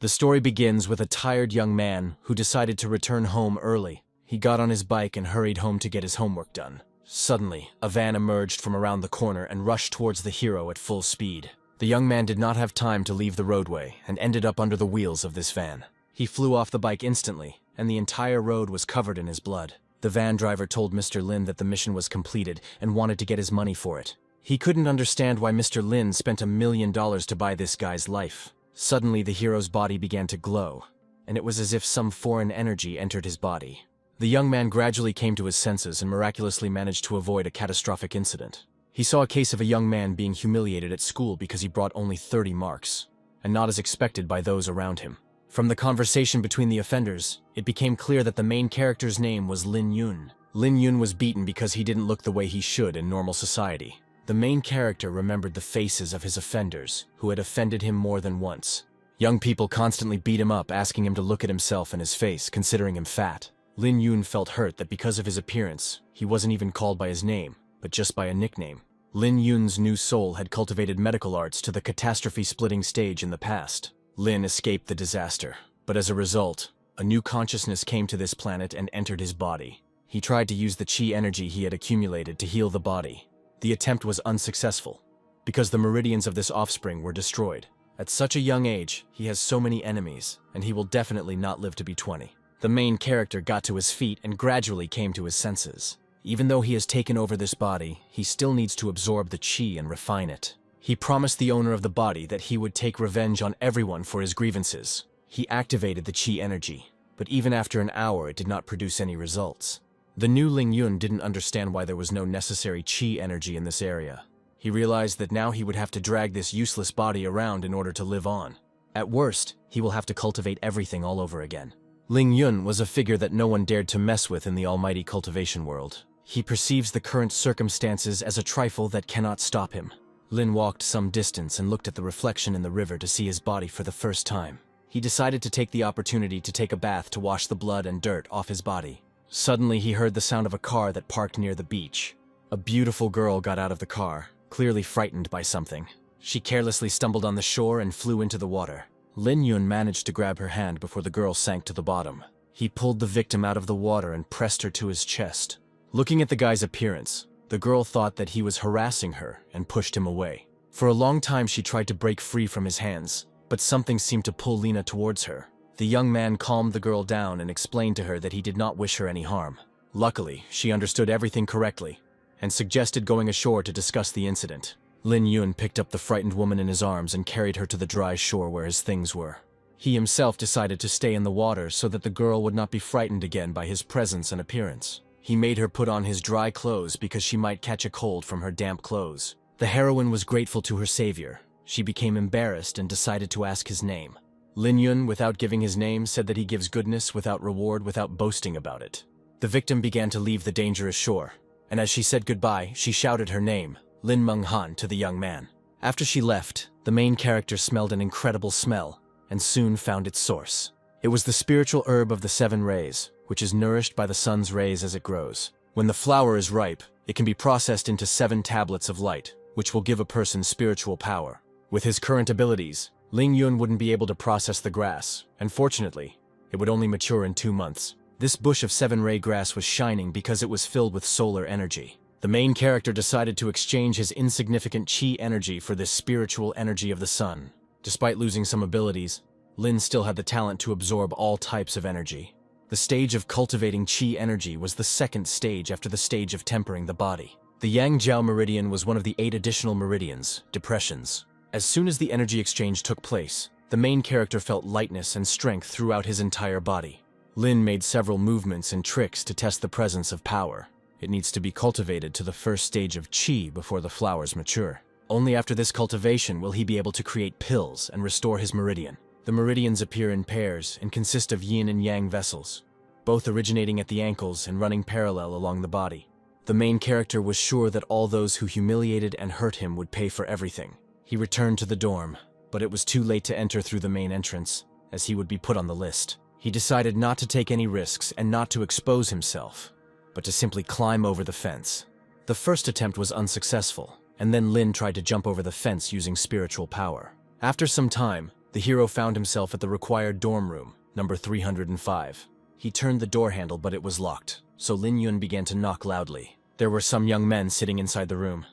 The story begins with a tired young man who decided to return home early. He got on his bike and hurried home to get his homework done. Suddenly, a van emerged from around the corner and rushed towards the hero at full speed. The young man did not have time to leave the roadway and ended up under the wheels of this van. He flew off the bike instantly, and the entire road was covered in his blood. The van driver told Mr. Lin that the mission was completed and wanted to get his money for it. He couldn't understand why Mr. Lin spent $1 million to buy this guy's life. Suddenly, the hero's body began to glow, and it was as if some foreign energy entered his body. The young man gradually came to his senses and miraculously managed to avoid a catastrophic incident. He saw a case of a young man being humiliated at school because he brought only 30 marks, and not as expected by those around him. From the conversation between the offenders, it became clear that the main character's name was Lin Yun. Lin Yun was beaten because he didn't look the way he should in normal society. The main character remembered the faces of his offenders, who had offended him more than once. Young people constantly beat him up, asking him to look at himself and his face, considering him fat. Lin Yun felt hurt that because of his appearance, he wasn't even called by his name, but just by a nickname. Lin Yun's new soul had cultivated medical arts to the catastrophe-splitting stage in the past. Lin escaped the disaster, but as a result, a new consciousness came to this planet and entered his body. He tried to use the chi energy he had accumulated to heal the body. The attempt was unsuccessful, because the meridians of this offspring were destroyed. At such a young age, he has so many enemies, and he will definitely not live to be 20. The main character got to his feet and gradually came to his senses. Even though he has taken over this body, he still needs to absorb the chi and refine it. He promised the owner of the body that he would take revenge on everyone for his grievances. He activated the chi energy, but even after an hour it did not produce any results. The new Ling Yun didn't understand why there was no necessary chi energy in this area. He realized that now he would have to drag this useless body around in order to live on. At worst, he will have to cultivate everything all over again. Ling Yun was a figure that no one dared to mess with in the almighty cultivation world. He perceives the current circumstances as a trifle that cannot stop him. Lin walked some distance and looked at the reflection in the river to see his body for the first time. He decided to take the opportunity to take a bath to wash the blood and dirt off his body. Suddenly, he heard the sound of a car that parked near the beach. A beautiful girl got out of the car, clearly frightened by something. She carelessly stumbled on the shore and flew into the water. Lin Yun managed to grab her hand before the girl sank to the bottom. He pulled the victim out of the water and pressed her to his chest. Looking at the guy's appearance, the girl thought that he was harassing her and pushed him away. For a long time she tried to break free from his hands, but something seemed to pull Lina towards her. The young man calmed the girl down and explained to her that he did not wish her any harm. Luckily, she understood everything correctly, and suggested going ashore to discuss the incident. Lin Yun picked up the frightened woman in his arms and carried her to the dry shore where his things were. He himself decided to stay in the water so that the girl would not be frightened again by his presence and appearance. He made her put on his dry clothes because she might catch a cold from her damp clothes. The heroine was grateful to her savior. She became embarrassed and decided to ask his name. Lin Yun, without giving his name, said that he gives goodness without reward, without boasting about it. The victim began to leave the dangerous shore, and as she said goodbye, she shouted her name, Lin Meng Han, to the young man. After she left, the main character smelled an incredible smell, and soon found its source. It was the spiritual herb of the 7 rays, which is nourished by the sun's rays as it grows. When the flower is ripe, it can be processed into 7 tablets of light, which will give a person spiritual power. With his current abilities, Ling Yun wouldn't be able to process the grass, and fortunately, it would only mature in 2 months. This bush of 7-ray grass was shining because it was filled with solar energy. The main character decided to exchange his insignificant chi energy for this spiritual energy of the sun. Despite losing some abilities, Lin still had the talent to absorb all types of energy. The stage of cultivating chi energy was the second stage after the stage of tempering the body. The Yang Jiao meridian was one of the 8 additional meridians, depressions. As soon as the energy exchange took place, the main character felt lightness and strength throughout his entire body. Lin made several movements and tricks to test the presence of power. It needs to be cultivated to the first stage of chi before the flowers mature. Only after this cultivation will he be able to create pills and restore his meridian. The meridians appear in pairs and consist of yin and yang vessels, both originating at the ankles and running parallel along the body. The main character was sure that all those who humiliated and hurt him would pay for everything. He returned to the dorm, but it was too late to enter through the main entrance, as he would be put on the list. He decided not to take any risks and not to expose himself, but to simply climb over the fence. The first attempt was unsuccessful, and then Lin tried to jump over the fence using spiritual power. After some time, The hero found himself at the required dorm room, number 305. He turned the door handle, but it was locked, so Lin Yun began to knock loudly. There were some young men sitting inside the room,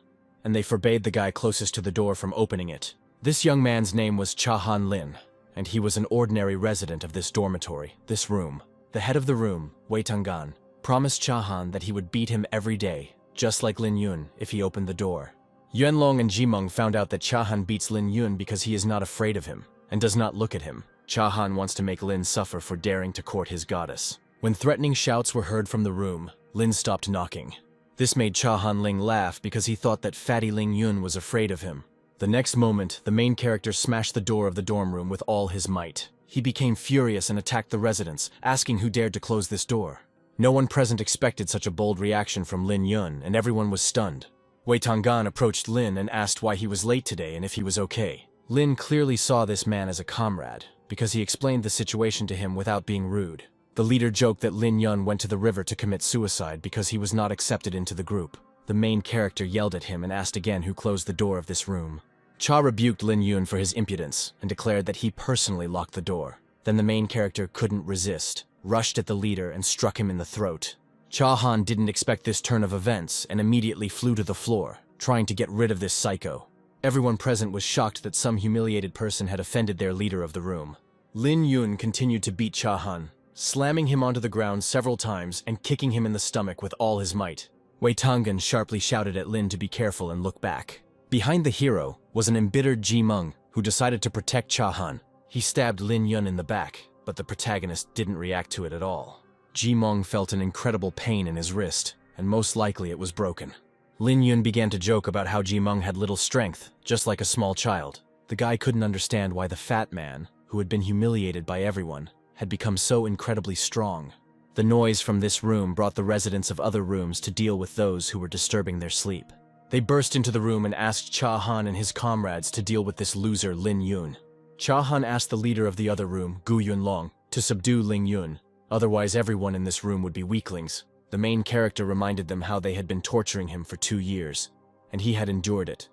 and they forbade the guy closest to the door from opening it. This young man's name was Chahan Lin, and he was an ordinary resident of this dormitory, this room. The head of the room, Wei Tangan, promised Chahan that he would beat him every day, just like Lin Yun, if he opened the door. Yuanlong and Jimeng found out that Chahan beats Lin Yun because he is not afraid of him, and does not look at him. Chahan wants to make Lin suffer for daring to court his goddess. When threatening shouts were heard from the room, Lin stopped knocking. This made Chahan Ling laugh because he thought that fatty Ling Yun was afraid of him. The next moment, the main character smashed the door of the dorm room with all his might. He became furious and attacked the residents, asking who dared to close this door. No one present expected such a bold reaction from Lin Yun, and everyone was stunned. Wei Tangan approached Lin and asked why he was late today and if he was okay. Lin clearly saw this man as a comrade, because he explained the situation to him without being rude. The leader joked that Lin Yun went to the river to commit suicide because he was not accepted into the group. The main character yelled at him and asked again who closed the door of this room. Cha rebuked Lin Yun for his impudence and declared that he personally locked the door. Then the main character couldn't resist, rushed at the leader and struck him in the throat. Cha Han didn't expect this turn of events and immediately flew to the floor, trying to get rid of this psycho. Everyone present was shocked that some humiliated person had offended their leader of the room. Lin Yun continued to beat Cha Han, slamming him onto the ground several times and kicking him in the stomach with all his might. Wei Tangan sharply shouted at Lin to be careful and look back. Behind the hero was an embittered Jimeng who decided to protect Cha Han. He stabbed Lin Yun in the back, but the protagonist didn't react to it at all. Jimeng felt an incredible pain in his wrist, and most likely it was broken. Lin Yun began to joke about how Jimeng had little strength, just like a small child. The guy couldn't understand why the fat man, who had been humiliated by everyone, had become so incredibly strong. The noise from this room brought the residents of other rooms to deal with those who were disturbing their sleep. They burst into the room and asked Cha Han and his comrades to deal with this loser Lin Yun. Cha Han asked the leader of the other room, Gu Yunlong, to subdue Ling Yun, otherwise everyone in this room would be weaklings. The main character reminded them how they had been torturing him for 2 years, and he had endured it.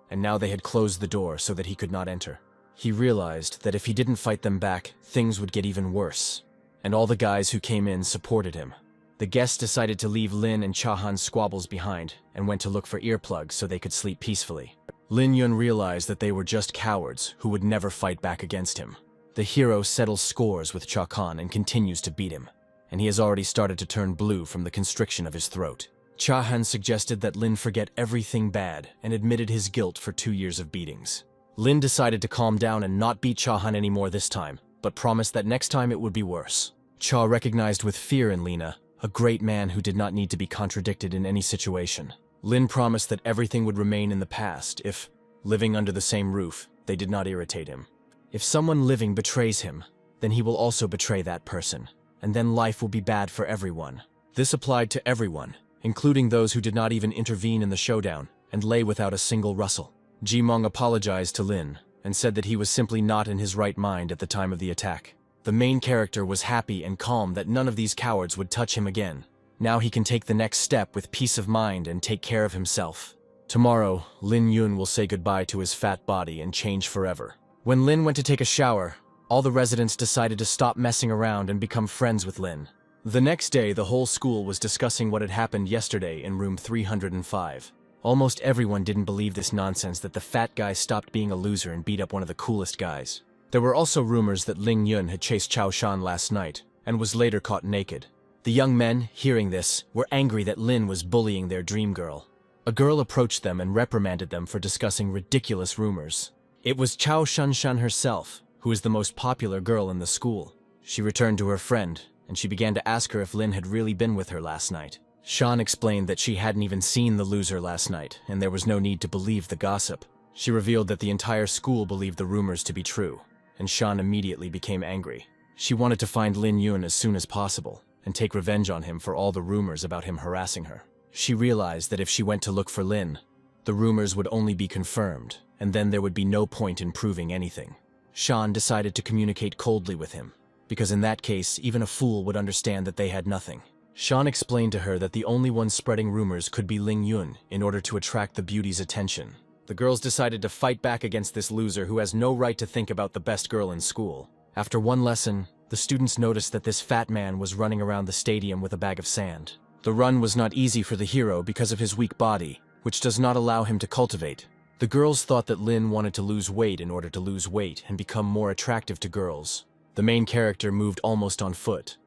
And now they had closed the door so that he could not enter. He realized that if he didn't fight them back, things would get even worse, and all the guys who came in supported him. The guests decided to leave Lin and Cha Han's squabbles behind and went to look for earplugs so they could sleep peacefully. Lin Yun realized that they were just cowards who would never fight back against him. The hero settles scores with Cha Han and continues to beat him, and he has already started to turn blue from the constriction of his throat. Cha Han suggested that Lin forget everything bad and admitted his guilt for 2 years of beatings. Lin decided to calm down and not beat Cha Han anymore this time, but promised that next time it would be worse. Cha recognized with fear in Lina, a great man who did not need to be contradicted in any situation. Lin promised that everything would remain in the past if, living under the same roof, they did not irritate him. If someone living betrays him, then he will also betray that person, and then life will be bad for everyone. This applied to everyone, including those who did not even intervene in the showdown and lay without a single rustle. Jimeng apologized to Lin and said that he was simply not in his right mind at the time of the attack. The main character was happy and calm that none of these cowards would touch him again. Now he can take the next step with peace of mind and take care of himself. Tomorrow, Lin Yun will say goodbye to his fat body and change forever. When Lin went to take a shower, all the residents decided to stop messing around and become friends with Lin. The next day, the whole school was discussing what had happened yesterday in room 305. Almost everyone didn't believe this nonsense that the fat guy stopped being a loser and beat up one of the coolest guys. There were also rumors that Ling Yun had chased Chao Shan last night and was later caught naked. The young men, hearing this, were angry that Lin was bullying their dream girl. A girl approached them and reprimanded them for discussing ridiculous rumors. It was Chao Shanshan herself, who is the most popular girl in the school. She returned to her friend, and she began to ask her if Lin had really been with her last night. Shan explained that she hadn't even seen the loser last night, and there was no need to believe the gossip. She revealed that the entire school believed the rumors to be true, and Shan immediately became angry. She wanted to find Lin Yun as soon as possible, and take revenge on him for all the rumors about him harassing her. She realized that if she went to look for Lin, the rumors would only be confirmed, and then there would be no point in proving anything. Shan decided to communicate coldly with him, because in that case, even a fool would understand that they had nothing. Shan explained to her that the only one spreading rumors could be Ling Yun in order to attract the beauty's attention. The The girls decided to fight back against this loser who has no right to think about the best girl in school. After one lesson, the students noticed that this fat man was running around the stadium with a bag of sand. The run was not easy for the hero because of his weak body, which does not allow him to cultivate. The girls thought that Lin wanted to lose weight in order to lose weight and become more attractive to girls. The main character moved almost on foot,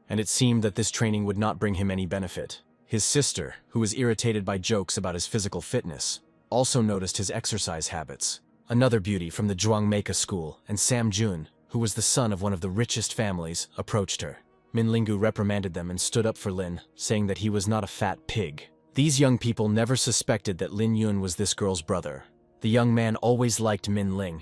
and it seemed that this training would not bring him any benefit. His sister, who was irritated by jokes about his physical fitness, also noticed his exercise habits. Another beauty from the Zhuangmeika school, and Sam Jun, who was the son of one of the richest families, approached her. Min Lingu reprimanded them and stood up for Lin, saying that he was not a fat pig. These young people never suspected that Lin Yun was this girl's brother. The young man always liked Min Ling,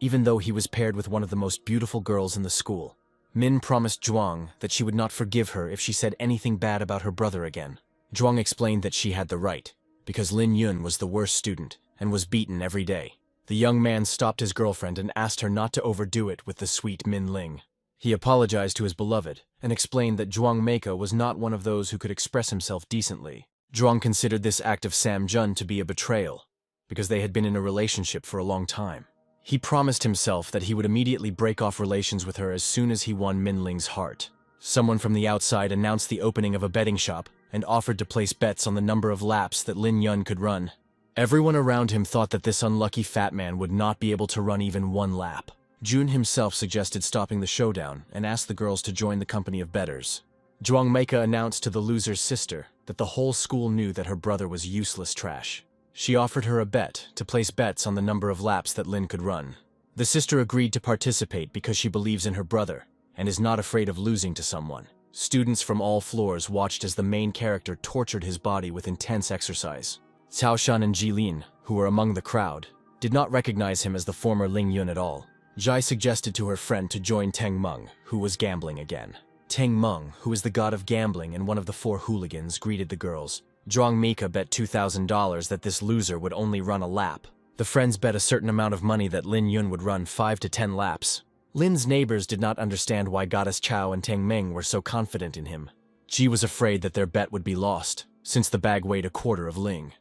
even though he was paired with one of the most beautiful girls in the school. Min promised Zhuang that she would not forgive her if she said anything bad about her brother again. Zhuang explained that she had the right, because Lin Yun was the worst student and was beaten every day. The young man stopped his girlfriend and asked her not to overdo it with the sweet Min Ling. He apologized to his beloved and explained that Zhuangmeika was not one of those who could express himself decently. Zhuang considered this act of Sam Jun to be a betrayal, because they had been in a relationship for a long time. He promised himself that he would immediately break off relations with her as soon as he won Min Ling's heart. Someone from the outside announced the opening of a betting shop and offered to place bets on the number of laps that Lin Yun could run. Everyone around him thought that this unlucky fat man would not be able to run even one lap. Jun himself suggested stopping the showdown and asked the girls to join the company of bettors. Zhuangmeika announced to the loser's sister that the whole school knew that her brother was useless trash. She offered her a bet to place bets on the number of laps that Lin could run. The sister agreed to participate because she believes in her brother and is not afraid of losing to someone. Students from all floors watched as the main character tortured his body with intense exercise. Cao Shan and Jilin, who were among the crowd, did not recognize him as the former Ling Yun at all. Zhai suggested to her friend to join Teng Meng, who was gambling again. Teng Meng, who is the god of gambling and one of the four hooligans, greeted the girls. Zhuangmeika bet $2,000 that this loser would only run a lap. The friends bet a certain amount of money that Lin Yun would run 5 to 10 laps. Lin's neighbors did not understand why Goddess Chao and Teng Meng were so confident in him. Ji was afraid that their bet would be lost, since the bag weighed a quarter of Ling.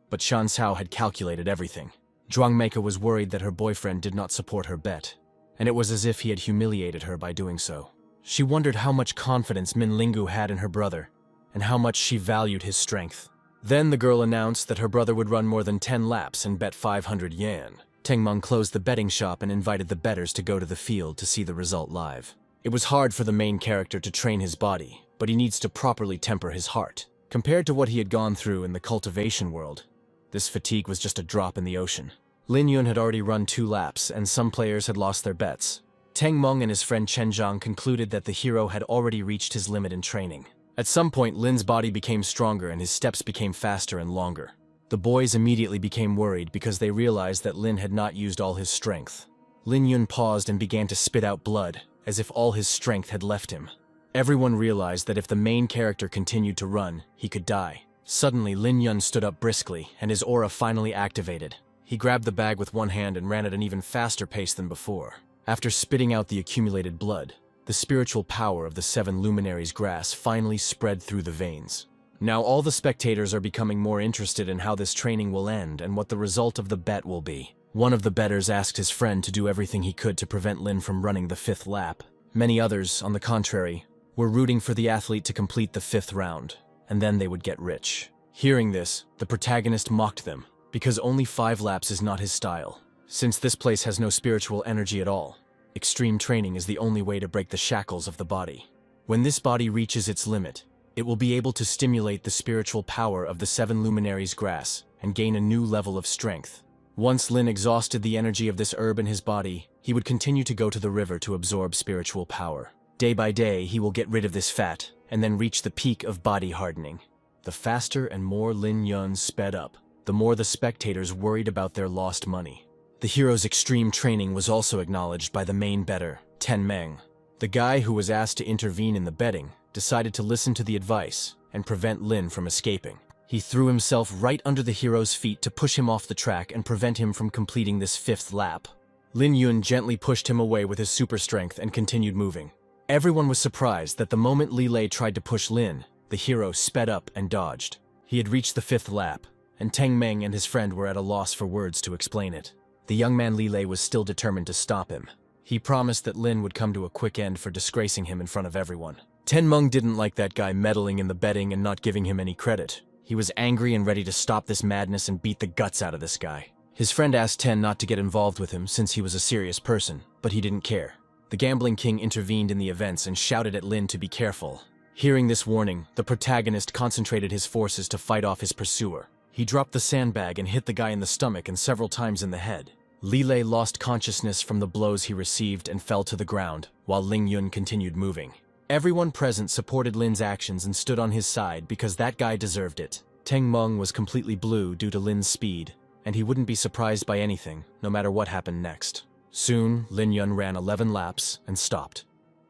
But Shan Cao had calculated everything. Zhuangmeika was worried that her boyfriend did not support her bet, and it was as if he had humiliated her by doing so. She wondered how much confidence Min Lingu had in her brother, and how much she valued his strength. Then the girl announced that her brother would run more than 10 laps and bet 500 yen. Teng Meng closed the betting shop and invited the bettors to go to the field to see the result live. It was hard for the main character to train his body, but he needs to properly temper his heart. Compared to what he had gone through in the cultivation world, this fatigue was just a drop in the ocean. Lin Yun had already run 2 laps, and some players had lost their bets. Teng Meng and his friend Chen Zhang concluded that the hero had already reached his limit in training. At some point, Lin's body became stronger and his steps became faster and longer. The boys immediately became worried because they realized that Lin had not used all his strength. Lin Yun paused and began to spit out blood, as if all his strength had left him. Everyone realized that if the main character continued to run, he could die. Suddenly, Lin Yun stood up briskly, and his aura finally activated. He grabbed the bag with one hand and ran at an even faster pace than before. After spitting out the accumulated blood, the spiritual power of the 7 luminaries' grass finally spread through the veins. Now all the spectators are becoming more interested in how this training will end and what the result of the bet will be. One of the bettors asked his friend to do everything he could to prevent Lin from running the 5th lap. Many others, on the contrary, were rooting for the athlete to complete the 5th round, and then they would get rich. Hearing this, the protagonist mocked them, because only 5 laps is not his style. Since this place has no spiritual energy at all, extreme training is the only way to break the shackles of the body. When this body reaches its limit, it will be able to stimulate the spiritual power of the 7 luminaries' grass and gain a new level of strength. Once Lin exhausted the energy of this herb in his body, he would continue to go to the river to absorb spiritual power. Day by day, he will get rid of this fat and then reach the peak of body hardening. The faster and more Lin Yun sped up, the more the spectators worried about their lost money. The hero's extreme training was also acknowledged by the main bettor, Ten Meng. The guy who was asked to intervene in the betting decided to listen to the advice and prevent Lin from escaping. He threw himself right under the hero's feet to push him off the track and prevent him from completing this 5th lap. Lin Yun gently pushed him away with his super strength and continued moving. Everyone was surprised that the moment Li Lei tried to push Lin, the hero sped up and dodged. He had reached the 5th lap, and Teng Meng and his friend were at a loss for words to explain it. The young man Lilei was still determined to stop him. He promised that Lin would come to a quick end for disgracing him in front of everyone. Ten Meng didn't like that guy meddling in the betting and not giving him any credit. He was angry and ready to stop this madness and beat the guts out of this guy. His friend asked Ten not to get involved with him since he was a serious person, but he didn't care. The gambling king intervened in the events and shouted at Lin to be careful. Hearing this warning, the protagonist concentrated his forces to fight off his pursuer. He dropped the sandbag and hit the guy in the stomach and several times in the head. Lilei lost consciousness from the blows he received and fell to the ground, while Ling Yun continued moving. Everyone present supported Lin's actions and stood on his side because that guy deserved it. Teng Meng was completely blue due to Lin's speed, and he wouldn't be surprised by anything, no matter what happened next. Soon, Lin Yun ran 11 laps and stopped,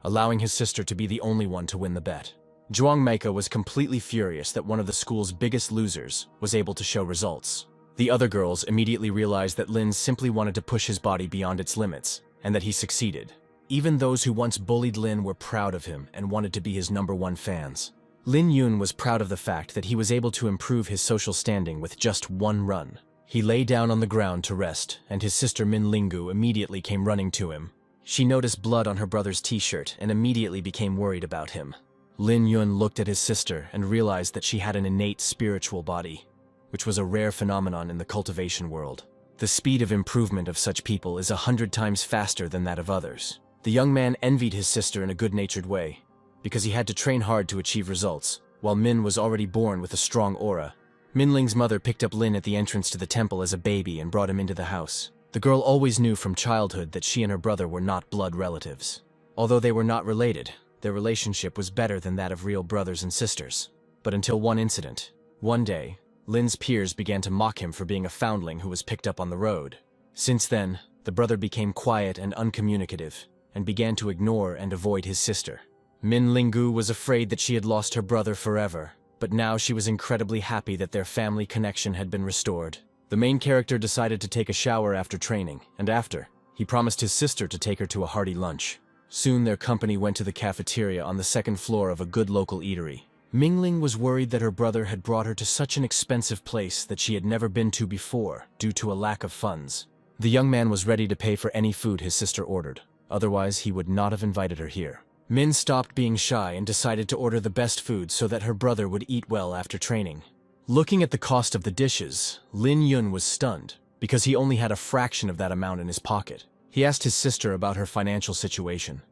allowing his sister to be the only one to win the bet. Zhuang Meike was completely furious that one of the school's biggest losers was able to show results. The other girls immediately realized that Lin simply wanted to push his body beyond its limits, and that he succeeded. Even those who once bullied Lin were proud of him and wanted to be his #1 fans. Lin Yun was proud of the fact that he was able to improve his social standing with just one run. He lay down on the ground to rest, and his sister Min Lingu immediately came running to him. She noticed blood on her brother's t-shirt and immediately became worried about him. Lin Yun looked at his sister and realized that she had an innate spiritual body, which was a rare phenomenon in the cultivation world. The speed of improvement of such people is 100 times faster than that of others. The young man envied his sister in a good-natured way, because he had to train hard to achieve results, while Min was already born with a strong aura. Minling's mother picked up Lin at the entrance to the temple as a baby and brought him into the house. The girl always knew from childhood that she and her brother were not blood relatives. Although they were not related, their relationship was better than that of real brothers and sisters. But until one incident. One day, Lin's peers began to mock him for being a foundling who was picked up on the road. Since then, the brother became quiet and uncommunicative, and began to ignore and avoid his sister. Min Lingu was afraid that she had lost her brother forever, but now she was incredibly happy that their family connection had been restored. The main character decided to take a shower after training, and after, he promised his sister to take her to a hearty lunch. Soon their company went to the cafeteria on the second floor of a good local eatery. Mingling was worried that her brother had brought her to such an expensive place that she had never been to before, due to a lack of funds. The young man was ready to pay for any food his sister ordered, otherwise he would not have invited her here. Min stopped being shy and decided to order the best food so that her brother would eat well after training. Looking at the cost of the dishes, Lin Yun was stunned, because he only had a fraction of that amount in his pocket. He asked his sister about her financial situation,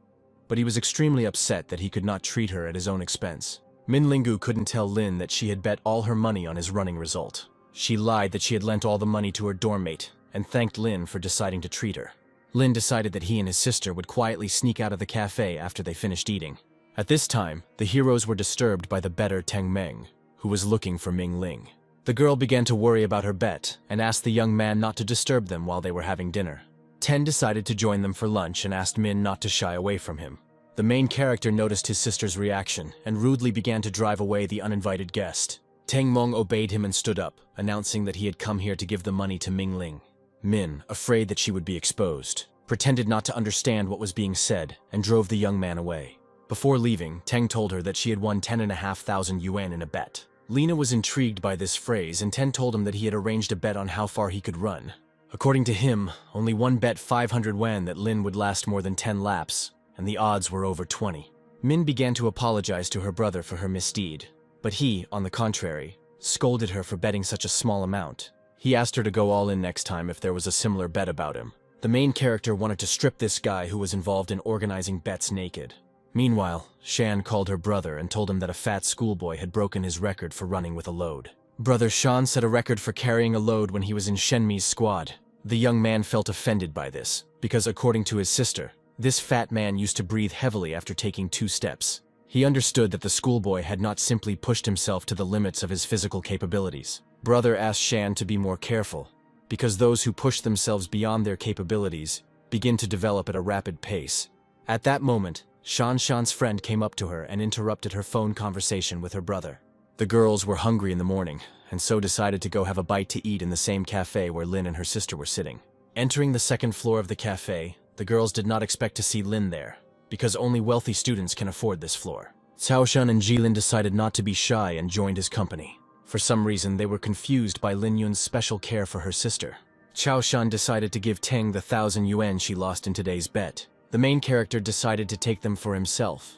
but he was extremely upset that he could not treat her at his own expense. Min Lingu couldn't tell Lin that she had bet all her money on his running result. She lied that she had lent all the money to her dorm mate, and thanked Lin for deciding to treat her. Lin decided that he and his sister would quietly sneak out of the cafe after they finished eating. At this time, the heroes were disturbed by the bettor Teng Meng, who was looking for Ming Ling. The girl began to worry about her bet and asked the young man not to disturb them while they were having dinner. Ten decided to join them for lunch and asked Min not to shy away from him. The main character noticed his sister's reaction and rudely began to drive away the uninvited guest. Teng Meng obeyed him and stood up, announcing that he had come here to give the money to Ming Ling. Min, afraid that she would be exposed, pretended not to understand what was being said and drove the young man away. Before leaving, Teng told her that she had won 10,500 yuan in a bet. Lena was intrigued by this phrase, and Ten told him that he had arranged a bet on how far he could run. According to him, only one bet 500 yuan that Lin would last more than 10 laps, and the odds were over 20. Min began to apologize to her brother for her misdeed, but he, on the contrary, scolded her for betting such a small amount. He asked her to go all in next time if there was a similar bet about him. The main character wanted to strip this guy who was involved in organizing bets naked. Meanwhile, Shan called her brother and told him that a fat schoolboy had broken his record for running with a load. Brother Shan set a record for carrying a load when he was in Shenmi's squad. The young man felt offended by this, because according to his sister, this fat man used to breathe heavily after taking 2 steps. He understood that the schoolboy had not simply pushed himself to the limits of his physical capabilities. Brother asked Shan to be more careful, because those who push themselves beyond their capabilities begin to develop at a rapid pace. At that moment, Shan's friend came up to her and interrupted her phone conversation with her brother. The girls were hungry in the morning, and so decided to go have a bite to eat in the same cafe where Lin and her sister were sitting. Entering the second floor of the cafe, the girls did not expect to see Lin there, because only wealthy students can afford this floor. Cao Shun and Jilin decided not to be shy and joined his company. For some reason, they were confused by Lin Yun's special care for her sister. Chao Shan decided to give Teng the 1,000 yuan she lost in today's bet. The main character decided to take them for himself,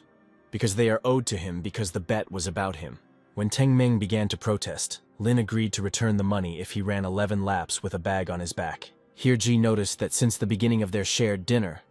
because they are owed to him because the bet was about him. When Teng Ming began to protest, Lin agreed to return the money if he ran 11 laps with a bag on his back. Here Ji noticed that since the beginning of their shared dinner,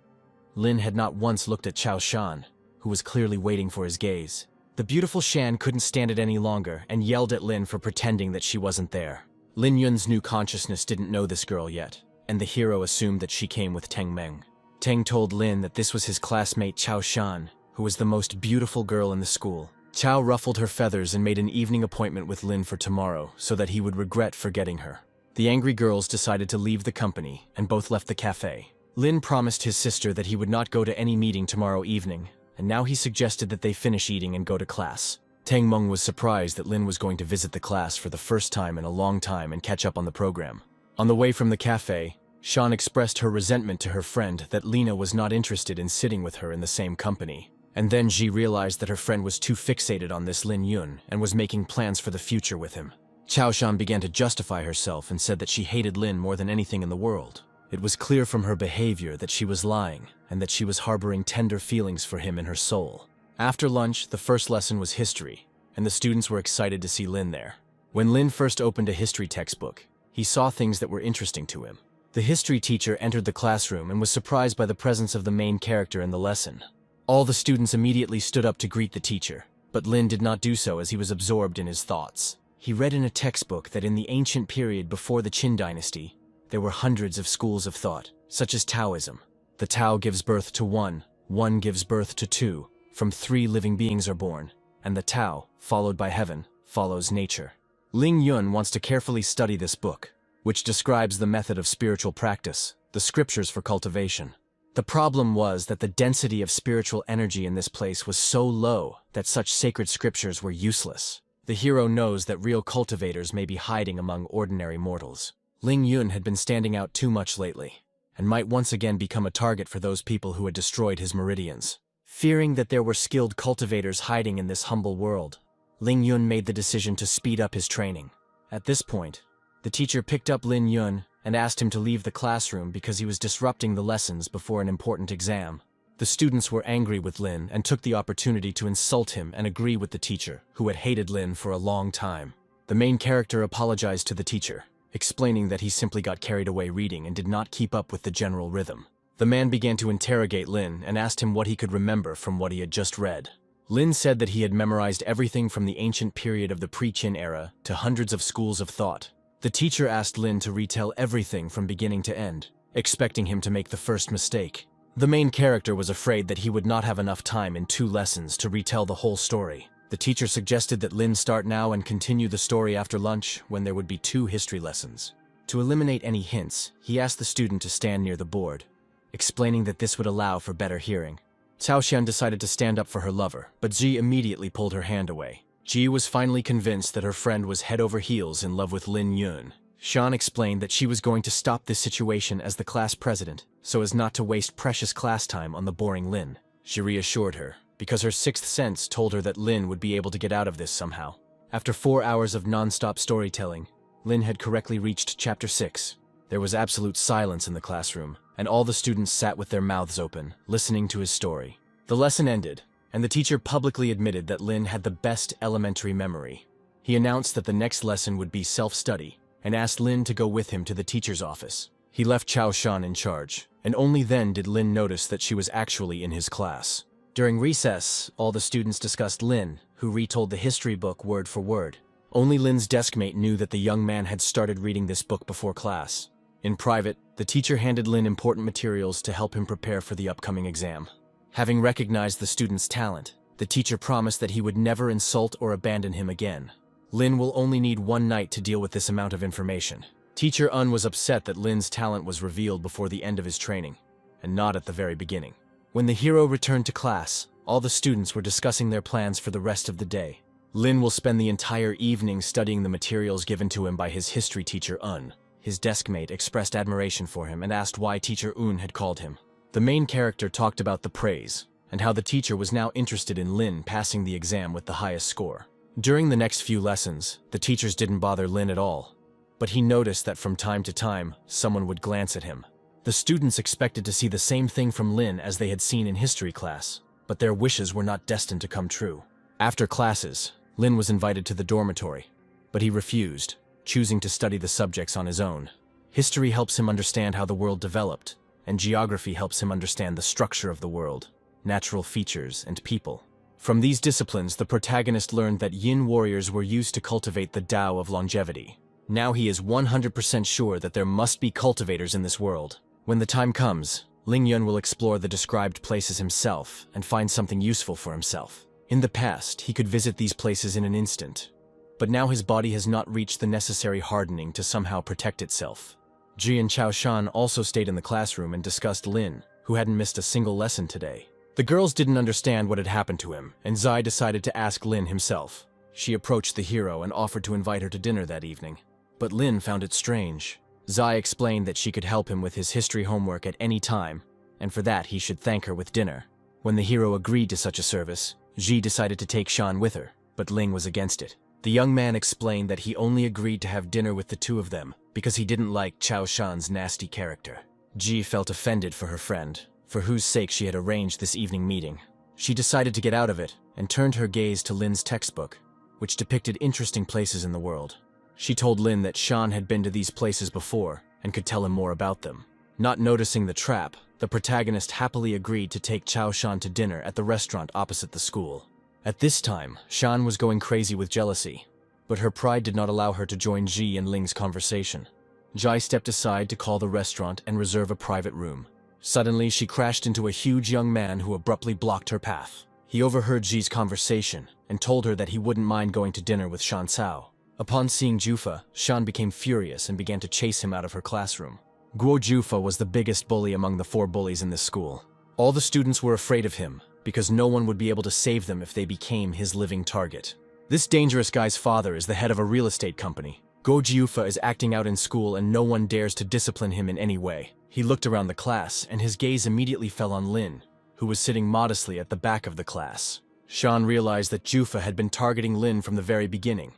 Lin had not once looked at Chao Shan, who was clearly waiting for his gaze. The beautiful Shan couldn't stand it any longer and yelled at Lin for pretending that she wasn't there. Lin Yun's new consciousness didn't know this girl yet, and the hero assumed that she came with Teng Meng. Teng told Lin that this was his classmate Chao Shan, who was the most beautiful girl in the school. Chao ruffled her feathers and made an evening appointment with Lin for tomorrow so that he would regret forgetting her. The angry girls decided to leave the company and both left the cafe. Lin promised his sister that he would not go to any meeting tomorrow evening, and now he suggested that they finish eating and go to class. Teng Meng was surprised that Lin was going to visit the class for the first time in a long time and catch up on the program. On the way from the cafe, Shan expressed her resentment to her friend that Lina was not interested in sitting with her in the same company. And then Ji realized that her friend was too fixated on this Lin Yun and was making plans for the future with him. Chao Shan began to justify herself and said that she hated Lin more than anything in the world. It was clear from her behavior that she was lying and that she was harboring tender feelings for him in her soul. After lunch, the first lesson was history, and the students were excited to see Lin there. When Lin first opened a history textbook, he saw things that were interesting to him. The history teacher entered the classroom and was surprised by the presence of the main character in the lesson. All the students immediately stood up to greet the teacher, but Lin did not do so as he was absorbed in his thoughts. He read in a textbook that in the ancient period before the Qin dynasty, there were hundreds of schools of thought, such as Taoism. The Tao gives birth to one gives birth to two, from 3 living beings are born, and the Tao, followed by heaven, follows nature. Ling Yun wants to carefully study this book, which describes the method of spiritual practice, the scriptures for cultivation. The problem was that the density of spiritual energy in this place was so low that such sacred scriptures were useless. The hero knows that real cultivators may be hiding among ordinary mortals. Ling Yun had been standing out too much lately, and might once again become a target for those people who had destroyed his meridians. Fearing that there were skilled cultivators hiding in this humble world, Ling Yun made the decision to speed up his training. At this point, the teacher picked up Lin Yun and asked him to leave the classroom because he was disrupting the lessons before an important exam. The students were angry with Lin and took the opportunity to insult him and agree with the teacher, who had hated Lin for a long time. The main character apologized to the teacher, explaining that he simply got carried away reading and did not keep up with the general rhythm. The man began to interrogate Lin and asked him what he could remember from what he had just read. Lin said that he had memorized everything from the ancient period of the pre-Qin era to hundreds of schools of thought. The teacher asked Lin to retell everything from beginning to end, expecting him to make the first mistake. The main character was afraid that he would not have enough time in 2 lessons to retell the whole story. The teacher suggested that Lin start now and continue the story after lunch when there would be 2 history lessons. To eliminate any hints, he asked the student to stand near the board, explaining that this would allow for better hearing. Cao Xian decided to stand up for her lover, but Ji immediately pulled her hand away. Ji was finally convinced that her friend was head over heels in love with Lin Yun. Shan explained that she was going to stop this situation as the class president, so as not to waste precious class time on the boring Lin. She reassured her, because her 6th sense told her that Lin would be able to get out of this somehow. After 4 hours of non-stop storytelling, Lin had correctly reached Chapter 6. There was absolute silence in the classroom, and all the students sat with their mouths open, listening to his story. The lesson ended, and the teacher publicly admitted that Lin had the best elementary memory. He announced that the next lesson would be self-study, and asked Lin to go with him to the teacher's office. He left Chao Shan in charge, and only then did Lin notice that she was actually in his class. During recess, all the students discussed Lin, who retold the history book word for word. Only Lin's deskmate knew that the young man had started reading this book before class. In private, the teacher handed Lin important materials to help him prepare for the upcoming exam. Having recognized the student's talent, the teacher promised that he would never insult or abandon him again. Lin will only need 1 night to deal with this amount of information. Teacher Un was upset that Lin's talent was revealed before the end of his training, and not at the very beginning. When the hero returned to class, all the students were discussing their plans for the rest of the day. Lin will spend the entire evening studying the materials given to him by his history teacher Un. His deskmate expressed admiration for him and asked why teacher Un had called him. The main character talked about the praise, and how the teacher was now interested in Lin passing the exam with the highest score. During the next few lessons, the teachers didn't bother Lin at all, but he noticed that from time to time, someone would glance at him. The students expected to see the same thing from Lin as they had seen in history class, but their wishes were not destined to come true. After classes, Lin was invited to the dormitory, but he refused, choosing to study the subjects on his own. History helps him understand how the world developed, and geography helps him understand the structure of the world, natural features, and people. From these disciplines, the protagonist learned that yin warriors were used to cultivate the Tao of longevity. Now he is 100% sure that there must be cultivators in this world. When the time comes, Ling Yun will explore the described places himself and find something useful for himself. In the past, he could visit these places in an instant, but now his body has not reached the necessary hardening to somehow protect itself. Ji and Chao Shan also stayed in the classroom and discussed Lin, who hadn't missed a single lesson today. The girls didn't understand what had happened to him, and Zai decided to ask Lin himself. She approached the hero and offered to invite her to dinner that evening, but Lin found it strange. Zai explained that she could help him with his history homework at any time, and for that he should thank her with dinner. When the hero agreed to such a service, Ji decided to take Shan with her, but Ling was against it. The young man explained that he only agreed to have dinner with the two of them because he didn't like Chao Shan's nasty character. Ji felt offended for her friend, for whose sake she had arranged this evening meeting. She decided to get out of it and turned her gaze to Lin's textbook, which depicted interesting places in the world. She told Lin that Shan had been to these places before and could tell him more about them. Not noticing the trap, the protagonist happily agreed to take Chao Shan to dinner at the restaurant opposite the school. At this time, Shan was going crazy with jealousy, but her pride did not allow her to join Ji and Ling's conversation. Jai stepped aside to call the restaurant and reserve a private room. Suddenly, she crashed into a huge young man who abruptly blocked her path. He overheard Ji's conversation and told her that he wouldn't mind going to dinner with Shan Cao. Upon seeing Jufa, Shan became furious and began to chase him out of her classroom. Guo Jufa was the biggest bully among the 4 bullies in this school. All the students were afraid of him, because no one would be able to save them if they became his living target. This dangerous guy's father is the head of a real estate company. Guo Jufa is acting out in school and no one dares to discipline him in any way. He looked around the class and his gaze immediately fell on Lin, who was sitting modestly at the back of the class. Shan realized that Jufa had been targeting Lin from the very beginning,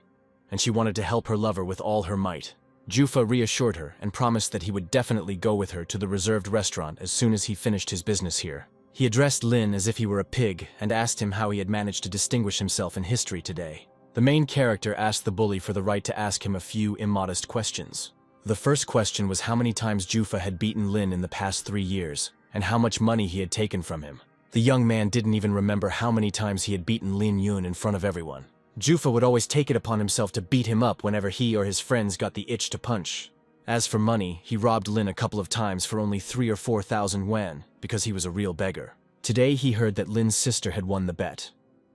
and she wanted to help her lover with all her might. Jufa reassured her and promised that he would definitely go with her to the reserved restaurant as soon as he finished his business here. He addressed Lin as if he were a pig and asked him how he had managed to distinguish himself in history today. The main character asked the bully for the right to ask him a few immodest questions. The first question was how many times Jufa had beaten Lin in the past 3 years, and how much money he had taken from him. The young man didn't even remember how many times he had beaten Lin Yun in front of everyone. Jufa would always take it upon himself to beat him up whenever he or his friends got the itch to punch. As for money, he robbed Lin a couple of times for only 3,000 or 4,000 yuan, because he was a real beggar. Today he heard that Lin's sister had won the bet,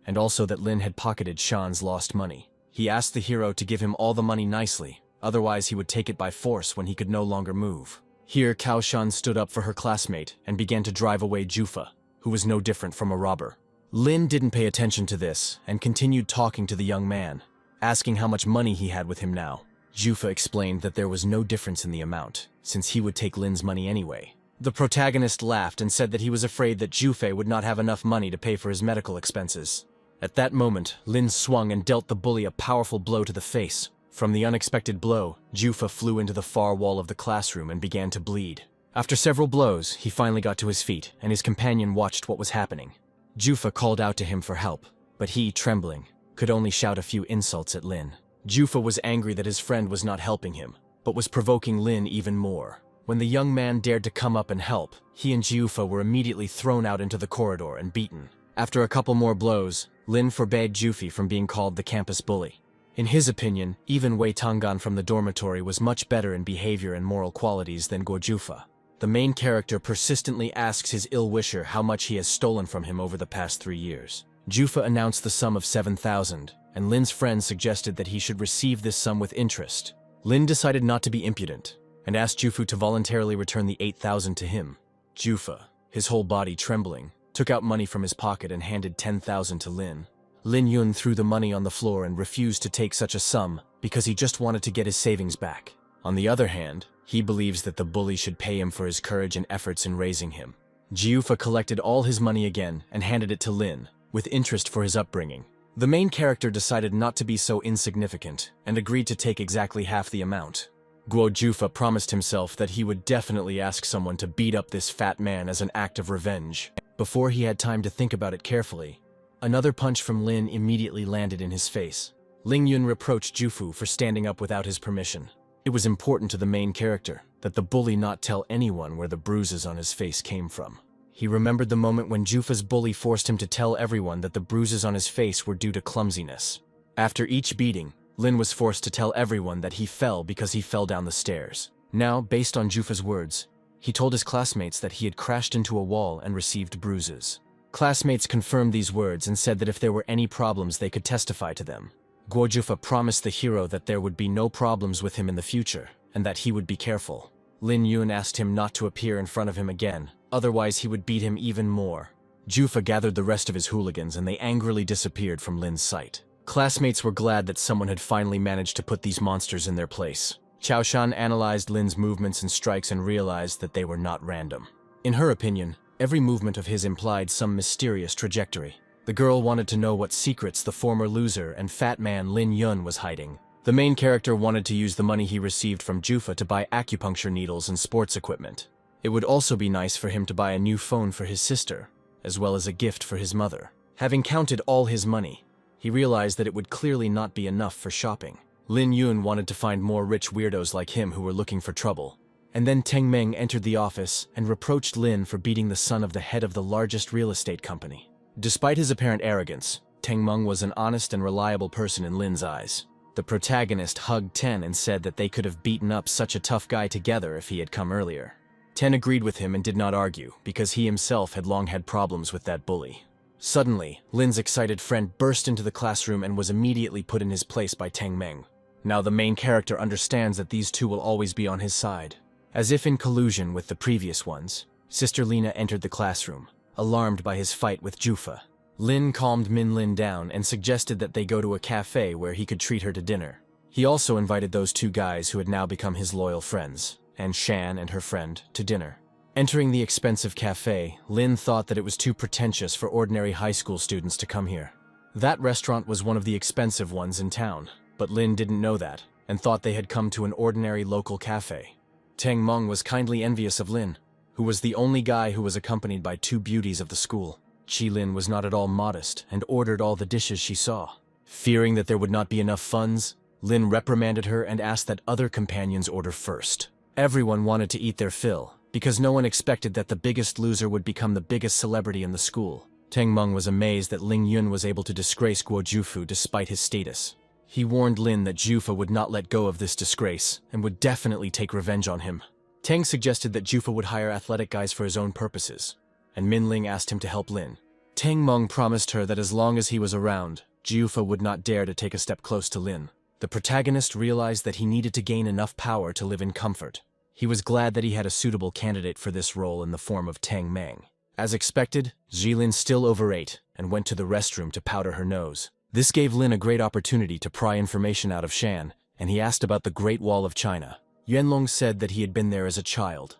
and also that Lin had pocketed Shan's lost money. He asked the hero to give him all the money nicely, otherwise he would take it by force when he could no longer move. Here Cao Shan stood up for her classmate and began to drive away Jufa, who was no different from a robber. Lin didn't pay attention to this and continued talking to the young man, asking how much money he had with him now. Jufa explained that there was no difference in the amount, since he would take Lin's money anyway. The protagonist laughed and said that he was afraid that Jufa would not have enough money to pay for his medical expenses. At that moment, Lin swung and dealt the bully a powerful blow to the face. From the unexpected blow, Jufa flew into the far wall of the classroom and began to bleed. After several blows, he finally got to his feet, and his companion watched what was happening. Jufa called out to him for help, but he, trembling, could only shout a few insults at Lin. Jufa was angry that his friend was not helping him, but was provoking Lin even more. When the young man dared to come up and help, he and Jufa were immediately thrown out into the corridor and beaten. After a couple more blows, Lin forbade Jufi from being called the campus bully. In his opinion, even Wei Tanggan from the dormitory was much better in behavior and moral qualities than Guo Jufa. The main character persistently asks his ill-wisher how much he has stolen from him over the past 3 years. Jufa announced the sum of 7,000, and Lin's friend suggested that he should receive this sum with interest. Lin decided not to be impudent, and asked Jufu to voluntarily return the 8,000 to him. Jufa, his whole body trembling, took out money from his pocket and handed 10,000 to Lin. Lin Yun threw the money on the floor and refused to take such a sum because he just wanted to get his savings back. On the other hand, he believes that the bully should pay him for his courage and efforts in raising him. Jiufa collected all his money again and handed it to Lin, with interest for his upbringing. The main character decided not to be so insignificant and agreed to take exactly half the amount. Guo Jufa promised himself that he would definitely ask someone to beat up this fat man as an act of revenge. Before he had time to think about it carefully, another punch from Lin immediately landed in his face. Ling Yun reproached Jufu for standing up without his permission. It was important to the main character that the bully not tell anyone where the bruises on his face came from. He remembered the moment when Jufa's bully forced him to tell everyone that the bruises on his face were due to clumsiness. After each beating, Lin was forced to tell everyone that he fell because he fell down the stairs. Now, based on Jufa's words, he told his classmates that he had crashed into a wall and received bruises. Classmates confirmed these words and said that if there were any problems they could testify to them. Guo Jufa promised the hero that there would be no problems with him in the future, and that he would be careful. Lin Yun asked him not to appear in front of him again, otherwise he would beat him even more. Jufa gathered the rest of his hooligans and they angrily disappeared from Lin's sight. Classmates were glad that someone had finally managed to put these monsters in their place. Chaoshan analyzed Lin's movements and strikes and realized that they were not random. In her opinion, every movement of his implied some mysterious trajectory. The girl wanted to know what secrets the former loser and fat man Lin Yun was hiding. The main character wanted to use the money he received from Jufa to buy acupuncture needles and sports equipment. It would also be nice for him to buy a new phone for his sister, as well as a gift for his mother. Having counted all his money, he realized that it would clearly not be enough for shopping. Lin Yun wanted to find more rich weirdos like him who were looking for trouble. And then Teng Meng entered the office and reproached Lin for beating the son of the head of the largest real estate company. Despite his apparent arrogance, Teng Meng was an honest and reliable person in Lin's eyes. The protagonist hugged Ten and said that they could have beaten up such a tough guy together if he had come earlier. Ten agreed with him and did not argue, because he himself had long had problems with that bully. Suddenly, Lin's excited friend burst into the classroom and was immediately put in his place by Teng Meng. Now the main character understands that these two will always be on his side. As if in collusion with the previous ones, Sister Lina entered the classroom, alarmed by his fight with Jufa. Lin calmed Min Lin down and suggested that they go to a cafe where he could treat her to dinner. He also invited those two guys who had now become his loyal friends, and Shan and her friend, to dinner. Entering the expensive cafe, Lin thought that it was too pretentious for ordinary high school students to come here. That restaurant was one of the expensive ones in town, but Lin didn't know that, and thought they had come to an ordinary local cafe. Teng Meng was kindly envious of Lin, who was the only guy who was accompanied by two beauties of the school. Chi Lin was not at all modest and ordered all the dishes she saw. Fearing that there would not be enough funds, Lin reprimanded her and asked that other companions order first. Everyone wanted to eat their fill, because no one expected that the biggest loser would become the biggest celebrity in the school. Teng Meng was amazed that Ling Yun was able to disgrace Guo Jufu despite his status. He warned Lin that Jufa would not let go of this disgrace and would definitely take revenge on him. Teng suggested that Jufa would hire athletic guys for his own purposes, and Min Ling asked him to help Lin. Teng Meng promised her that as long as he was around, Jufa would not dare to take a step close to Lin. The protagonist realized that he needed to gain enough power to live in comfort. He was glad that he had a suitable candidate for this role in the form of Teng Meng. As expected, Jilin still overate and went to the restroom to powder her nose. This gave Lin a great opportunity to pry information out of Shan, and he asked about the Great Wall of China. Yuanlong said that he had been there as a child,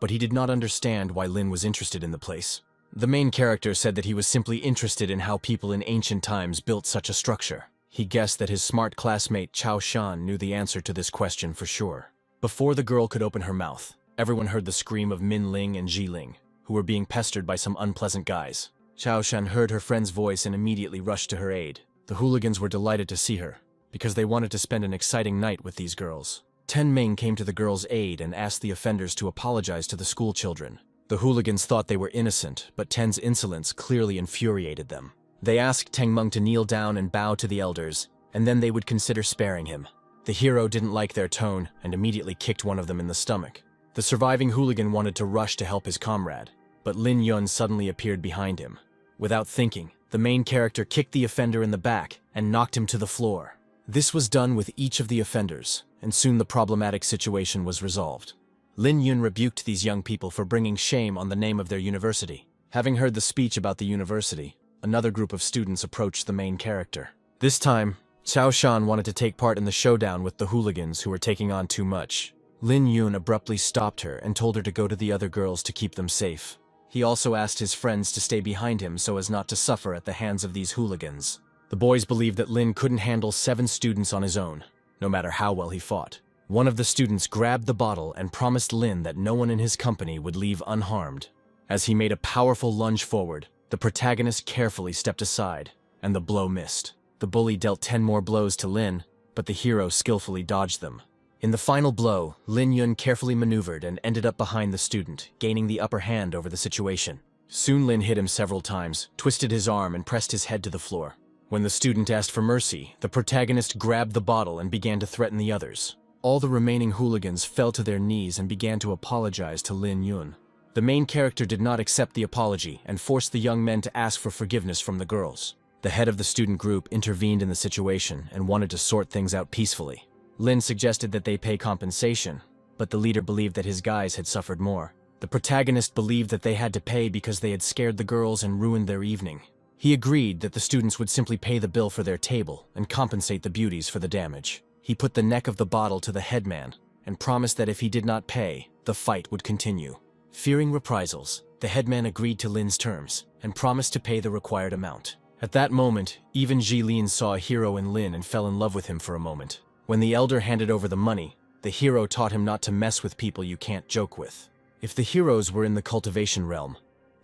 but he did not understand why Lin was interested in the place. The main character said that he was simply interested in how people in ancient times built such a structure. He guessed that his smart classmate Chao Shan knew the answer to this question for sure. Before the girl could open her mouth, everyone heard the scream of Min Ling and Ji Ling, who were being pestered by some unpleasant guys. Chao Shan heard her friend's voice and immediately rushed to her aid. The hooligans were delighted to see her, because they wanted to spend an exciting night with these girls. Ten Ming came to the girls' aid and asked the offenders to apologize to the school children. The hooligans thought they were innocent, but Ten's insolence clearly infuriated them. They asked Teng Meng to kneel down and bow to the elders, and then they would consider sparing him. The hero didn't like their tone and immediately kicked one of them in the stomach. The surviving hooligan wanted to rush to help his comrade, but Lin Yun suddenly appeared behind him. Without thinking, the main character kicked the offender in the back and knocked him to the floor. This was done with each of the offenders, and soon the problematic situation was resolved. Lin Yun rebuked these young people for bringing shame on the name of their university. Having heard the speech about the university, another group of students approached the main character. This time, Chao Shan wanted to take part in the showdown with the hooligans who were taking on too much. Lin Yun abruptly stopped her and told her to go to the other girls to keep them safe. He also asked his friends to stay behind him so as not to suffer at the hands of these hooligans. The boys believed that Lin couldn't handle 7 students on his own, no matter how well he fought. One of the students grabbed the bottle and promised Lin that no one in his company would leave unharmed. As he made a powerful lunge forward, the protagonist carefully stepped aside, and the blow missed. The bully dealt 10 more blows to Lin, but the hero skillfully dodged them. In the final blow, Lin Yun carefully maneuvered and ended up behind the student, gaining the upper hand over the situation. Soon Lin hit him several times, twisted his arm and pressed his head to the floor. When the student asked for mercy, the protagonist grabbed the bottle and began to threaten the others. All the remaining hooligans fell to their knees and began to apologize to Lin Yun. The main character did not accept the apology and forced the young men to ask for forgiveness from the girls. The head of the student group intervened in the situation and wanted to sort things out peacefully. Lin suggested that they pay compensation, but the leader believed that his guys had suffered more. The protagonist believed that they had to pay because they had scared the girls and ruined their evening. He agreed that the students would simply pay the bill for their table and compensate the beauties for the damage. He put the neck of the bottle to the headman and promised that if he did not pay, the fight would continue. Fearing reprisals, the headman agreed to Lin's terms and promised to pay the required amount. At that moment, even Jilin saw a hero in Lin and fell in love with him for a moment. When the elder handed over the money, the hero taught him not to mess with people you can't joke with. If the heroes were in the cultivation realm,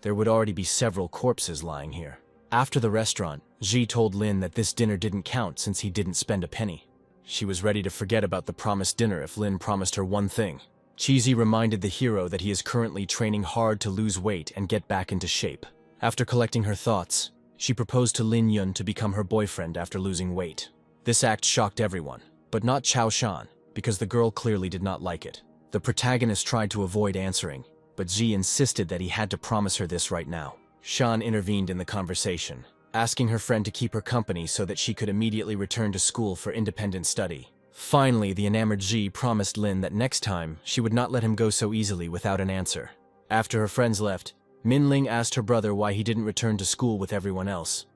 there would already be several corpses lying here. After the restaurant, Ji told Lin that this dinner didn't count since he didn't spend a penny. She was ready to forget about the promised dinner if Lin promised her one thing. Cheesy reminded the hero that he is currently training hard to lose weight and get back into shape. After collecting her thoughts, she proposed to Lin Yun to become her boyfriend after losing weight. This act shocked everyone, but not Chao Shan, because the girl clearly did not like it. The protagonist tried to avoid answering, but Ji insisted that he had to promise her this right now. Shan intervened in the conversation, asking her friend to keep her company so that she could immediately return to school for independent study. Finally, the enamored Ji promised Lin that next time she would not let him go so easily without an answer. After her friends left, Min Ling asked her brother why he didn't return to school with everyone else,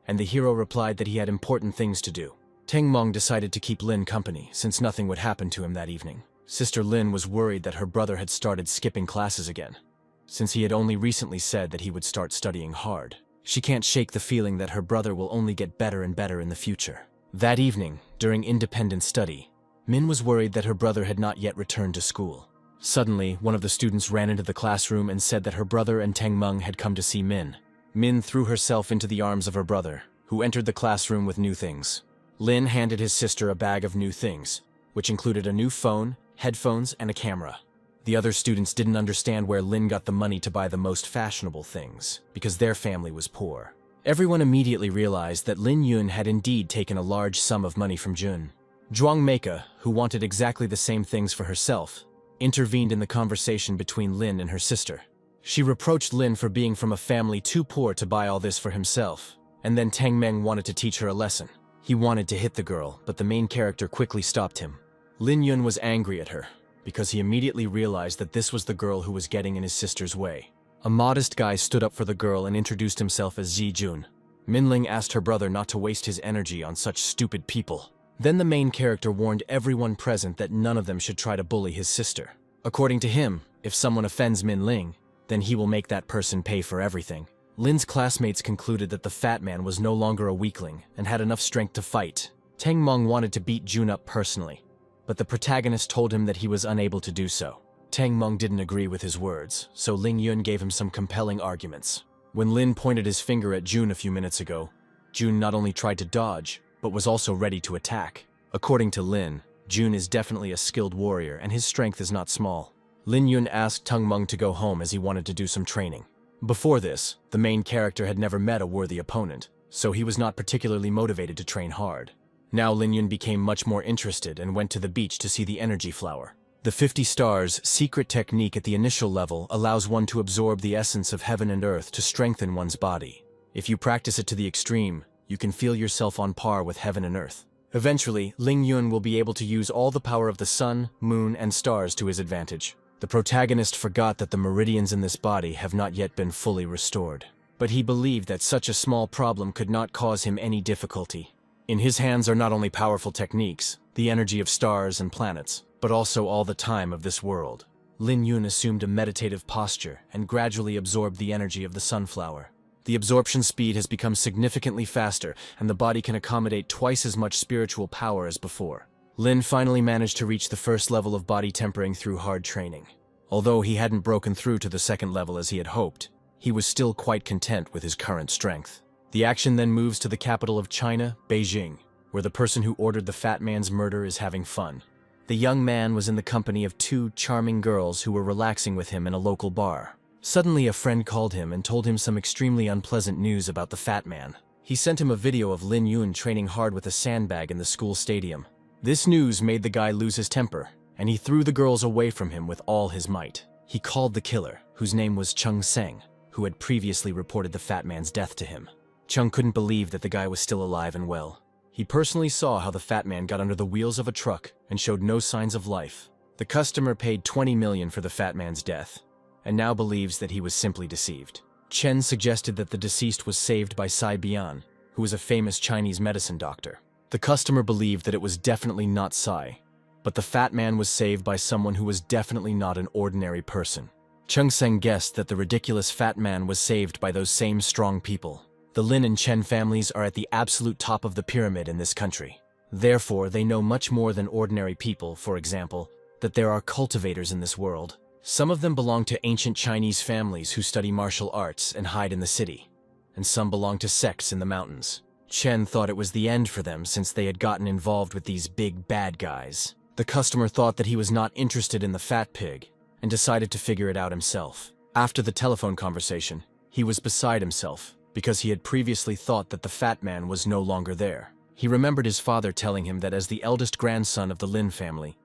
and the hero replied that he had important things to do. Teng Mong decided to keep Lin company since nothing would happen to him that evening. Sister Lin was worried that her brother had started skipping classes again, since he had only recently said that he would start studying hard. She can't shake the feeling that her brother will only get better and better in the future. That evening, during independent study, Min was worried that her brother had not yet returned to school. Suddenly, one of the students ran into the classroom and said that her brother and Teng Meng had come to see Min. Min threw herself into the arms of her brother, who entered the classroom with new things. Lin handed his sister a bag of new things, which included a new phone, headphones, and a camera. The other students didn't understand where Lin got the money to buy the most fashionable things, because their family was poor. Everyone immediately realized that Lin Yun had indeed taken a large sum of money from Jun. Zhuang Meika, who wanted exactly the same things for herself, intervened in the conversation between Lin and her sister. She reproached Lin for being from a family too poor to buy all this for himself, and then Teng Meng wanted to teach her a lesson. He wanted to hit the girl, but the main character quickly stopped him. Lin Yun was angry at her, because he immediately realized that this was the girl who was getting in his sister's way. A modest guy stood up for the girl and introduced himself as Zi Jun. Minling asked her brother not to waste his energy on such stupid people. Then the main character warned everyone present that none of them should try to bully his sister. According to him, if someone offends Minling, then he will make that person pay for everything. Lin's classmates concluded that the fat man was no longer a weakling and had enough strength to fight. Teng Meng wanted to beat Jun up personally, but the protagonist told him that he was unable to do so. Teng Meng didn't agree with his words, so Ling Yun gave him some compelling arguments. When Lin pointed his finger at Jun a few minutes ago, Jun not only tried to dodge, but was also ready to attack. According to Lin, Jun is definitely a skilled warrior and his strength is not small. Lin Yun asked Teng Meng to go home as he wanted to do some training. Before this, the main character had never met a worthy opponent, so he was not particularly motivated to train hard. Now Lin Yun became much more interested and went to the beach to see the energy flower. The 50 stars secret technique at the initial level allows one to absorb the essence of heaven and earth to strengthen one's body. If you practice it to the extreme, you can feel yourself on par with heaven and earth. Eventually, Ling Yun will be able to use all the power of the sun, moon, and stars to his advantage. The protagonist forgot that the meridians in this body have not yet been fully restored, but he believed that such a small problem could not cause him any difficulty. In his hands are not only powerful techniques, the energy of stars and planets, but also all the time of this world. Lin Yun assumed a meditative posture and gradually absorbed the energy of the sunflower. The absorption speed has become significantly faster, and the body can accommodate twice as much spiritual power as before. Lin finally managed to reach the first level of body tempering through hard training. Although he hadn't broken through to the second level as he had hoped, he was still quite content with his current strength. The action then moves to the capital of China, Beijing, where the person who ordered the fat man's murder is having fun. The young man was in the company of two charming girls who were relaxing with him in a local bar. Suddenly, a friend called him and told him some extremely unpleasant news about the fat man. He sent him a video of Lin Yun training hard with a sandbag in the school stadium. This news made the guy lose his temper, and he threw the girls away from him with all his might. He called the killer, whose name was Chung Seng, who had previously reported the fat man's death to him. Chung couldn't believe that the guy was still alive and well. He personally saw how the fat man got under the wheels of a truck and showed no signs of life. The customer paid 20 million for the fat man's death, and now believes that he was simply deceived. Chen suggested that the deceased was saved by Sai Bian, who was a famous Chinese medicine doctor. The customer believed that it was definitely not Sai, but the fat man was saved by someone who was definitely not an ordinary person. Chung Seng guessed that the ridiculous fat man was saved by those same strong people. The Lin and Chen families are at the absolute top of the pyramid in this country. Therefore, they know much more than ordinary people. For example, that there are cultivators in this world. Some of them belong to ancient Chinese families who study martial arts and hide in the city, and some belong to sects in the mountains. Chen thought it was the end for them since they had gotten involved with these big bad guys. The customer thought that he was not interested in the fat pig and decided to figure it out himself. After the telephone conversation, he was beside himself because he had previously thought that the fat man was no longer there. He remembered his father telling him that as the eldest grandson of the Lin family,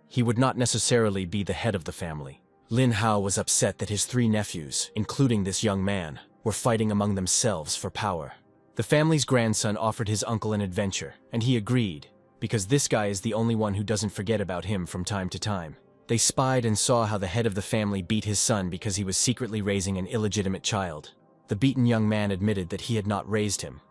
he would not necessarily be the head of the family. Lin Hao was upset that his three nephews, including this young man, were fighting among themselves for power. The family's grandson offered his uncle an adventure, and he agreed, because this guy is the only one who doesn't forget about him from time to time. They spied and saw how the head of the family beat his son because he was secretly raising an illegitimate child. The beaten young man admitted that he had not raised him,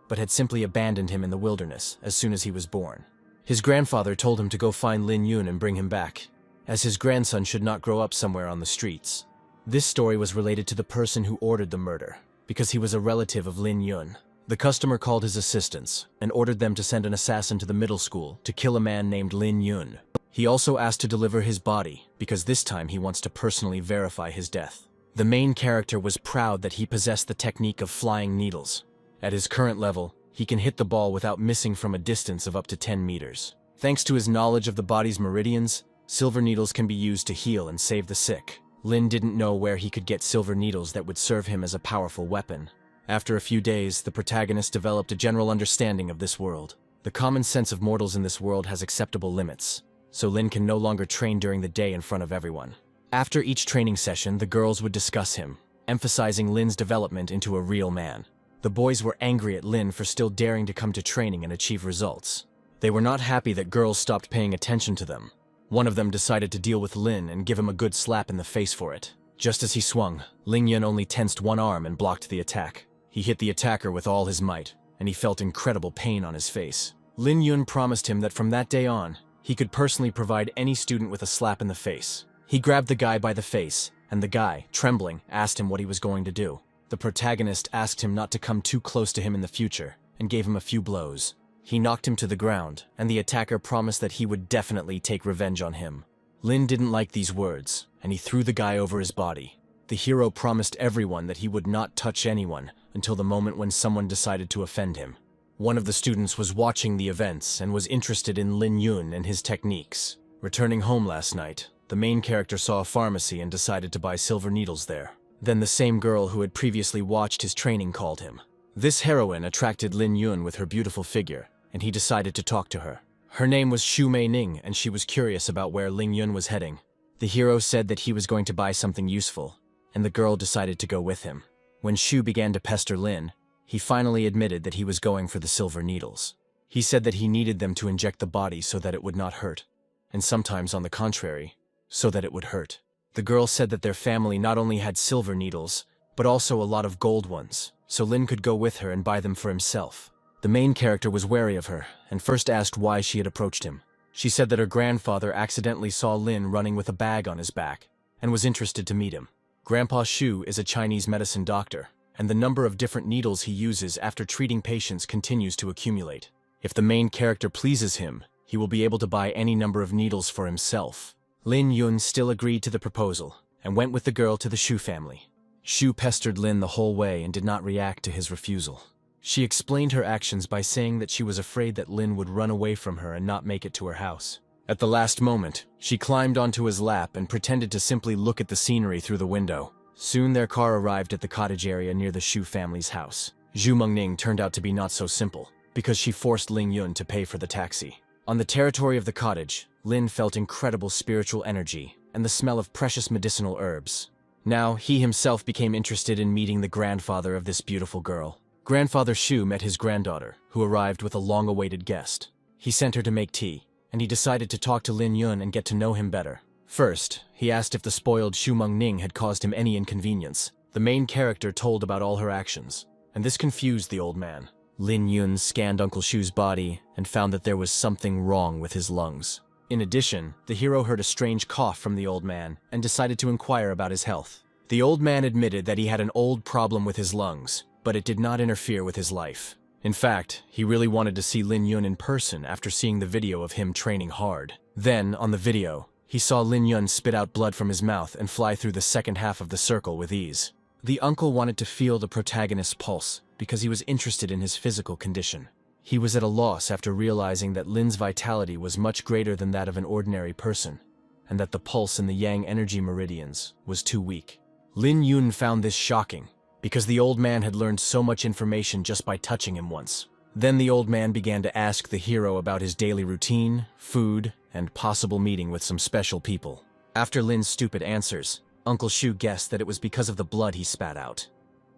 but had simply abandoned him in the wilderness as soon as he was born. His grandfather told him to go find Lin Yun and bring him back, as his grandson should not grow up somewhere on the streets. This story was related to the person who ordered the murder, because he was a relative of Lin Yun. The customer called his assistants and ordered them to send an assassin to the middle school to kill a man named Lin Yun. He also asked to deliver his body, because this time he wants to personally verify his death. The main character was proud that he possessed the technique of flying needles. At his current level, he can hit the ball without missing from a distance of up to 10 meters. Thanks to his knowledge of the body's meridians, silver needles can be used to heal and save the sick. Lin didn't know where he could get silver needles that would serve him as a powerful weapon. After a few days, the protagonist developed a general understanding of this world. The common sense of mortals in this world has acceptable limits, so Lin can no longer train during the day in front of everyone. After each training session, the girls would discuss him, emphasizing Lin's development into a real man. The boys were angry at Lin for still daring to come to training and achieve results. They were not happy that girls stopped paying attention to them. One of them decided to deal with Lin and give him a good slap in the face for it. Just as he swung, Ling Yun only tensed one arm and blocked the attack. He hit the attacker with all his might, and he felt incredible pain on his face. Lin Yun promised him that from that day on, he could personally provide any student with a slap in the face. He grabbed the guy by the face, and the guy, trembling, asked him what he was going to do. The protagonist asked him not to come too close to him in the future, and gave him a few blows. He knocked him to the ground, and the attacker promised that he would definitely take revenge on him. Lin didn't like these words, and he threw the guy over his body. The hero promised everyone that he would not touch anyone until the moment when someone decided to offend him. One of the students was watching the events and was interested in Lin Yun and his techniques. Returning home last night, the main character saw a pharmacy and decided to buy silver needles there. Then the same girl who had previously watched his training called him. This heroine attracted Lin Yun with her beautiful figure, and he decided to talk to her. Her name was Xu Mei Ning, and she was curious about where Ling Yun was heading. The hero said that he was going to buy something useful, and the girl decided to go with him. When Xu began to pester Lin, he finally admitted that he was going for the silver needles. He said that he needed them to inject the body so that it would not hurt, and sometimes, on the contrary, so that it would hurt. The girl said that their family not only had silver needles, but also a lot of gold ones, so Lin could go with her and buy them for himself. The main character was wary of her, and first asked why she had approached him. She said that her grandfather accidentally saw Lin running with a bag on his back, and was interested to meet him. Grandpa Xu is a Chinese medicine doctor, and the number of different needles he uses after treating patients continues to accumulate. If the main character pleases him, he will be able to buy any number of needles for himself. Lin Yun still agreed to the proposal, and went with the girl to the Shu family. Shu pestered Lin the whole way and did not react to his refusal. She explained her actions by saying that she was afraid that Lin would run away from her and not make it to her house. At the last moment, she climbed onto his lap and pretended to simply look at the scenery through the window. Soon their car arrived at the cottage area near the Shu family's house. Zhu Mengning turned out to be not so simple, because she forced Ling Yun to pay for the taxi. On the territory of the cottage, Lin felt incredible spiritual energy and the smell of precious medicinal herbs. Now, he himself became interested in meeting the grandfather of this beautiful girl. Grandfather Shu met his granddaughter, who arrived with a long-awaited guest. He sent her to make tea, and he decided to talk to Lin Yun and get to know him better. First, he asked if the spoiled Shu Mengning had caused him any inconvenience. The main character told about all her actions, and this confused the old man. Lin Yun scanned Uncle Shu's body and found that there was something wrong with his lungs. In addition, the hero heard a strange cough from the old man and decided to inquire about his health. The old man admitted that he had an old problem with his lungs, but it did not interfere with his life. In fact, he really wanted to see Lin Yun in person after seeing the video of him training hard. Then, on the video, he saw Lin Yun spit out blood from his mouth and fly through the second half of the circle with ease. The uncle wanted to feel the protagonist's pulse because he was interested in his physical condition. He was at a loss after realizing that Lin's vitality was much greater than that of an ordinary person, and that the pulse in the yang energy meridians was too weak. Lin Yun found this shocking, because the old man had learned so much information just by touching him once. Then the old man began to ask the hero about his daily routine, food, and possible meeting with some special people. After Lin's stupid answers, Uncle Shu guessed that it was because of the blood he spat out.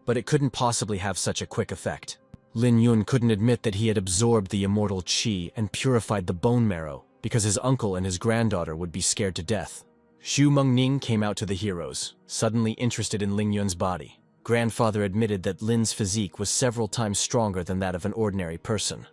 But it couldn't possibly have such a quick effect. Lin Yun couldn't admit that he had absorbed the immortal qi and purified the bone marrow, because his uncle and his granddaughter would be scared to death. Shu Mengning came out to the heroes, suddenly interested in Ling Yun's body. Grandfather admitted that Lin's physique was several times stronger than that of an ordinary person,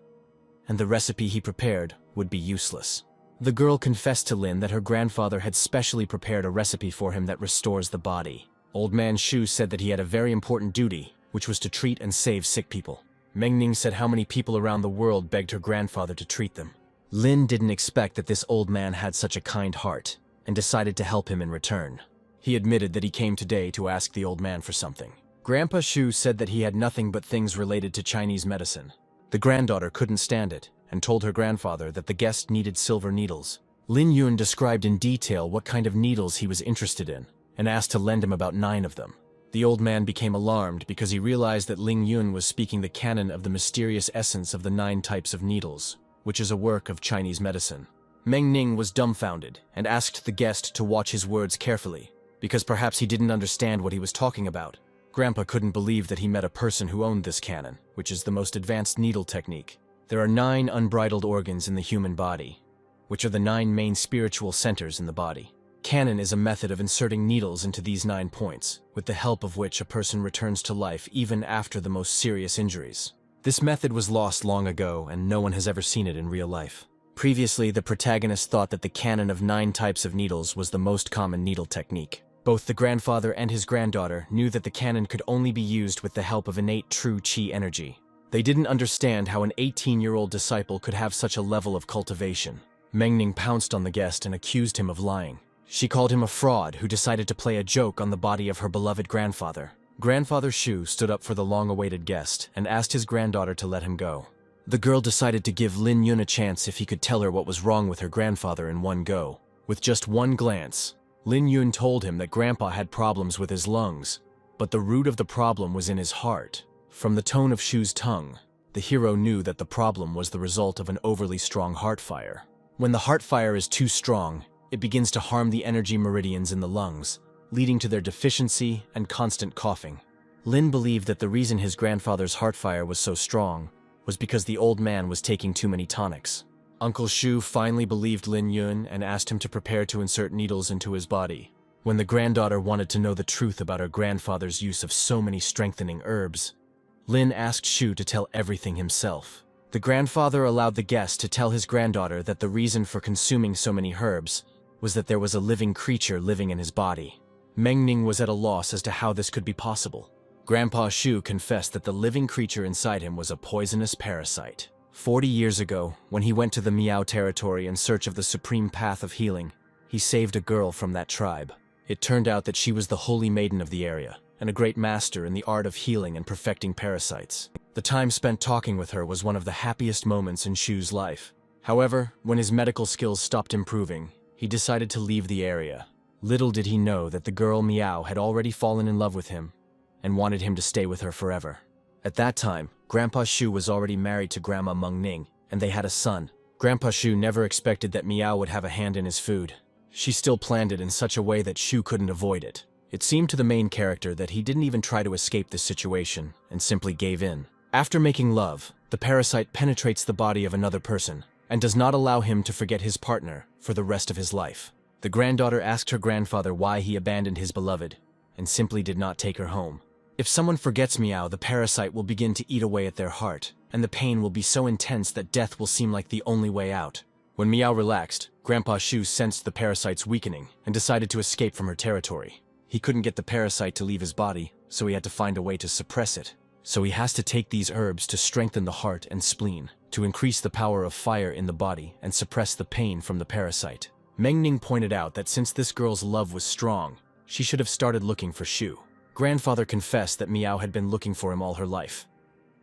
and the recipe he prepared would be useless. The girl confessed to Lin that her grandfather had specially prepared a recipe for him that restores the body. Old man Shu said that he had a very important duty, which was to treat and save sick people. Mengning said how many people around the world begged her grandfather to treat them. Lin didn't expect that this old man had such a kind heart, and decided to help him in return. He admitted that he came today to ask the old man for something. Grandpa Shu said that he had nothing but things related to Chinese medicine. The granddaughter couldn't stand it, and told her grandfather that the guest needed silver needles. Lin Yun described in detail what kind of needles he was interested in, and asked to lend him about 9 of them. The old man became alarmed because he realized that Ling Yun was speaking the canon of the mysterious essence of the 9 types of needles, which is a work of Chinese medicine. Meng Ning was dumbfounded and asked the guest to watch his words carefully, because perhaps he didn't understand what he was talking about. Grandpa couldn't believe that he met a person who owned this canon, which is the most advanced needle technique. There are 9 unbridled organs in the human body, which are the 9 main spiritual centers in the body. Canon is a method of inserting needles into these 9 points, with the help of which a person returns to life even after the most serious injuries. This method was lost long ago, and no one has ever seen it in real life. Previously, the protagonist thought that the canon of 9 types of needles was the most common needle technique. Both the grandfather and his granddaughter knew that the canon could only be used with the help of innate true qi energy. They didn't understand how an 18-year-old disciple could have such a level of cultivation. Mengning pounced on the guest and accused him of lying. She called him a fraud who decided to play a joke on the body of her beloved grandfather. Grandfather Shu stood up for the long-awaited guest and asked his granddaughter to let him go. The girl decided to give Lin Yun a chance if he could tell her what was wrong with her grandfather in one go. With just one glance, Lin Yun told him that Grandpa had problems with his lungs, but the root of the problem was in his heart. From the tone of Shu's tongue, the hero knew that the problem was the result of an overly strong heart fire. When the heart fire is too strong, it begins to harm the energy meridians in the lungs, leading to their deficiency and constant coughing. Lin believed that the reason his grandfather's heart fire was so strong was because the old man was taking too many tonics. Uncle Shu finally believed Lin Yun and asked him to prepare to insert needles into his body. When the granddaughter wanted to know the truth about her grandfather's use of so many strengthening herbs, Lin asked Shu to tell everything himself. The grandfather allowed the guest to tell his granddaughter that the reason for consuming so many herbs was that there was a living creature living in his body. Meng Ning was at a loss as to how this could be possible. Grandpa Shu confessed that the living creature inside him was a poisonous parasite. 40 years ago, when he went to the Miao territory in search of the supreme path of healing, he saved a girl from that tribe. It turned out that she was the holy maiden of the area, and a great master in the art of healing and perfecting parasites. The time spent talking with her was one of the happiest moments in Shu's life. However, when his medical skills stopped improving, he decided to leave the area. Little did he know that the girl Miao had already fallen in love with him and wanted him to stay with her forever. At that time, Grandpa Shu was already married to Grandma Mengning, and they had a son. Grandpa Shu never expected that Miao would have a hand in his food. She still planned it in such a way that Shu couldn't avoid it. It seemed to the main character that he didn't even try to escape this situation and simply gave in. After making love, the parasite penetrates the body of another person and does not allow him to forget his partner for the rest of his life. The granddaughter asked her grandfather why he abandoned his beloved and simply did not take her home. If someone forgets Miao, the parasite will begin to eat away at their heart, and the pain will be so intense that death will seem like the only way out. When Miao relaxed, Grandpa Shu sensed the parasite's weakening and decided to escape from her territory. He couldn't get the parasite to leave his body, so he had to find a way to suppress it. So he has to take these herbs to strengthen the heart and spleen, to increase the power of fire in the body and suppress the pain from the parasite. Mengning pointed out that since this girl's love was strong, she should have started looking for Shu. Grandfather confessed that Miao had been looking for him all her life,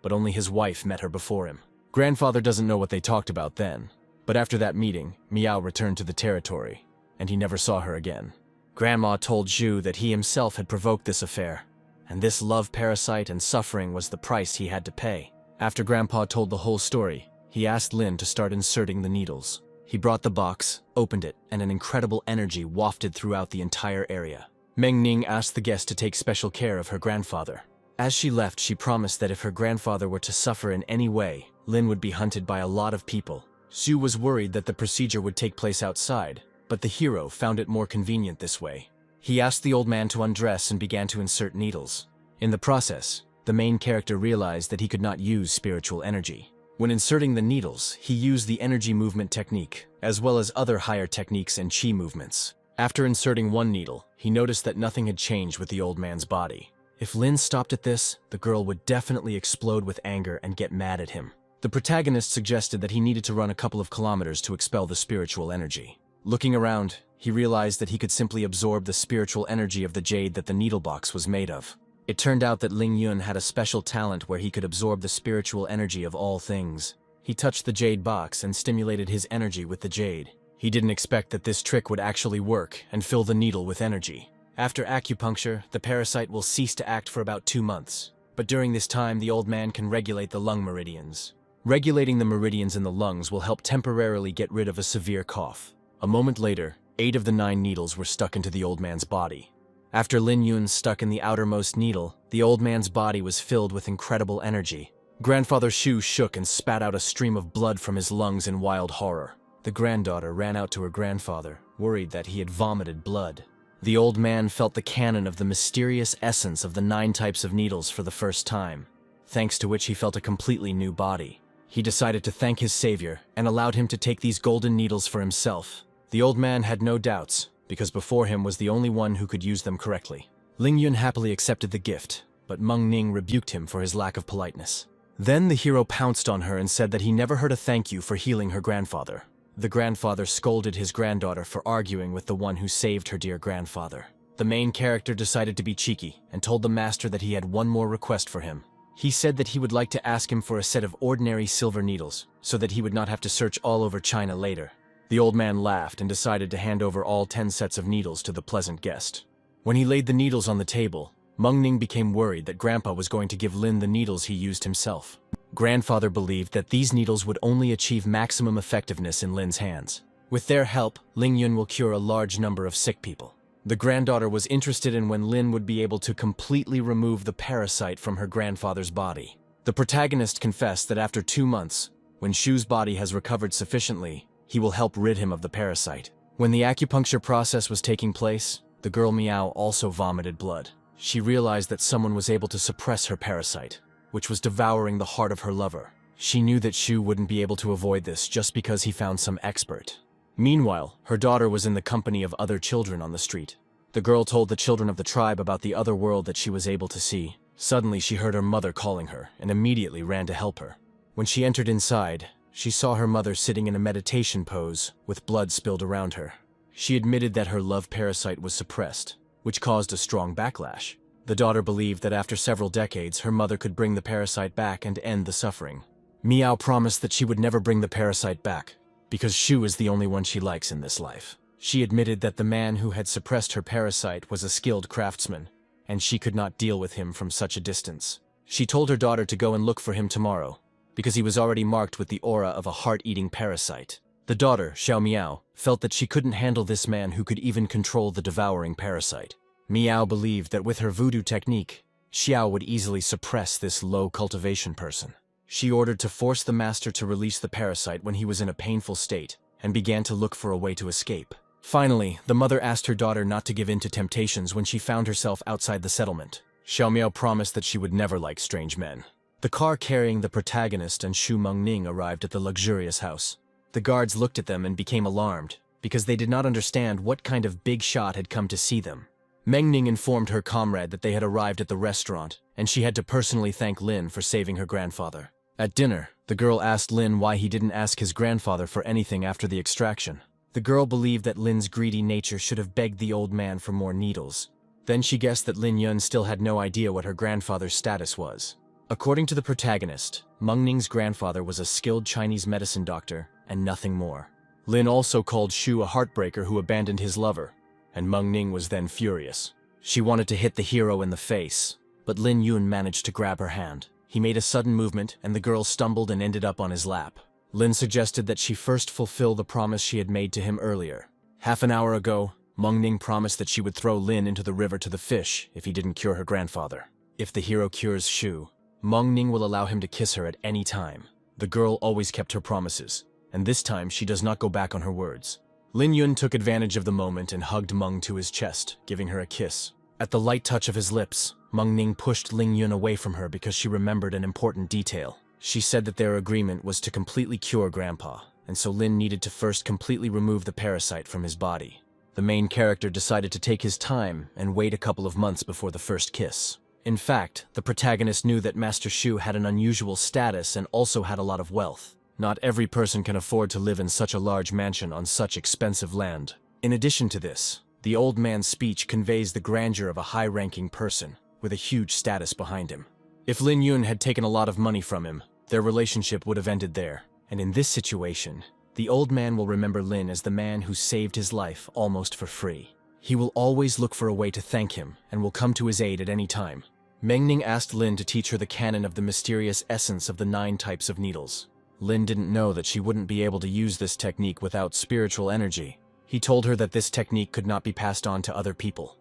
but only his wife met her before him. Grandfather doesn't know what they talked about then, but after that meeting, Miao returned to the territory, and he never saw her again. Grandma told Zhu that he himself had provoked this affair, and this love parasite and suffering was the price he had to pay. After Grandpa told the whole story, he asked Lin to start inserting the needles. He brought the box, opened it, and an incredible energy wafted throughout the entire area. Mengning asked the guest to take special care of her grandfather. As she left, she promised that if her grandfather were to suffer in any way, Lin would be hunted by a lot of people. Sue was worried that the procedure would take place outside, but the hero found it more convenient this way. He asked the old man to undress and began to insert needles. In the process, the main character realized that he could not use spiritual energy. When inserting the needles, he used the energy movement technique, as well as other higher techniques and chi movements. After inserting one needle, he noticed that nothing had changed with the old man's body. If Lin stopped at this, the girl would definitely explode with anger and get mad at him. The protagonist suggested that he needed to run a couple of kilometers to expel the spiritual energy. Looking around, he realized that he could simply absorb the spiritual energy of the jade that the needle box was made of. It turned out that Ling Yun had a special talent where he could absorb the spiritual energy of all things. He touched the jade box and stimulated his energy with the jade. He didn't expect that this trick would actually work and fill the needle with energy. After acupuncture, the parasite will cease to act for about 2 months. But during this time, the old man can regulate the lung meridians. Regulating the meridians in the lungs will help temporarily get rid of a severe cough. A moment later, 8 of the 9 needles were stuck into the old man's body. After Lin Yun stuck in the outermost needle, the old man's body was filled with incredible energy. Grandfather Shu shook and spat out a stream of blood from his lungs in wild horror. The granddaughter ran out to her grandfather, worried that he had vomited blood. The old man felt the canon of the mysterious essence of the 9 types of needles for the first time, thanks to which he felt a completely new body. He decided to thank his savior and allowed him to take these golden needles for himself. The old man had no doubts, because before him was the only one who could use them correctly. Ling Yun happily accepted the gift, but Meng Ning rebuked him for his lack of politeness. Then the hero pounced on her and said that he never heard a thank you for healing her grandfather. The grandfather scolded his granddaughter for arguing with the one who saved her dear grandfather. The main character decided to be cheeky and told the master that he had one more request for him. He said that he would like to ask him for a set of ordinary silver needles, so that he would not have to search all over China later. The old man laughed and decided to hand over all 10 sets of needles to the pleasant guest. When he laid the needles on the table, Meng Ning became worried that Grandpa was going to give Lin the needles he used himself. Grandfather believed that these needles would only achieve maximum effectiveness in Lin's hands. With their help, Ling Yun will cure a large number of sick people. The granddaughter was interested in when Lin would be able to completely remove the parasite from her grandfather's body. The protagonist confessed that after 2 months, when Shu's body has recovered sufficiently, he will help rid him of the parasite. When the acupuncture process was taking place, the girl Miao also vomited blood. She realized that someone was able to suppress her parasite, which was devouring the heart of her lover. She knew that Shu wouldn't be able to avoid this just because he found some expert. Meanwhile, her daughter was in the company of other children on the street. The girl told the children of the tribe about the other world that she was able to see. Suddenly, she heard her mother calling her and immediately ran to help her. When she entered inside, she saw her mother sitting in a meditation pose with blood spilled around her. She admitted that her love parasite was suppressed, which caused a strong backlash. The daughter believed that after several decades, her mother could bring the parasite back and end the suffering. Miao promised that she would never bring the parasite back, because Shu is the only one she likes in this life. She admitted that the man who had suppressed her parasite was a skilled craftsman, and she could not deal with him from such a distance. She told her daughter to go and look for him tomorrow, because he was already marked with the aura of a heart-eating parasite. The daughter, Xiao Miao, felt that she couldn't handle this man who could even control the devouring parasite. Miao believed that with her voodoo technique, Xiao would easily suppress this low cultivation person. She ordered to force the master to release the parasite when he was in a painful state, and began to look for a way to escape. Finally, the mother asked her daughter not to give in to temptations when she found herself outside the settlement. Xiao Miao promised that she would never like strange men. The car carrying the protagonist and Shu Mengning arrived at the luxurious house. The guards looked at them and became alarmed, because they did not understand what kind of big shot had come to see them. Mengning informed her comrade that they had arrived at the restaurant, and she had to personally thank Lin for saving her grandfather. At dinner, the girl asked Lin why he didn't ask his grandfather for anything after the extraction. The girl believed that Lin's greedy nature should have begged the old man for more needles. Then she guessed that Lin Yun still had no idea what her grandfather's status was. According to the protagonist, Mengning's grandfather was a skilled Chinese medicine doctor, and nothing more. Lin also called Shu a heartbreaker who abandoned his lover, and Mengning was then furious. She wanted to hit the hero in the face, but Lin Yun managed to grab her hand. He made a sudden movement, and the girl stumbled and ended up on his lap. Lin suggested that she first fulfill the promise she had made to him earlier. Half an hour ago, Mengning promised that she would throw Lin into the river to the fish if he didn't cure her grandfather. If the hero cures Shu, Mengning will allow him to kiss her at any time. The girl always kept her promises, and this time she does not go back on her words. Lin Yun took advantage of the moment and hugged Meng to his chest, giving her a kiss. At the light touch of his lips, Mengning pushed Lin Yun away from her because she remembered an important detail. She said that their agreement was to completely cure Grandpa, and so Lin needed to first completely remove the parasite from his body. The main character decided to take his time and wait a couple of months before the first kiss. In fact, the protagonist knew that Master Shu had an unusual status and also had a lot of wealth. Not every person can afford to live in such a large mansion on such expensive land. In addition to this, the old man's speech conveys the grandeur of a high-ranking person, with a huge status behind him. If Lin Yun had taken a lot of money from him, their relationship would have ended there. And in this situation, the old man will remember Lin as the man who saved his life almost for free. He will always look for a way to thank him and will come to his aid at any time. Mengning asked Lin to teach her the canon of the mysterious essence of the 9 types of needles. Lin didn't know that she wouldn't be able to use this technique without spiritual energy. He told her that this technique could not be passed on to other people.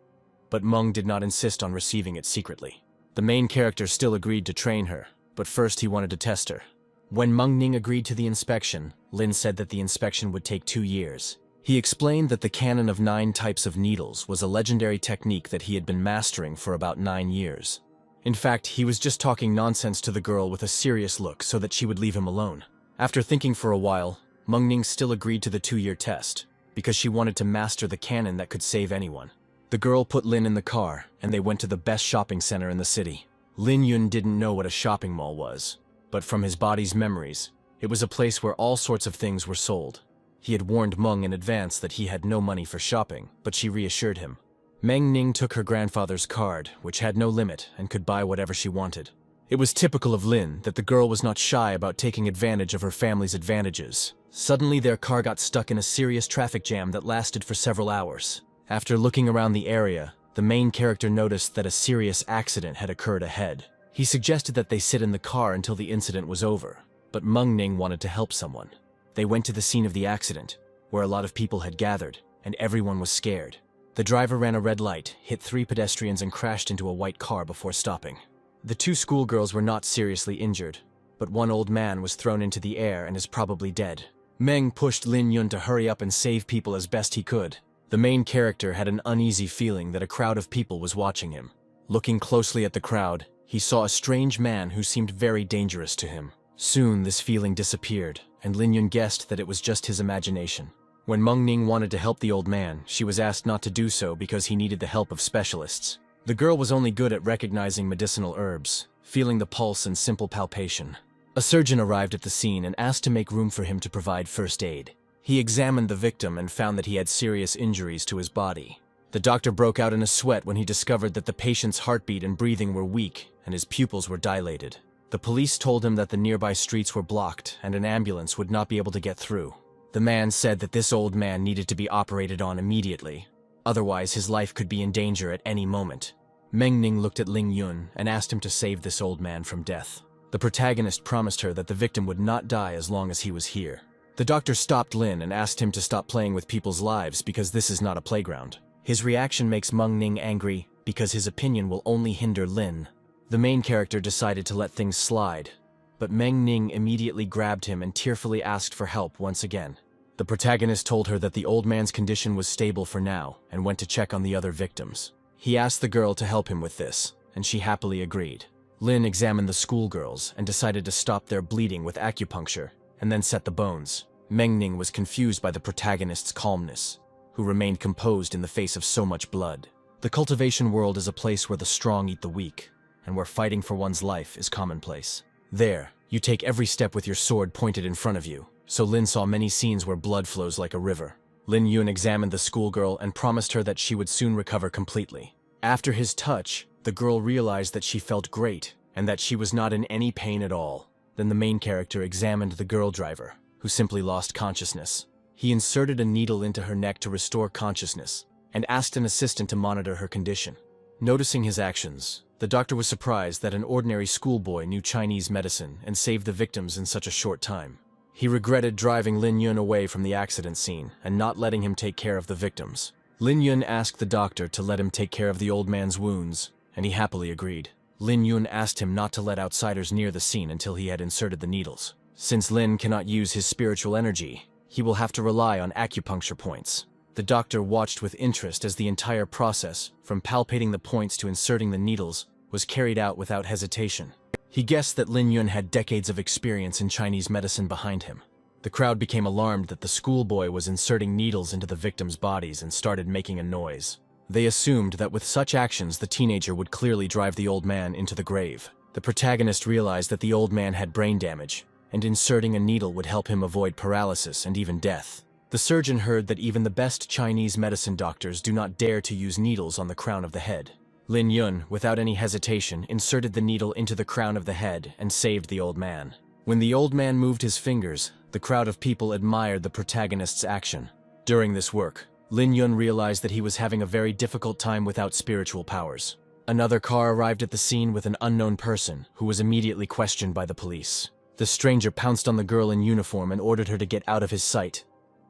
But Meng did not insist on receiving it secretly. The main character still agreed to train her, but first he wanted to test her. When Mengning agreed to the inspection, Lin said that the inspection would take 2 years. He explained that the canon of 9 types of needles was a legendary technique that he had been mastering for about 9 years. In fact, he was just talking nonsense to the girl with a serious look so that she would leave him alone. After thinking for a while, Mengning still agreed to the 2-year test, because she wanted to master the canon that could save anyone. The girl put Lin in the car, and they went to the best shopping center in the city. Lin Yun didn't know what a shopping mall was, but from his body's memories, it was a place where all sorts of things were sold. He had warned Meng in advance that he had no money for shopping, but she reassured him. Mengning took her grandfather's card, which had no limit and could buy whatever she wanted. It was typical of Lin that the girl was not shy about taking advantage of her family's advantages. Suddenly, their car got stuck in a serious traffic jam that lasted for several hours. After looking around the area, the main character noticed that a serious accident had occurred ahead. He suggested that they sit in the car until the incident was over, but Mengning wanted to help someone. They went to the scene of the accident, where a lot of people had gathered, and everyone was scared. The driver ran a red light, hit 3 pedestrians, and crashed into a white car before stopping. The 2 schoolgirls were not seriously injured, but one old man was thrown into the air and is probably dead. Meng pushed Lin Yun to hurry up and save people as best he could. The main character had an uneasy feeling that a crowd of people was watching him. Looking closely at the crowd, he saw a strange man who seemed very dangerous to him. Soon this feeling disappeared, and Lin Yun guessed that it was just his imagination. When Mengning wanted to help the old man, she was asked not to do so because he needed the help of specialists. The girl was only good at recognizing medicinal herbs, feeling the pulse and simple palpation. A surgeon arrived at the scene and asked to make room for him to provide first aid. He examined the victim and found that he had serious injuries to his body. The doctor broke out in a sweat when he discovered that the patient's heartbeat and breathing were weak and his pupils were dilated. The police told him that the nearby streets were blocked and an ambulance would not be able to get through. The man said that this old man needed to be operated on immediately. Otherwise, his life could be in danger at any moment. Meng Ning looked at Ling Yun and asked him to save this old man from death. The protagonist promised her that the victim would not die as long as he was here. The doctor stopped Lin and asked him to stop playing with people's lives because this is not a playground. His reaction makes Meng Ning angry because his opinion will only hinder Lin. The main character decided to let things slide, but Meng Ning immediately grabbed him and tearfully asked for help once again. The protagonist told her that the old man's condition was stable for now and went to check on the other victims. He asked the girl to help him with this, and she happily agreed. Lin examined the schoolgirls and decided to stop their bleeding with acupuncture, and then set the bones. Meng Ning was confused by the protagonist's calmness, who remained composed in the face of so much blood. The cultivation world is a place where the strong eat the weak, and where fighting for one's life is commonplace. There, you take every step with your sword pointed in front of you, so Lin saw many scenes where blood flows like a river. Lin Yun examined the schoolgirl and promised her that she would soon recover completely. After his touch, the girl realized that she felt great, and that she was not in any pain at all. Then the main character examined the girl driver, who simply lost consciousness. He inserted a needle into her neck to restore consciousness, and asked an assistant to monitor her condition. Noticing his actions, the doctor was surprised that an ordinary schoolboy knew Chinese medicine and saved the victims in such a short time. He regretted driving Lin Yun away from the accident scene and not letting him take care of the victims. Lin Yun asked the doctor to let him take care of the old man's wounds, and he happily agreed. Lin Yun asked him not to let outsiders near the scene until he had inserted the needles. Since Lin cannot use his spiritual energy, he will have to rely on acupuncture points. The doctor watched with interest as the entire process, from palpating the points to inserting the needles, was carried out without hesitation. He guessed that Lin Yun had decades of experience in Chinese medicine behind him. The crowd became alarmed that the schoolboy was inserting needles into the victims' bodies and started making a noise. They assumed that with such actions the teenager would clearly drive the old man into the grave. The protagonist realized that the old man had brain damage, and inserting a needle would help him avoid paralysis and even death. The surgeon heard that even the best Chinese medicine doctors do not dare to use needles on the crown of the head. Lin Yun, without any hesitation, inserted the needle into the crown of the head and saved the old man. When the old man moved his fingers, the crowd of people admired the protagonist's action. During this work, Lin Yun realized that he was having a very difficult time without spiritual powers. Another car arrived at the scene with an unknown person, who was immediately questioned by the police. The stranger pounced on the girl in uniform and ordered her to get out of his sight.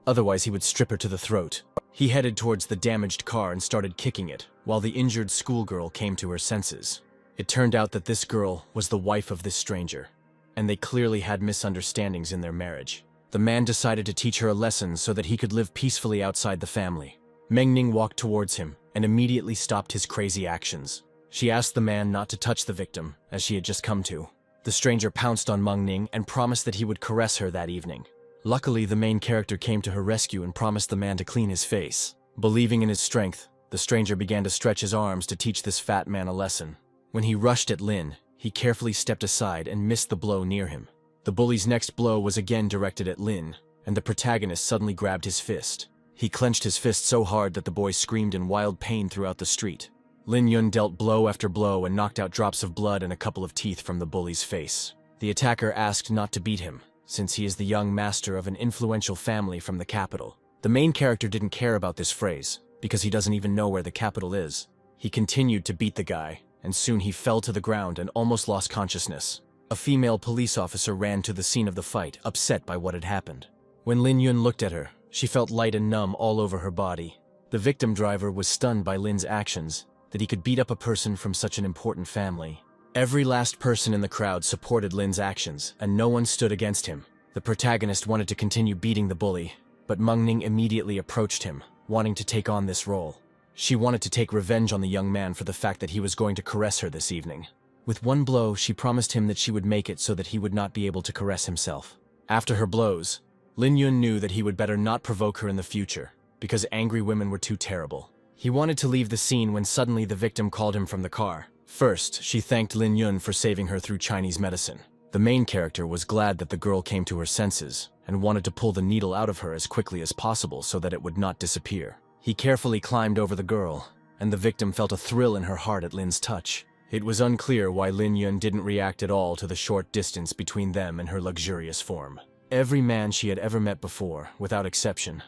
Otherwise, he would strip her to the throat. He headed towards the damaged car and started kicking it, while the injured schoolgirl came to her senses. It turned out that this girl was the wife of this stranger, and they clearly had misunderstandings in their marriage. The man decided to teach her a lesson so that he could live peacefully outside the family. Meng Ning walked towards him and immediately stopped his crazy actions. She asked the man not to touch the victim, as she had just come to. The stranger pounced on Meng Ning and promised that he would caress her that evening. Luckily, the main character came to her rescue and promised the man to clean his face. Believing in his strength, the stranger began to stretch his arms to teach this fat man a lesson. When he rushed at Lin, he carefully stepped aside and missed the blow near him. The bully's next blow was again directed at Lin, and the protagonist suddenly grabbed his fist. He clenched his fist so hard that the boy screamed in wild pain throughout the street. Lin Yun dealt blow after blow and knocked out drops of blood and a couple of teeth from the bully's face. The attacker asked not to beat him, since he is the young master of an influential family from the capital. The main character didn't care about this phrase, because he doesn't even know where the capital is. He continued to beat the guy, and soon he fell to the ground and almost lost consciousness. A female police officer ran to the scene of the fight, upset by what had happened. When Lin Yun looked at her, she felt light and numb all over her body. The victim driver was stunned by Lin's actions, that he could beat up a person from such an important family. Every last person in the crowd supported Lin's actions, and no one stood against him. The protagonist wanted to continue beating the bully, but Meng Ning immediately approached him, wanting to take on this role. She wanted to take revenge on the young man for the fact that he was going to caress her this evening. With one blow, she promised him that she would make it so that he would not be able to caress himself. After her blows, Lin Yun knew that he would better not provoke her in the future, because angry women were too terrible. He wanted to leave the scene when suddenly the victim called him from the car. First, she thanked Lin Yun for saving her through Chinese medicine. The main character was glad that the girl came to her senses and wanted to pull the needle out of her as quickly as possible so that it would not disappear. He carefully climbed over the girl, and the victim felt a thrill in her heart at Lin's touch. It was unclear why Lin Yun didn't react at all to the short distance between them and her luxurious form. Every man she had ever met before, without exception,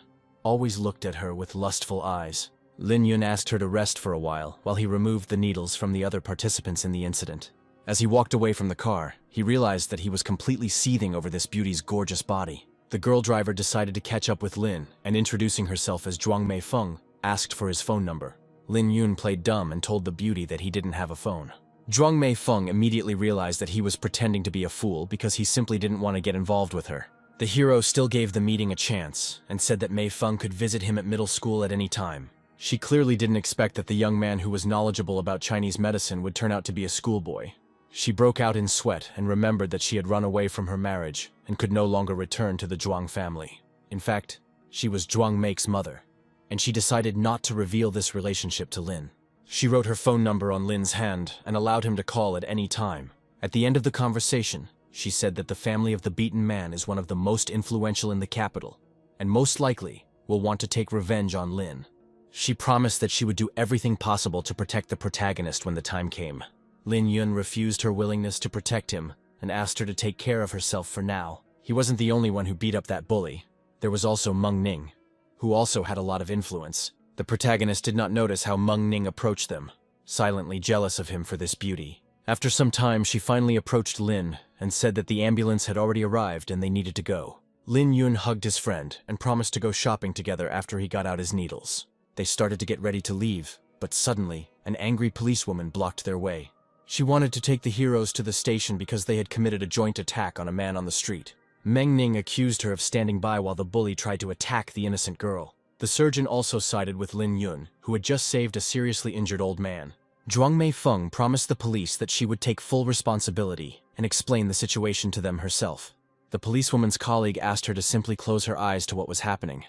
always looked at her with lustful eyes. Lin Yun asked her to rest for a while he removed the needles from the other participants in the incident. As he walked away from the car, he realized that he was completely seething over this beauty's gorgeous body. The girl driver decided to catch up with Lin, and introducing herself as Zhuang Mei Feng, asked for his phone number. Lin Yun played dumb and told the beauty that he didn't have a phone. Zhuang Mei Feng immediately realized that he was pretending to be a fool because he simply didn't want to get involved with her. The hero still gave the meeting a chance and said that Mei Feng could visit him at middle school at any time. She clearly didn't expect that the young man who was knowledgeable about Chinese medicine would turn out to be a schoolboy. She broke out in sweat and remembered that she had run away from her marriage and could no longer return to the Zhuang family. In fact, she was Zhuang Mei's mother, and she decided not to reveal this relationship to Lin. She wrote her phone number on Lin's hand and allowed him to call at any time. At the end of the conversation, she said that the family of the beaten man is one of the most influential in the capital, and most likely will want to take revenge on Lin. She promised that she would do everything possible to protect the protagonist when the time came. Lin Yun refused her willingness to protect him and asked her to take care of herself for now. He wasn't the only one who beat up that bully. There was also Meng Ning, who also had a lot of influence. The protagonist did not notice how Meng Ning approached them, silently jealous of him for this beauty. After some time, she finally approached Lin and said that the ambulance had already arrived and they needed to go. Lin Yun hugged his friend and promised to go shopping together after he got out his needles. They started to get ready to leave, but suddenly, an angry policewoman blocked their way. She wanted to take the heroes to the station because they had committed a joint attack on a man on the street. Meng Ning accused her of standing by while the bully tried to attack the innocent girl. The surgeon also sided with Lin Yun, who had just saved a seriously injured old man. Zhuang Mei Feng promised the police that she would take full responsibility and explain the situation to them herself. The policewoman's colleague asked her to simply close her eyes to what was happening,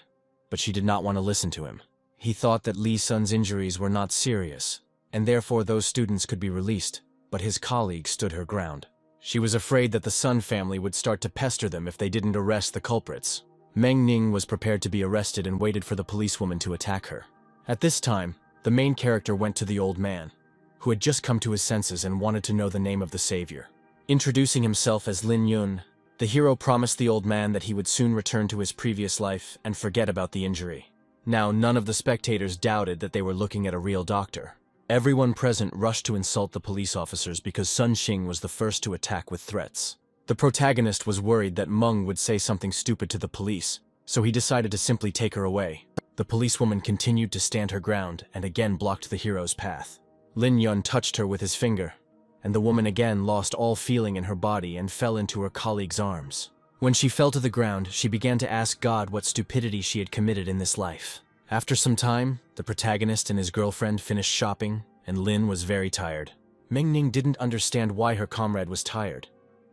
but she did not want to listen to him. He thought that Li Sun's injuries were not serious, and therefore those students could be released, but his colleague stood her ground. She was afraid that the Sun family would start to pester them if they didn't arrest the culprits. Meng Ning was prepared to be arrested and waited for the policewoman to attack her. At this time, the main character went to the old man, who had just come to his senses and wanted to know the name of the savior. Introducing himself as Lin Yun, the hero promised the old man that he would soon return to his previous life and forget about the injury. Now, none of the spectators doubted that they were looking at a real doctor. Everyone present rushed to insult the police officers because Sun Xing was the first to attack with threats. The protagonist was worried that Meng would say something stupid to the police, so he decided to simply take her away. The policewoman continued to stand her ground and again blocked the hero's path. Lin Yun touched her with his finger, and the woman again lost all feeling in her body and fell into her colleague's arms. When she fell to the ground, she began to ask God what stupidity she had committed in this life. After some time, the protagonist and his girlfriend finished shopping, and Lin was very tired. Meng Ning didn't understand why her comrade was tired,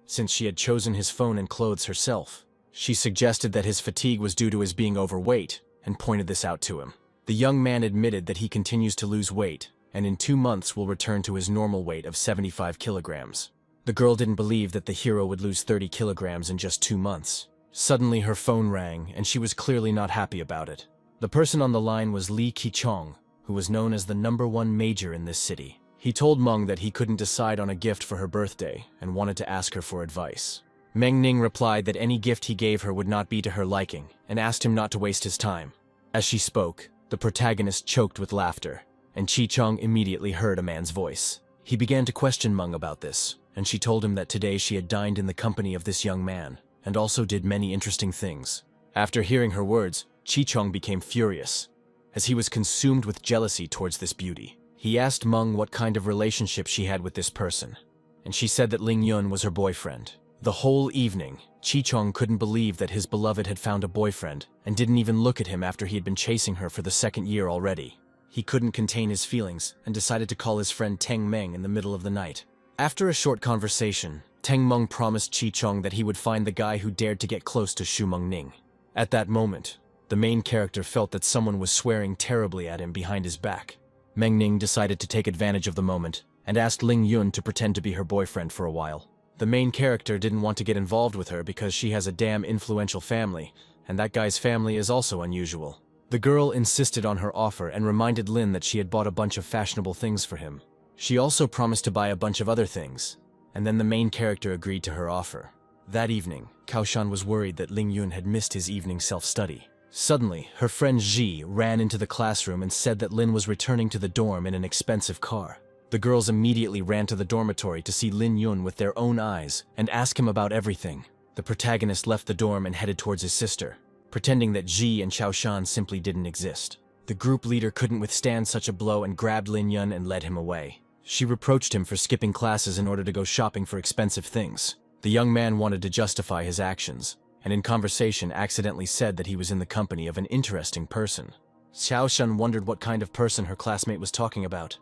since she had chosen his phone and clothes herself. She suggested that his fatigue was due to his being overweight, and pointed this out to him. The young man admitted that he continues to lose weight, and in 2 months will return to his normal weight of 75 kilograms. The girl didn't believe that the hero would lose 30 kilograms in just 2 months. Suddenly her phone rang, and she was clearly not happy about it. The person on the line was Li Qichong, who was known as the #1 major in this city. He told Meng that he couldn't decide on a gift for her birthday and wanted to ask her for advice. Meng Ning replied that any gift he gave her would not be to her liking and asked him not to waste his time. As she spoke, the protagonist choked with laughter, and Qichong immediately heard a man's voice. He began to question Meng about this, and she told him that today she had dined in the company of this young man, and also did many interesting things. After hearing her words, Qichong became furious, as he was consumed with jealousy towards this beauty. He asked Meng what kind of relationship she had with this person, and she said that Ling Yun was her boyfriend. The whole evening, Qichong couldn't believe that his beloved had found a boyfriend, and didn't even look at him after he had been chasing her for the 2nd year already. He couldn't contain his feelings, and decided to call his friend Teng Meng in the middle of the night. After a short conversation, Teng Meng promised Qichong that he would find the guy who dared to get close to Xu Meng Ning. At that moment, The main character felt that someone was swearing terribly at him behind his back. Meng Ning decided to take advantage of the moment and asked Ling Yun to pretend to be her boyfriend for a while. The main character didn't want to get involved with her because she has a damn influential family, and that guy's family is also unusual. The girl insisted on her offer and reminded Lin that she had bought a bunch of fashionable things for him. She also promised to buy a bunch of other things, and then the main character agreed to her offer. That evening, Kaoshan was worried that Ling Yun had missed his evening self-study. Suddenly, her friend Ji ran into the classroom and said that Lin was returning to the dorm in an expensive car. The girls immediately ran to the dormitory to see Lin Yun with their own eyes and ask him about everything. The protagonist left the dorm and headed towards his sister, pretending that Ji and Kaoshan simply didn't exist. The group leader couldn't withstand such a blow and grabbed Lin Yun and led him away. She reproached him for skipping classes in order to go shopping for expensive things. The young man wanted to justify his actions, and in conversation accidentally said that he was in the company of an interesting person. Xiaoshan wondered what kind of person her classmate was talking about,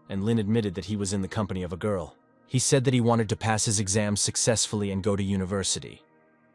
and Lin admitted that he was in the company of a girl. He said that he wanted to pass his exams successfully and go to university.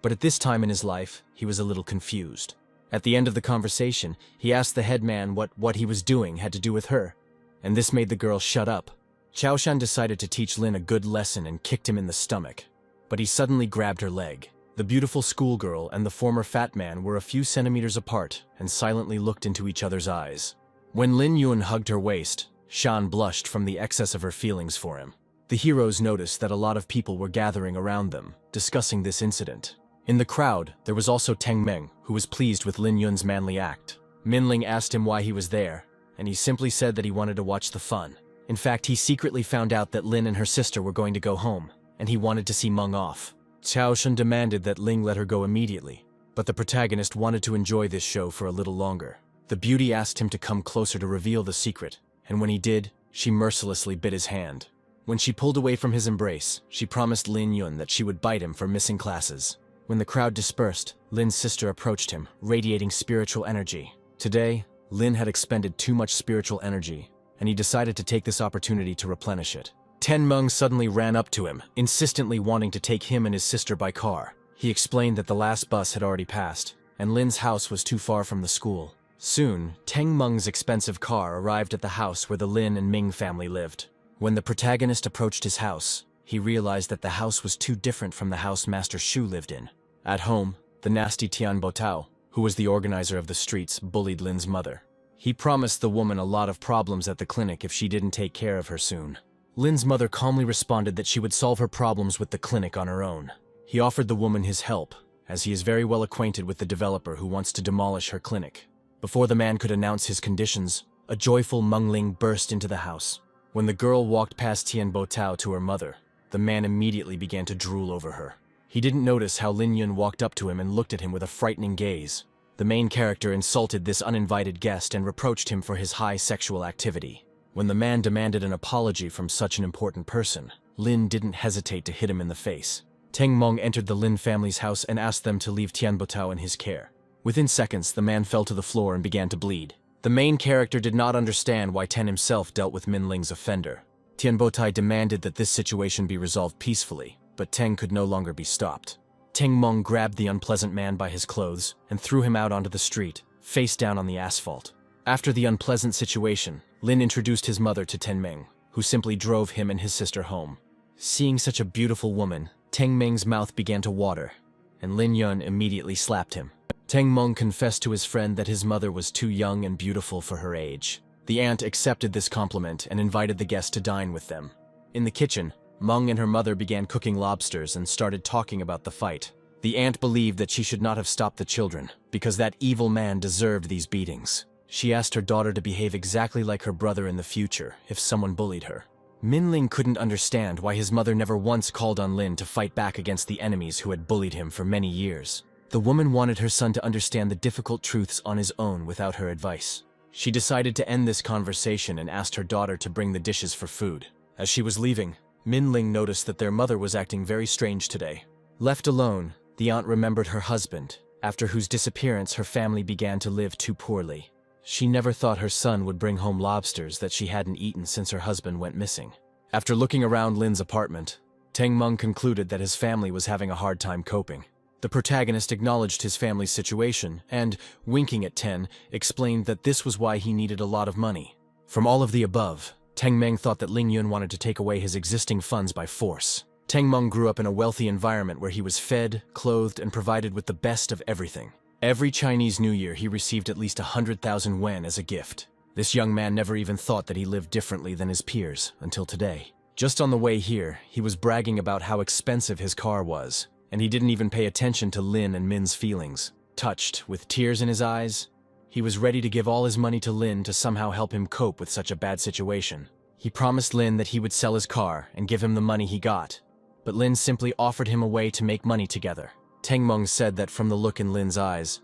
But at this time in his life, he was a little confused. At the end of the conversation, he asked the headman what he was doing had to do with her, and this made the girl shut up. Xiaoshan decided to teach Lin a good lesson and kicked him in the stomach, but he suddenly grabbed her leg. The beautiful schoolgirl and the former fat man were a few centimeters apart and silently looked into each other's eyes. When Lin Yun hugged her waist, Shan blushed from the excess of her feelings for him. The heroes noticed that a lot of people were gathering around them, discussing this incident. In the crowd, there was also Teng Meng, who was pleased with Lin Yun's manly act. Minling asked him why he was there, and he simply said that he wanted to watch the fun. In fact, he secretly found out that Lin and her sister were going to go home, and he wanted to see Meng off. Xiaoshan demanded that Ling let her go immediately, but the protagonist wanted to enjoy this show for a little longer. The beauty asked him to come closer to reveal the secret, and when he did, she mercilessly bit his hand. When she pulled away from his embrace, she promised Lin Yun that she would bite him for missing classes. When the crowd dispersed, Lin's sister approached him, radiating spiritual energy. Today, Lin had expended too much spiritual energy, and he decided to take this opportunity to replenish it. Ten Meng suddenly ran up to him, insistently wanting to take him and his sister by car. He explained that the last bus had already passed, and Lin's house was too far from the school. Soon, Teng Meng's expensive car arrived at the house where the Lin and Ming family lived. When the protagonist approached his house, he realized that the house was too different from the house Master Shu lived in. At home, the nasty Tian Botao, who was the organizer of the streets, bullied Lin's mother. He promised the woman a lot of problems at the clinic if she didn't take care of her soon. Lin's mother calmly responded that she would solve her problems with the clinic on her own. He offered the woman his help, as he is very well acquainted with the developer who wants to demolish her clinic. Before the man could announce his conditions, a joyful Mengling burst into the house. When the girl walked past Tian Botao to her mother, the man immediately began to drool over her. He didn't notice how Lin Yun walked up to him and looked at him with a frightening gaze. The main character insulted this uninvited guest and reproached him for his high sexual activity. When the man demanded an apology from such an important person, Lin didn't hesitate to hit him in the face. Teng Meng entered the Lin family's house and asked them to leave Tian Botao in his care. Within seconds, the man fell to the floor and began to bleed. The main character did not understand why Ten himself dealt with Minling's offender. Tian Botai demanded that this situation be resolved peacefully, but Teng could no longer be stopped. Teng Meng grabbed the unpleasant man by his clothes and threw him out onto the street, face down on the asphalt. After the unpleasant situation, Lin introduced his mother to Ten Meng, who simply drove him and his sister home. Seeing such a beautiful woman, Teng Meng's mouth began to water, and Lin Yun immediately slapped him. Teng Meng confessed to his friend that his mother was too young and beautiful for her age. The aunt accepted this compliment and invited the guest to dine with them. In the kitchen, Meng and her mother began cooking lobsters and started talking about the fight. The aunt believed that she should not have stopped the children, because that evil man deserved these beatings. She asked her daughter to behave exactly like her brother in the future if someone bullied her. Minling couldn't understand why his mother never once called on Lin to fight back against the enemies who had bullied him for many years. The woman wanted her son to understand the difficult truths on his own without her advice. She decided to end this conversation and asked her daughter to bring the dishes for food. As she was leaving, Minling noticed that their mother was acting very strange today. Left alone, the aunt remembered her husband, after whose disappearance her family began to live too poorly. She never thought her son would bring home lobsters that she hadn't eaten since her husband went missing. After looking around Lin's apartment, Teng Meng concluded that his family was having a hard time coping. The protagonist acknowledged his family's situation and, winking at Ten, explained that this was why he needed a lot of money. From all of the above, Teng Meng thought that Ling Yun wanted to take away his existing funds by force. Teng Meng grew up in a wealthy environment where he was fed, clothed, and provided with the best of everything. Every Chinese New Year he received at least 100,000 yuan as a gift. This young man never even thought that he lived differently than his peers until today. Just on the way here, he was bragging about how expensive his car was, and he didn't even pay attention to Lin and Min's feelings. Touched, with tears in his eyes, he was ready to give all his money to Lin to somehow help him cope with such a bad situation. He promised Lin that he would sell his car and give him the money he got, but Lin simply offered him a way to make money together. Teng Meng said that from the look in Lin's eyes,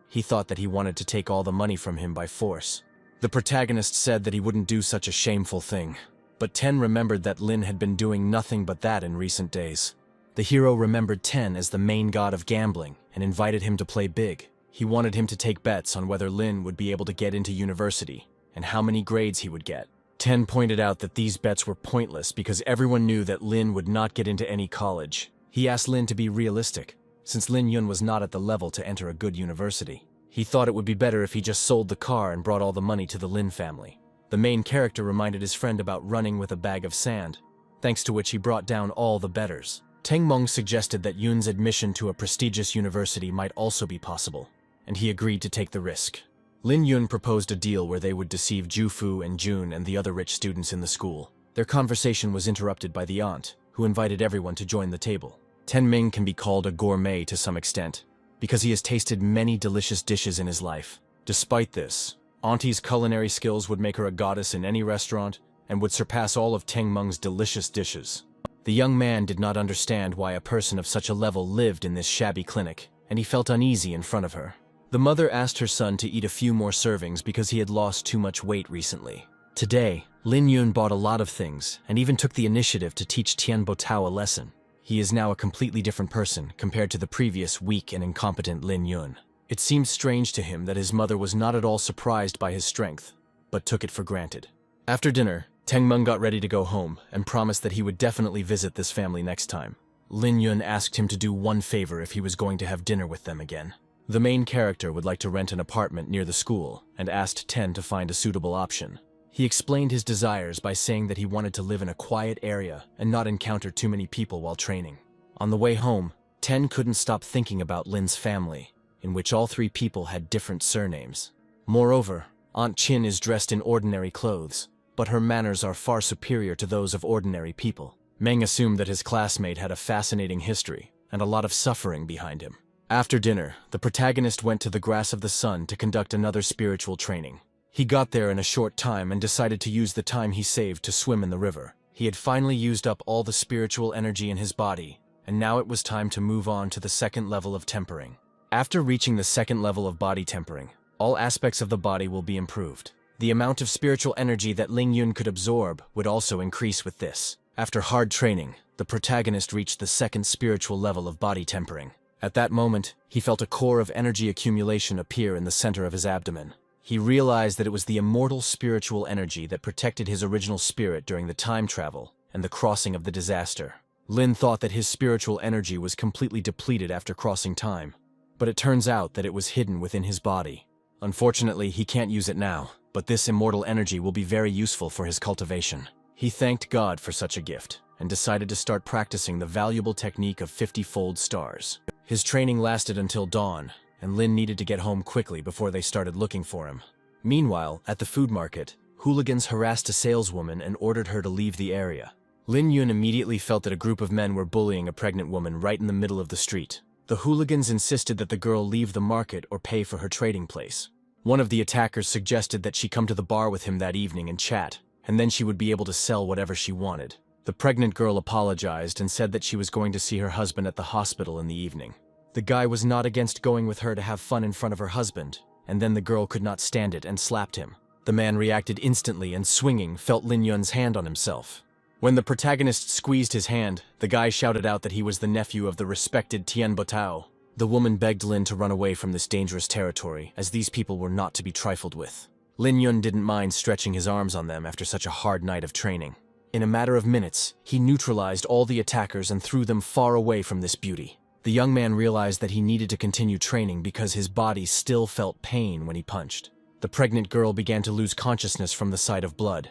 he thought that he wanted to take all the money from him by force. The protagonist said that he wouldn't do such a shameful thing, but Ten remembered that Lin had been doing nothing but that in recent days. The hero remembered Ten as the main god of gambling and invited him to play big. He wanted him to take bets on whether Lin would be able to get into university and how many grades he would get. Ten pointed out that these bets were pointless because everyone knew that Lin would not get into any college. He asked Lin to be realistic, since Lin Yun was not at the level to enter a good university. He thought it would be better if he just sold the car and brought all the money to the Lin family. The main character reminded his friend about running with a bag of sand, thanks to which he brought down all the bettors. Teng Meng suggested that Yun's admission to a prestigious university might also be possible, and he agreed to take the risk. Lin Yun proposed a deal where they would deceive Ju Fu and Jun and the other rich students in the school. Their conversation was interrupted by the aunt, who invited everyone to join the table. Ten Ming can be called a gourmet to some extent, because he has tasted many delicious dishes in his life. Despite this, Auntie's culinary skills would make her a goddess in any restaurant and would surpass all of Teng Meng's delicious dishes. The young man did not understand why a person of such a level lived in this shabby clinic, and he felt uneasy in front of her. The mother asked her son to eat a few more servings because he had lost too much weight recently. Today, Lin Yun bought a lot of things and even took the initiative to teach Tian Botao a lesson. He is now a completely different person compared to the previous weak and incompetent Lin Yun. It seemed strange to him that his mother was not at all surprised by his strength, but took it for granted. After dinner, Teng Meng got ready to go home and promised that he would definitely visit this family next time. Lin Yun asked him to do one favor if he was going to have dinner with them again. The main character would like to rent an apartment near the school and asked Ten to find a suitable option. He explained his desires by saying that he wanted to live in a quiet area and not encounter too many people while training. On the way home, Ten couldn't stop thinking about Lin's family, in which all three people had different surnames. Moreover, Aunt Chin is dressed in ordinary clothes, but her manners are far superior to those of ordinary people. Meng assumed that his classmate had a fascinating history and a lot of suffering behind him. After dinner, the protagonist went to the Grass of the Sun to conduct another spiritual training. He got there in a short time and decided to use the time he saved to swim in the river. He had finally used up all the spiritual energy in his body, and now it was time to move on to the second level of tempering. After reaching the second level of body tempering, all aspects of the body will be improved. The amount of spiritual energy that Ling Yun could absorb would also increase with this. After hard training, the protagonist reached the second spiritual level of body tempering. At that moment, he felt a core of energy accumulation appear in the center of his abdomen. He realized that it was the immortal spiritual energy that protected his original spirit during the time travel and the crossing of the disaster. Lin thought that his spiritual energy was completely depleted after crossing time, but it turns out that it was hidden within his body. Unfortunately, he can't use it now, but this immortal energy will be very useful for his cultivation. He thanked God for such a gift and decided to start practicing the valuable technique of 50-fold stars. His training lasted until dawn, and Lin needed to get home quickly before they started looking for him. Meanwhile, at the food market, hooligans harassed a saleswoman and ordered her to leave the area. Lin Yun immediately felt that a group of men were bullying a pregnant woman right in the middle of the street. The hooligans insisted that the girl leave the market or pay for her trading place. One of the attackers suggested that she come to the bar with him that evening and chat, and then she would be able to sell whatever she wanted. The pregnant girl apologized and said that she was going to see her husband at the hospital in the evening. The guy was not against going with her to have fun in front of her husband, and then the girl could not stand it and slapped him. The man reacted instantly and swinging, felt Lin Yun's hand on himself. When the protagonist squeezed his hand, the guy shouted out that he was the nephew of the respected Tian Botao. The woman begged Lin to run away from this dangerous territory, as these people were not to be trifled with. Lin Yun didn't mind stretching his arms on them after such a hard night of training. In a matter of minutes, he neutralized all the attackers and threw them far away from this beauty. The young man realized that he needed to continue training because his body still felt pain when he punched. The pregnant girl began to lose consciousness from the sight of blood.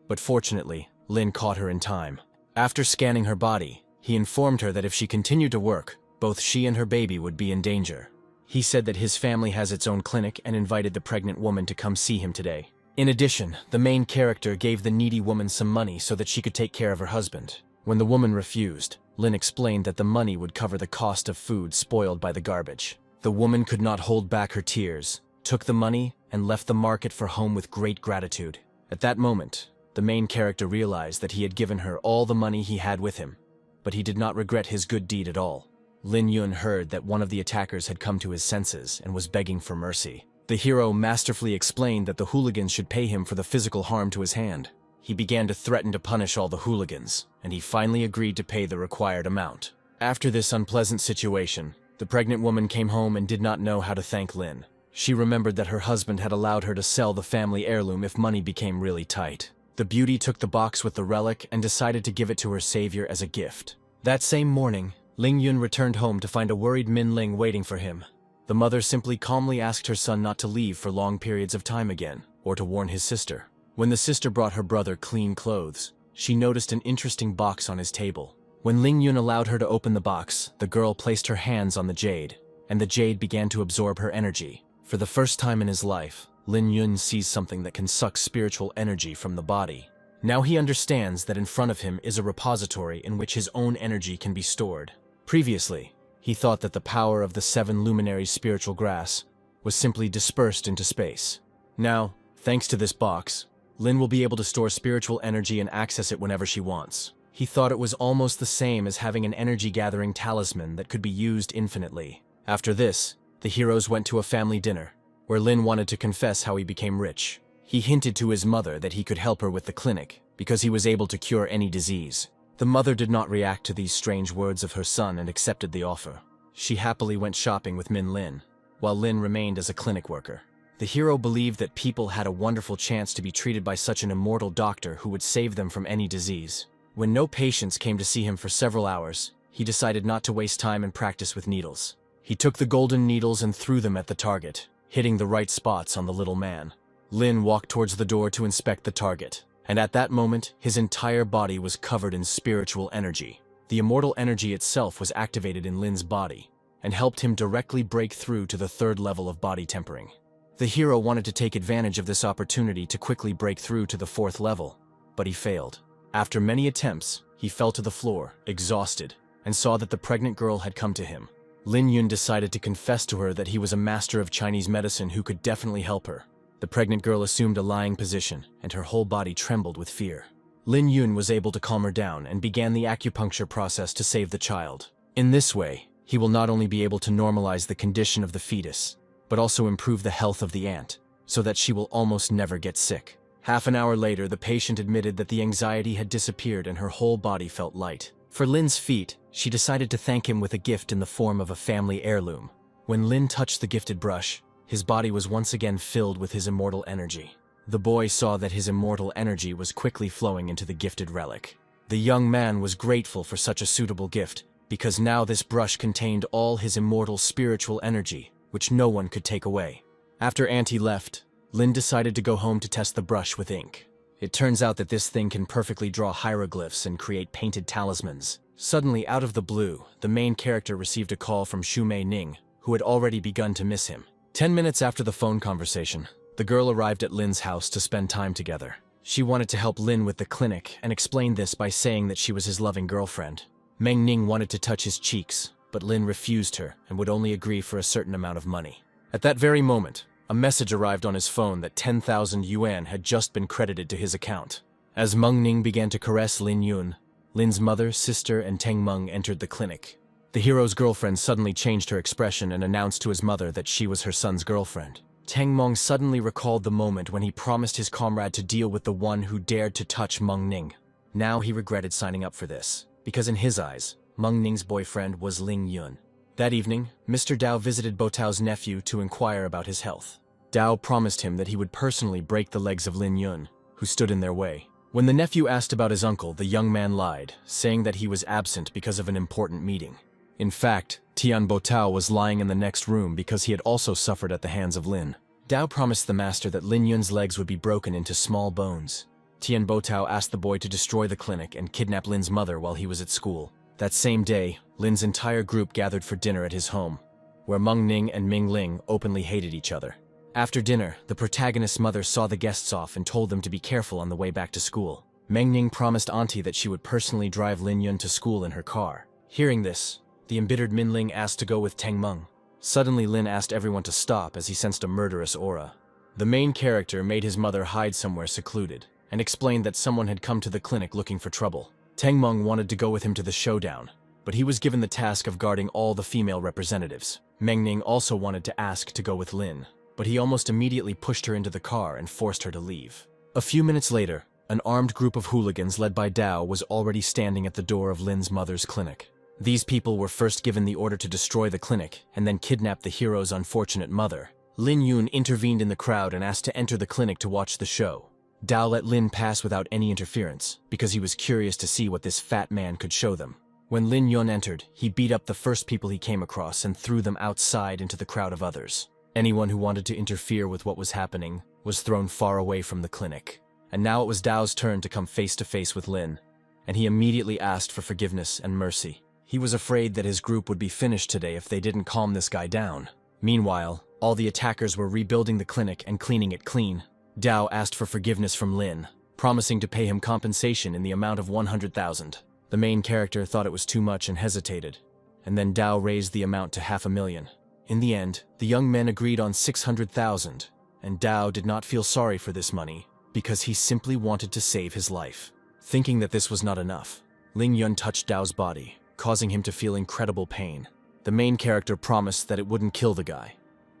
But fortunately, Lin caught her in time. After scanning her body, he informed her that if she continued to work, both she and her baby would be in danger. He said that his family has its own clinic and invited the pregnant woman to come see him today. In addition, the main character gave the needy woman some money so that she could take care of her husband. When the woman refused, Lin explained that the money would cover the cost of food spoiled by the garbage. The woman could not hold back her tears, took the money, and left the market for home with great gratitude. At that moment, the main character realized that he had given her all the money he had with him, but he did not regret his good deed at all. Lin Yun heard that one of the attackers had come to his senses and was begging for mercy. The hero masterfully explained that the hooligans should pay him for the physical harm to his hand. He began to threaten to punish all the hooligans, and he finally agreed to pay the required amount. After this unpleasant situation, the pregnant woman came home and did not know how to thank Lin. She remembered that her husband had allowed her to sell the family heirloom if money became really tight. The beauty took the box with the relic and decided to give it to her savior as a gift. That same morning, Ling Yun returned home to find a worried Min Ling waiting for him. The mother simply calmly asked her son not to leave for long periods of time again, or to warn his sister. When the sister brought her brother clean clothes, she noticed an interesting box on his table. When Ling Yun allowed her to open the box, the girl placed her hands on the jade, and the jade began to absorb her energy. For the first time in his life, Lin Yun sees something that can suck spiritual energy from the body. Now he understands that in front of him is a repository in which his own energy can be stored. Previously, he thought that the power of the 7 luminary spiritual grass was simply dispersed into space. Now, thanks to this box, Lin will be able to store spiritual energy and access it whenever she wants. He thought it was almost the same as having an energy-gathering talisman that could be used infinitely. After this, the heroes went to a family dinner, where Lin wanted to confess how he became rich. He hinted to his mother that he could help her with the clinic, because he was able to cure any disease. The mother did not react to these strange words of her son and accepted the offer. She happily went shopping with Min Lin, while Lin remained as a clinic worker. The hero believed that people had a wonderful chance to be treated by such an immortal doctor who would save them from any disease. When no patients came to see him for several hours, he decided not to waste time and practice with needles. He took the golden needles and threw them at the target, hitting the right spots on the little man. Lin walked towards the door to inspect the target, and at that moment, his entire body was covered in spiritual energy. The immortal energy itself was activated in Lin's body, and helped him directly break through to the 3rd level of body tempering. The hero wanted to take advantage of this opportunity to quickly break through to the 4th level, but he failed. After many attempts, he fell to the floor, exhausted, and saw that the pregnant girl had come to him. Lin Yun decided to confess to her that he was a master of Chinese medicine who could definitely help her. The pregnant girl assumed a lying position, and her whole body trembled with fear. Lin Yun was able to calm her down and began the acupuncture process to save the child. In this way, he will not only be able to normalize the condition of the fetus, but also improve the health of the aunt, so that she will almost never get sick. Half an hour later, the patient admitted that the anxiety had disappeared and her whole body felt light. For Lin's feat, she decided to thank him with a gift in the form of a family heirloom. When Lin touched the gifted brush, his body was once again filled with his immortal energy. The boy saw that his immortal energy was quickly flowing into the gifted relic. The young man was grateful for such a suitable gift, because now this brush contained all his immortal spiritual energy, which no one could take away. After Auntie left, Lin decided to go home to test the brush with ink. It turns out that this thing can perfectly draw hieroglyphs and create painted talismans. Suddenly, out of the blue, the main character received a call from Xu Mei Ning, who had already begun to miss him. 10 minutes after the phone conversation, the girl arrived at Lin's house to spend time together. She wanted to help Lin with the clinic and explained this by saying that she was his loving girlfriend. Meng Ning wanted to touch his cheeks, but Lin refused her and would only agree for a certain amount of money. At that very moment, a message arrived on his phone that 10,000 yuan had just been credited to his account. As Meng Ning began to caress Lin Yun, Lin's mother, sister, and Teng Meng entered the clinic. The hero's girlfriend suddenly changed her expression and announced to his mother that she was her son's girlfriend. Teng Meng suddenly recalled the moment when he promised his comrade to deal with the one who dared to touch Meng Ning. Now he regretted signing up for this, because in his eyes, Meng Ning's boyfriend was Ling Yun. That evening, Mr. Dao visited Bo Tao's nephew to inquire about his health. Dao promised him that he would personally break the legs of Lin Yun, who stood in their way. When the nephew asked about his uncle, the young man lied, saying that he was absent because of an important meeting. In fact, Tian Botao was lying in the next room because he had also suffered at the hands of Lin. Dao promised the master that Lin Yun's legs would be broken into small bones. Tian Botao asked the boy to destroy the clinic and kidnap Lin's mother while he was at school. That same day, Lin's entire group gathered for dinner at his home, where Meng Ning and Ming Ling openly hated each other. After dinner, the protagonist's mother saw the guests off and told them to be careful on the way back to school. Meng Ning promised Auntie that she would personally drive Lin Yun to school in her car. Hearing this, the embittered Min Ling asked to go with Teng Meng. Suddenly, Lin asked everyone to stop as he sensed a murderous aura. The main character made his mother hide somewhere secluded, and explained that someone had come to the clinic looking for trouble. Teng Meng wanted to go with him to the showdown, but he was given the task of guarding all the female representatives. Meng Ning also wanted to ask to go with Lin, but he almost immediately pushed her into the car and forced her to leave. A few minutes later, an armed group of hooligans led by Dao was already standing at the door of Lin's mother's clinic. These people were first given the order to destroy the clinic and then kidnap the hero's unfortunate mother. Lin Yun intervened in the crowd and asked to enter the clinic to watch the show. Dao let Lin pass without any interference because he was curious to see what this fat man could show them. When Lin Yun entered, he beat up the first people he came across and threw them outside into the crowd of others. Anyone who wanted to interfere with what was happening was thrown far away from the clinic. And now it was Dao's turn to come face to face with Lin, and he immediately asked for forgiveness and mercy. He was afraid that his group would be finished today if they didn't calm this guy down. Meanwhile, all the attackers were rebuilding the clinic and cleaning it clean. Dao asked for forgiveness from Lin, promising to pay him compensation in the amount of 100,000. The main character thought it was too much and hesitated, and then Dao raised the amount to 500,000. In the end, the young men agreed on 600,000, and Dao did not feel sorry for this money because he simply wanted to save his life. Thinking that this was not enough, Ling Yun touched Dao's body, causing him to feel incredible pain. The main character promised that it wouldn't kill the guy,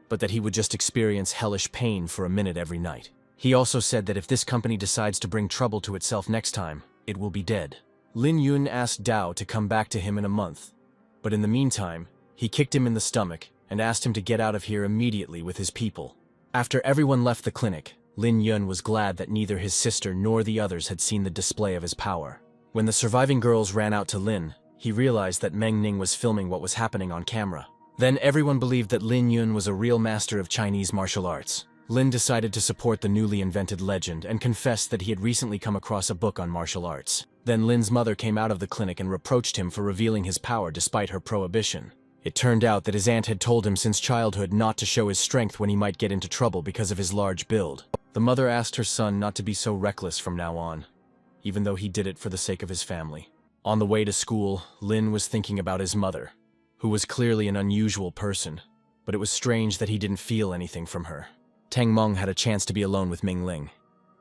but that he would just experience hellish pain for a minute every night. He also said that if this company decides to bring trouble to itself next time, it will be dead. Lin Yun asked Dao to come back to him in a month, but in the meantime, he kicked him in the stomach and asked him to get out of here immediately with his people. After everyone left the clinic, Lin Yun was glad that neither his sister nor the others had seen the display of his power. When the surviving girls ran out to Lin, he realized that Meng Ning was filming what was happening on camera. Then everyone believed that Lin Yun was a real master of Chinese martial arts. Lin decided to support the newly invented legend and confessed that he had recently come across a book on martial arts. Then Lin's mother came out of the clinic and reproached him for revealing his power despite her prohibition. It turned out that his aunt had told him since childhood not to show his strength when he might get into trouble because of his large build. The mother asked her son not to be so reckless from now on, even though he did it for the sake of his family. On the way to school, Lin was thinking about his mother, who was clearly an unusual person, but it was strange that he didn't feel anything from her. Teng Meng had a chance to be alone with Ming Ling,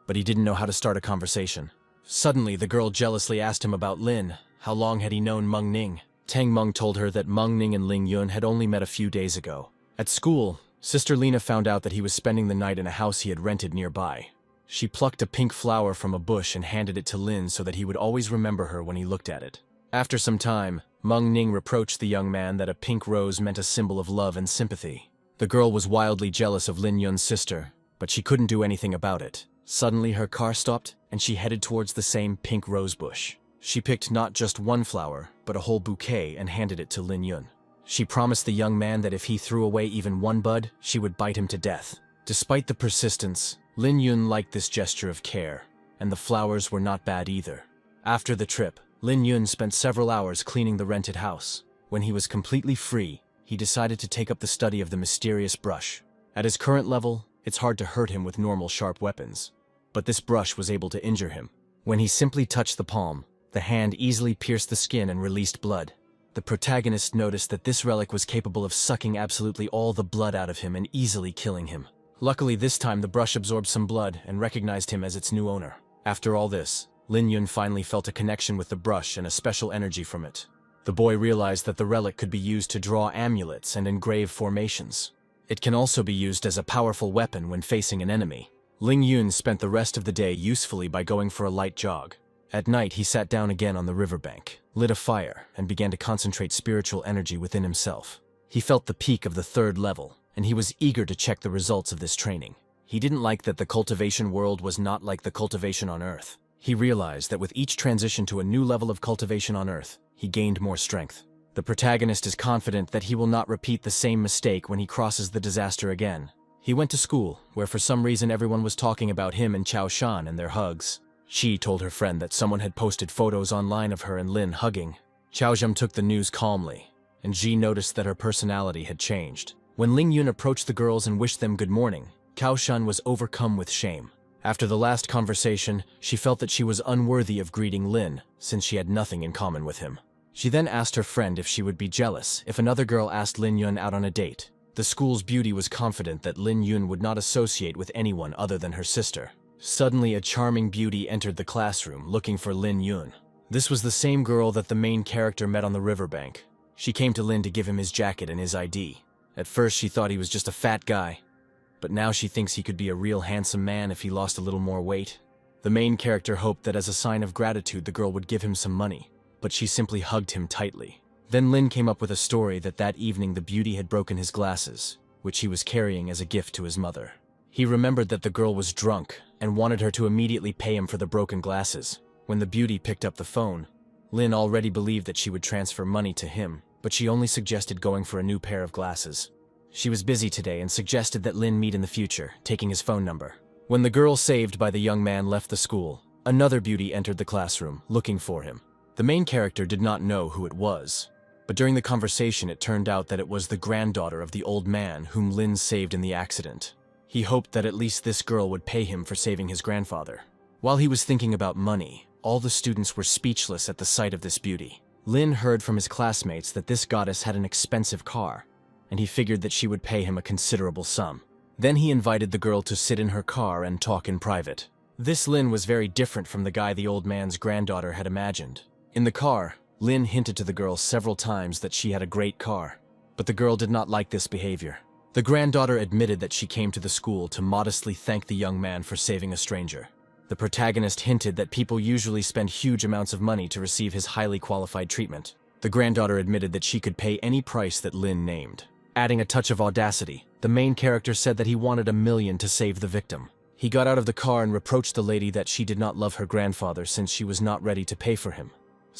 but he didn't know how to start a conversation. Suddenly, the girl jealously asked him about Lin. How long had he known Meng Ning? Teng Meng told her that Meng Ning and Ling Yun had only met a few days ago. At school, Sister Lena found out that he was spending the night in a house he had rented nearby. She plucked a pink flower from a bush and handed it to Lin so that he would always remember her when he looked at it. After some time, Meng Ning reproached the young man that a pink rose meant a symbol of love and sympathy. The girl was wildly jealous of Lin Yun's sister, but she couldn't do anything about it. Suddenly, her car stopped, and she headed towards the same pink rose bush. She picked not just one flower, but a whole bouquet and handed it to Lin Yun. She promised the young man that if he threw away even one bud, she would bite him to death. Despite the persistence, Lin Yun liked this gesture of care, and the flowers were not bad either. After the trip, Lin Yun spent several hours cleaning the rented house. When he was completely free, he decided to take up the study of the mysterious brush. At his current level, it's hard to hurt him with normal sharp weapons, but this brush was able to injure him. When he simply touched the palm, the hand easily pierced the skin and released blood. The protagonist noticed that this relic was capable of sucking absolutely all the blood out of him and easily killing him. Luckily, this time the brush absorbed some blood and recognized him as its new owner. After all this, Lin Yun finally felt a connection with the brush and a special energy from it. The boy realized that the relic could be used to draw amulets and engrave formations. It can also be used as a powerful weapon when facing an enemy. Ling Yun spent the rest of the day usefully by going for a light jog. At night, he sat down again on the riverbank, lit a fire, and began to concentrate spiritual energy within himself. He felt the peak of the 3rd level, and he was eager to check the results of this training. He didn't like that the cultivation world was not like the cultivation on Earth. He realized that with each transition to a new level of cultivation on Earth, he gained more strength. The protagonist is confident that he will not repeat the same mistake when he crosses the disaster again. He went to school, where for some reason everyone was talking about him and Chao Shan and their hugs. She told her friend that someone had posted photos online of her and Lin hugging. Chao Zham took the news calmly, and Ji noticed that her personality had changed. When Ling Yun approached the girls and wished them good morning, Cao Shan was overcome with shame. After the last conversation, she felt that she was unworthy of greeting Lin, since she had nothing in common with him. She then asked her friend if she would be jealous if another girl asked Lin Yun out on a date. The school's beauty was confident that Lin Yun would not associate with anyone other than her sister. Suddenly, a charming beauty entered the classroom, looking for Lin Yun. This was the same girl that the main character met on the riverbank. She came to Lin to give him his jacket and his ID. At first, she thought he was just a fat guy, but now she thinks he could be a real handsome man if he lost a little more weight. The main character hoped that as a sign of gratitude the girl would give him some money, but she simply hugged him tightly. Then Lin came up with a story that evening the beauty had broken his glasses, which he was carrying as a gift to his mother. He remembered that the girl was drunk and wanted her to immediately pay him for the broken glasses. When the beauty picked up the phone, Lin already believed that she would transfer money to him, but she only suggested going for a new pair of glasses. She was busy today and suggested that Lin meet in the future, taking his phone number. When the girl saved by the young man left the school, another beauty entered the classroom, looking for him. The main character did not know who it was, but during the conversation it turned out that it was the granddaughter of the old man whom Lin saved in the accident. He hoped that at least this girl would pay him for saving his grandfather. While he was thinking about money, all the students were speechless at the sight of this beauty. Lin heard from his classmates that this goddess had an expensive car, and he figured that she would pay him a considerable sum. Then he invited the girl to sit in her car and talk in private. This Lin was very different from the guy the old man's granddaughter had imagined. In the car, Lin hinted to the girl several times that she had a great car, but the girl did not like this behavior. The granddaughter admitted that she came to the school to modestly thank the young man for saving a stranger. The protagonist hinted that people usually spend huge amounts of money to receive his highly qualified treatment. The granddaughter admitted that she could pay any price that Lin named. Adding a touch of audacity, the main character said that he wanted $1 million to save the victim. He got out of the car and reproached the lady that she did not love her grandfather since she was not ready to pay for him.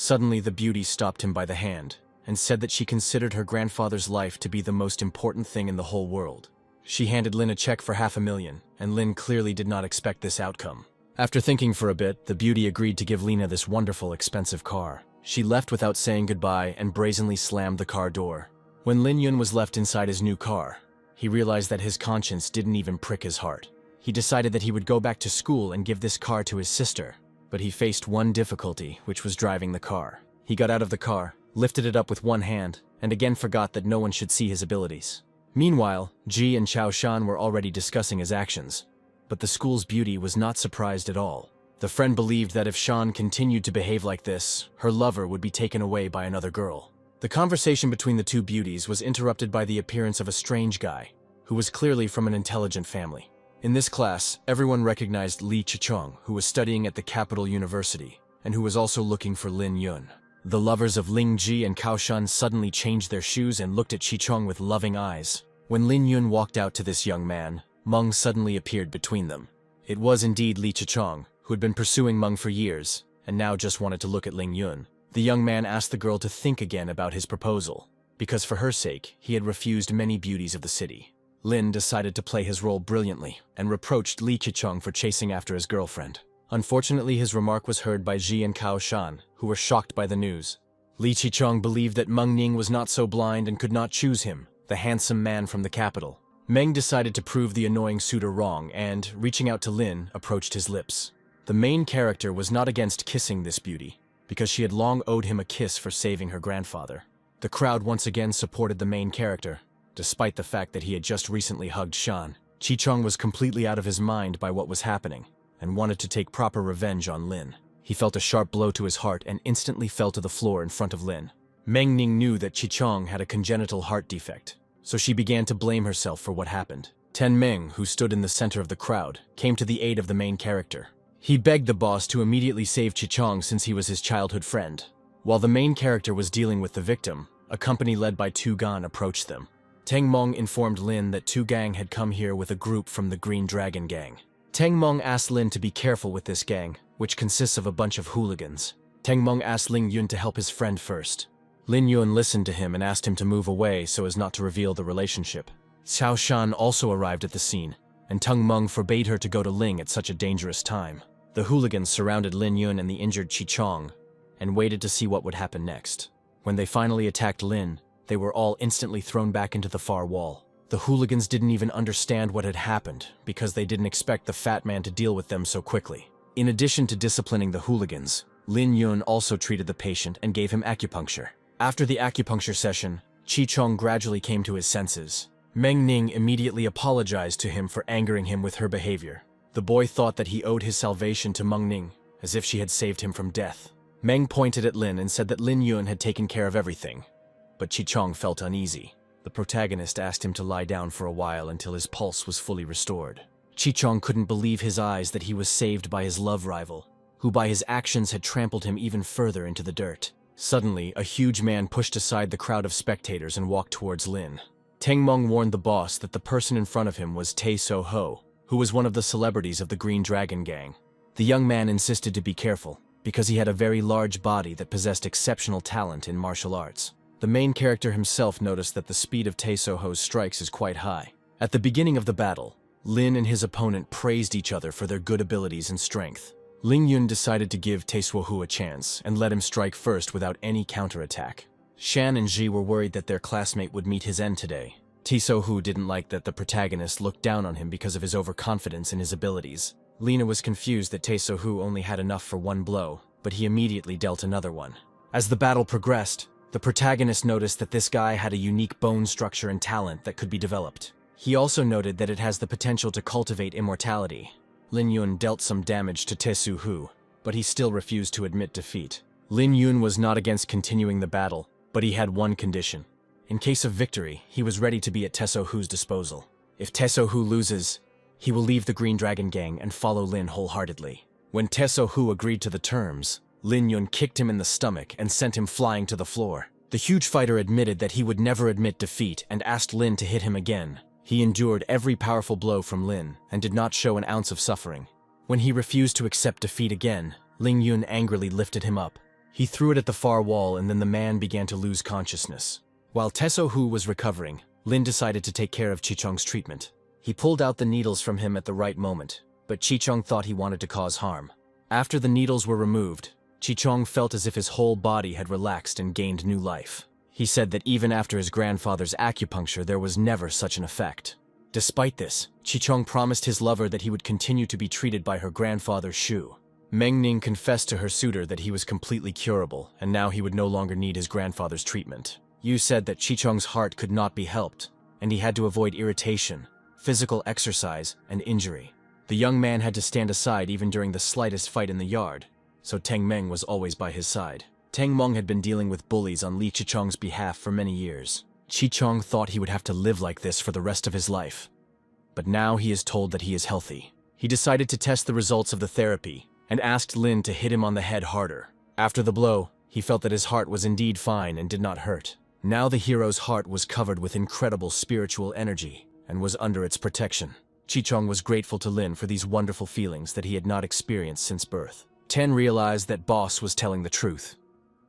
Suddenly, the beauty stopped him by the hand and said that she considered her grandfather's life to be the most important thing in the whole world. She handed Lin a check for $500,000, and Lin clearly did not expect this outcome. After thinking for a bit, the beauty agreed to give Lina this wonderful, expensive car. She left without saying goodbye and brazenly slammed the car door. When Lin Yun was left inside his new car, he realized that his conscience didn't even prick his heart. He decided that he would go back to school and give this car to his sister, but he faced one difficulty, which was driving the car. He got out of the car, lifted it up with one hand, and again forgot that no one should see his abilities. Meanwhile, Ji and Chao Shan were already discussing his actions, but the school's beauty was not surprised at all. The friend believed that if Shan continued to behave like this, her lover would be taken away by another girl. The conversation between the two beauties was interrupted by the appearance of a strange guy, who was clearly from an intelligent family. In this class, everyone recognized Li Chichong, who was studying at the capital university, and who was also looking for Lin Yun. The lovers of Ling Ji and Cao Shan suddenly changed their shoes and looked at Chichong with loving eyes. When Lin Yun walked out to this young man, Meng suddenly appeared between them. It was indeed Li Chichong, who had been pursuing Meng for years, and now just wanted to look at Ling Yun. The young man asked the girl to think again about his proposal, because for her sake, he had refused many beauties of the city. Lin decided to play his role brilliantly and reproached Li Qicheng for chasing after his girlfriend. Unfortunately, his remark was heard by Ji and Cao Shan, who were shocked by the news. Li Qicheng believed that Meng Ning was not so blind and could not choose him, the handsome man from the capital. Meng decided to prove the annoying suitor wrong and, reaching out to Lin, approached his lips. The main character was not against kissing this beauty, because she had long owed him a kiss for saving her grandfather. The crowd once again supported the main character, despite the fact that he had just recently hugged Shan. Qicheng was completely out of his mind by what was happening, and wanted to take proper revenge on Lin. He felt a sharp blow to his heart and instantly fell to the floor in front of Lin. Meng Ning knew that Qicheng had a congenital heart defect, so she began to blame herself for what happened. Ten Meng, who stood in the center of the crowd, came to the aid of the main character. He begged the boss to immediately save Qicheng since he was his childhood friend. While the main character was dealing with the victim, a company led by Tu Gan approached them. Teng Mong informed Lin that Tu Gang had come here with a group from the Green Dragon Gang. Teng Mong asked Lin to be careful with this gang, which consists of a bunch of hooligans. Teng Mong asked Ling Yun to help his friend first. Lin Yun listened to him and asked him to move away so as not to reveal the relationship. Xiao Shan also arrived at the scene, and Teng Meng forbade her to go to Ling at such a dangerous time. The hooligans surrounded Lin Yun and the injured Chi Chong, and waited to see what would happen next. When they finally attacked Lin, they were all instantly thrown back into the far wall. The hooligans didn't even understand what had happened, because they didn't expect the fat man to deal with them so quickly. In addition to disciplining the hooligans, Lin Yun also treated the patient and gave him acupuncture. After the acupuncture session, Chi Chong gradually came to his senses. Meng Ning immediately apologized to him for angering him with her behavior. The boy thought that he owed his salvation to Meng Ning, as if she had saved him from death. Meng pointed at Lin and said that Lin Yun had taken care of everything, but Chi Chong felt uneasy. The protagonist asked him to lie down for a while until his pulse was fully restored. Chi Chong couldn't believe his eyes that he was saved by his love rival, who by his actions had trampled him even further into the dirt. Suddenly, a huge man pushed aside the crowd of spectators and walked towards Lin. Teng Meng warned the boss that the person in front of him was Tae So Ho, who was one of the celebrities of the Green Dragon Gang. The young man insisted to be careful, because he had a very large body that possessed exceptional talent in martial arts. The main character himself noticed that the speed of Tae So Ho's strikes is quite high. At the beginning of the battle, Lin and his opponent praised each other for their good abilities and strength. Ling Yun decided to give Tae So Ho a chance and let him strike first without any counterattack. Shan and Ji were worried that their classmate would meet his end today. Tae So Ho didn't like that the protagonist looked down on him because of his overconfidence in his abilities. Lina was confused that Tae So Ho only had enough for one blow, but he immediately dealt another one. As the battle progressed, the protagonist noticed that this guy had a unique bone structure and talent that could be developed. He also noted that it has the potential to cultivate immortality. Lin Yun dealt some damage to Tae So Ho, but he still refused to admit defeat. Lin Yun was not against continuing the battle, but he had one condition. In case of victory, he was ready to be at Tae So Ho's disposal. If Tae So Ho loses, he will leave the Green Dragon Gang and follow Lin wholeheartedly. When Tae So Ho agreed to the terms, Lin Yun kicked him in the stomach and sent him flying to the floor. The huge fighter admitted that he would never admit defeat and asked Lin to hit him again. He endured every powerful blow from Lin and did not show an ounce of suffering. When he refused to accept defeat again, Ling Yun angrily lifted him up. He threw it at the far wall and then the man began to lose consciousness. While Tae So Ho was recovering, Lin decided to take care of Chi Chong's treatment. He pulled out the needles from him at the right moment, but Chi Chong thought he wanted to cause harm. After the needles were removed, Chi Chong felt as if his whole body had relaxed and gained new life. He said that even after his grandfather's acupuncture, there was never such an effect. Despite this, Chi Chong promised his lover that he would continue to be treated by her grandfather Shu. Meng Ning confessed to her suitor that he was completely curable, and now he would no longer need his grandfather's treatment. Yu said that Chi Chong's heart could not be helped, and he had to avoid irritation, physical exercise, and injury. The young man had to stand aside even during the slightest fight in the yard, so Teng Meng was always by his side. Teng Meng had been dealing with bullies on Li Chichong's behalf for many years. Chi Chong thought he would have to live like this for the rest of his life. But now he is told that he is healthy. He decided to test the results of the therapy, and asked Lin to hit him on the head harder. After the blow, he felt that his heart was indeed fine and did not hurt. Now the hero's heart was covered with incredible spiritual energy, and was under its protection. Chi Chong was grateful to Lin for these wonderful feelings that he had not experienced since birth. Ten realized that Boss was telling the truth,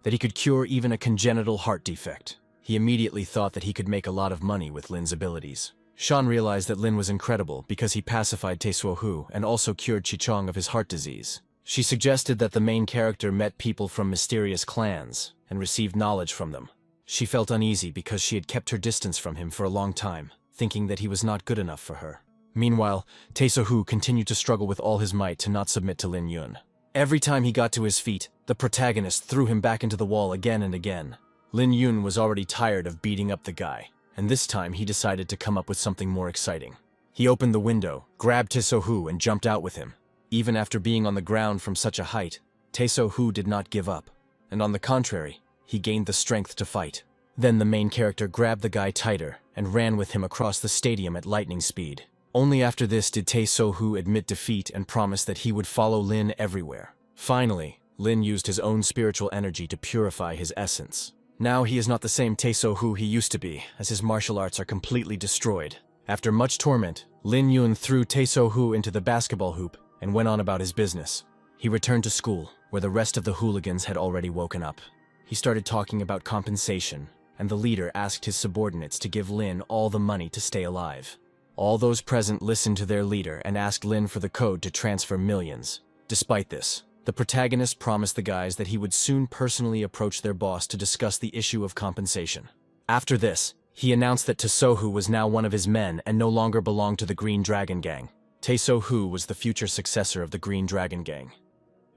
that he could cure even a congenital heart defect. He immediately thought that he could make a lot of money with Lin's abilities. Shan realized that Lin was incredible because he pacified Tae So Ho and also cured Chi Chong of his heart disease. She suggested that the main character met people from mysterious clans and received knowledge from them. She felt uneasy because she had kept her distance from him for a long time, thinking that he was not good enough for her. Meanwhile, Tae So Ho continued to struggle with all his might to not submit to Lin Yun. Every time he got to his feet, the protagonist threw him back into the wall again and again. Lin Yun was already tired of beating up the guy, and this time he decided to come up with something more exciting. He opened the window, grabbed Tae So Ho and jumped out with him. Even after being on the ground from such a height, Tae So Ho did not give up, and on the contrary, he gained the strength to fight. Then the main character grabbed the guy tighter and ran with him across the stadium at lightning speed. Only after this did Tae So Ho admit defeat and promise that he would follow Lin everywhere. Finally, Lin used his own spiritual energy to purify his essence. Now he is not the same Tae So Ho he used to be, as his martial arts are completely destroyed. After much torment, Lin Yun threw Tae So Ho into the basketball hoop and went on about his business. He returned to school, where the rest of the hooligans had already woken up. he started talking about compensation, and the leader asked his subordinates to give Lin all the money to stay alive. All those present listened to their leader and asked Lin for the code to transfer millions. Despite this, the protagonist promised the guys that he would soon personally approach their boss to discuss the issue of compensation. After this, he announced that Taesohu was now one of his men and no longer belonged to the Green Dragon Gang. Taesohu was the future successor of the Green Dragon Gang,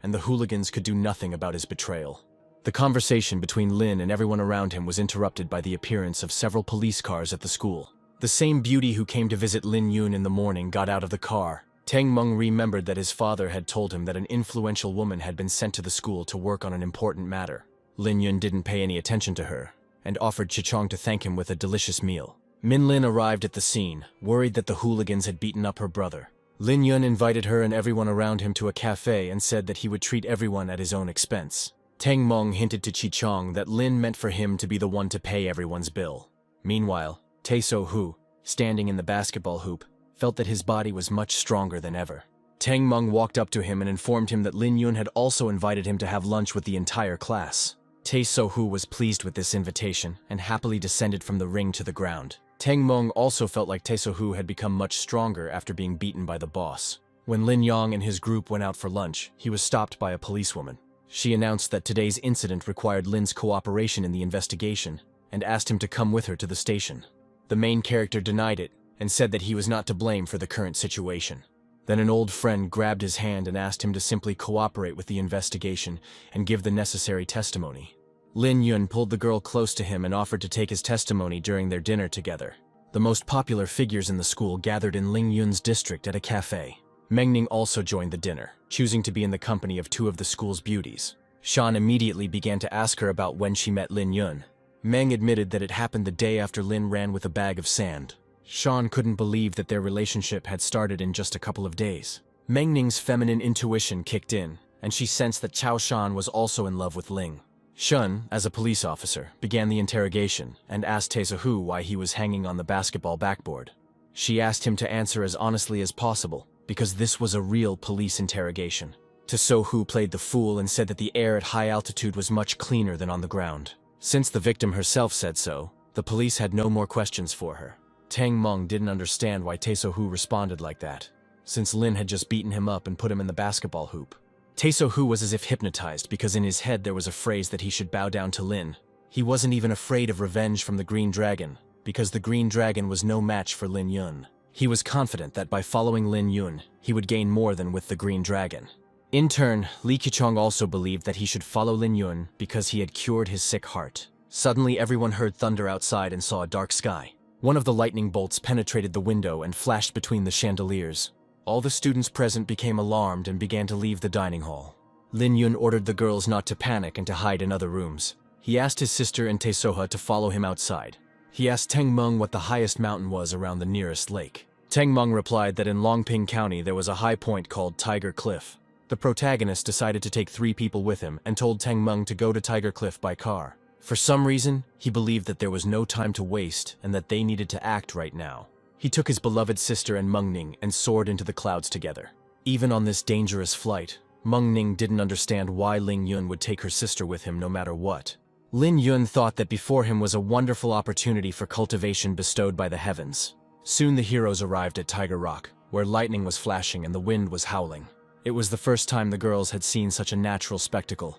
and the hooligans could do nothing about his betrayal. The conversation between Lin and everyone around him was interrupted by the appearance of several police cars at the school. The same beauty who came to visit Lin Yun in the morning got out of the car. Tang Meng remembered that his father had told him that an influential woman had been sent to the school to work on an important matter. Lin Yun didn't pay any attention to her, and offered Chichong to thank him with a delicious meal. Min Lin arrived at the scene, worried that the hooligans had beaten up her brother. Lin Yun invited her and everyone around him to a cafe and said that he would treat everyone at his own expense. Tang Meng hinted to Chichong that Lin meant for him to be the one to pay everyone's bill. Meanwhile, Taesohu, standing in the basketball hoop, felt that his body was much stronger than ever. Tang Meng walked up to him and informed him that Lin Yun had also invited him to have lunch with the entire class. Taesohu was pleased with this invitation and happily descended from the ring to the ground. Tang Meng also felt like Taesohu had become much stronger after being beaten by the boss. When Lin Yang and his group went out for lunch, he was stopped by a policewoman. She announced that today's incident required Lin's cooperation in the investigation and asked him to come with her to the station. The main character denied it and said that he was not to blame for the current situation. Then an old friend grabbed his hand and asked him to simply cooperate with the investigation and give the necessary testimony. Lin Yun pulled the girl close to him and offered to take his testimony during their dinner together. The most popular figures in the school gathered in Ling Yun's district at a cafe. Mengning also joined the dinner, choosing to be in the company of two of the school's beauties. Shan immediately began to ask her about when she met Lin Yun. Meng admitted that it happened the day after Lin ran with a bag of sand. Shan couldn't believe that their relationship had started in just a couple of days. Mengning's feminine intuition kicked in, and she sensed that Chao Shan was also in love with Ling. Shun, as a police officer, began the interrogation and asked Taesohu why he was hanging on the basketball backboard. She asked him to answer as honestly as possible, because this was a real police interrogation. Taesohu played the fool and said that the air at high altitude was much cleaner than on the ground. Since the victim herself said so, the police had no more questions for her. Tang Meng didn't understand why Taesohu responded like that, since Lin had just beaten him up and put him in the basketball hoop. Taesohu was as if hypnotized because in his head there was a phrase that he should bow down to Lin. He wasn't even afraid of revenge from the Green Dragon, because the Green Dragon was no match for Lin Yun. He was confident that by following Lin Yun, he would gain more than with the Green Dragon. In turn, Li Qichong also believed that he should follow Lin Yun because he had cured his sick heart. Suddenly everyone heard thunder outside and saw a dark sky. One of the lightning bolts penetrated the window and flashed between the chandeliers. All the students present became alarmed and began to leave the dining hall. Lin Yun ordered the girls not to panic and to hide in other rooms. He asked his sister and Taesoha to follow him outside. He asked Tang Meng what the highest mountain was around the nearest lake. Tang Meng replied that in Longping County there was a high point called Tiger Cliff. The protagonist decided to take 3 people with him and told Tang Meng to go to Tiger Cliff by car. For some reason, he believed that there was no time to waste and that they needed to act right now. He took his beloved sister and Mengning and soared into the clouds together. Even on this dangerous flight, Mengning didn't understand why Ling Yun would take her sister with him no matter what. Lin Yun thought that before him was a wonderful opportunity for cultivation bestowed by the heavens. Soon the heroes arrived at Tiger Rock, where lightning was flashing and the wind was howling. It was the first time the girls had seen such a natural spectacle,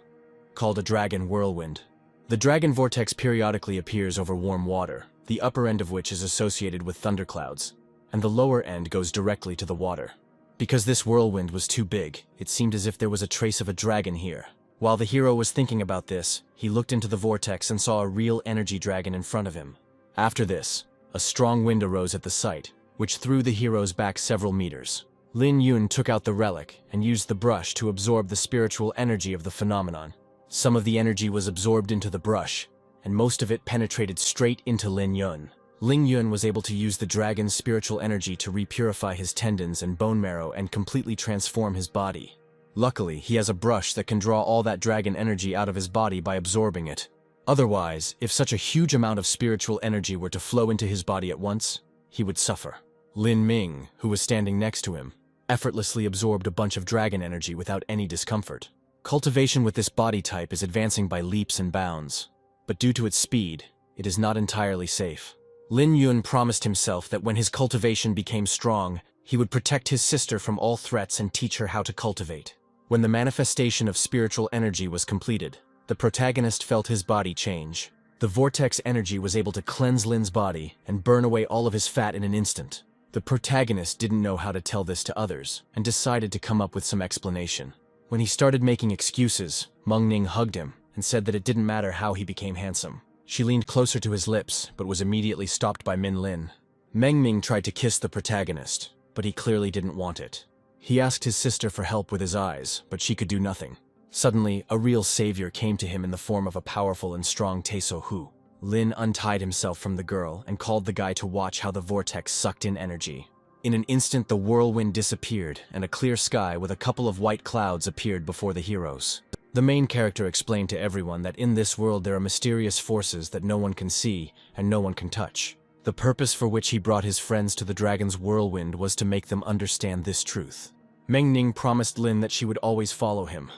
called a dragon whirlwind. The dragon vortex periodically appears over warm water, the upper end of which is associated with thunderclouds, and the lower end goes directly to the water. Because this whirlwind was too big, it seemed as if there was a trace of a dragon here. While the hero was thinking about this, he looked into the vortex and saw a real energy dragon in front of him. After this, a strong wind arose at the site, which threw the heroes back several meters. Lin Yun took out the relic and used the brush to absorb the spiritual energy of the phenomenon. Some of the energy was absorbed into the brush, and most of it penetrated straight into Lin Yun. Ling Yun was able to use the dragon's spiritual energy to repurify his tendons and bone marrow and completely transform his body. Luckily, he has a brush that can draw all that dragon energy out of his body by absorbing it. Otherwise, if such a huge amount of spiritual energy were to flow into his body at once, he would suffer. Lin Ming, who was standing next to him, effortlessly absorbed a bunch of dragon energy without any discomfort. Cultivation with this body type is advancing by leaps and bounds, but due to its speed, it is not entirely safe. Lin Yun promised himself that when his cultivation became strong, he would protect his sister from all threats and teach her how to cultivate. When the manifestation of spiritual energy was completed, the protagonist felt his body change. The vortex energy was able to cleanse Lin's body and burn away all of his fat in an instant. The protagonist didn't know how to tell this to others and decided to come up with some explanation. When he started making excuses, Meng Ning hugged him and said that it didn't matter how he became handsome. She leaned closer to his lips, but was immediately stopped by Min Lin. Meng Ming tried to kiss the protagonist, but he clearly didn't want it. He asked his sister for help with his eyes, but she could do nothing. Suddenly, a real savior came to him in the form of a powerful and strong Tae-so Hu. Lin untied himself from the girl and called the guy to watch how the vortex sucked in energy. In an instant, the whirlwind disappeared, and a clear sky with a couple of white clouds appeared before the heroes. The main character explained to everyone that in this world there are mysterious forces that no one can see and no one can touch. The purpose for which he brought his friends to the dragon's whirlwind was to make them understand this truth. Meng Ning promised Lin that she would always follow him,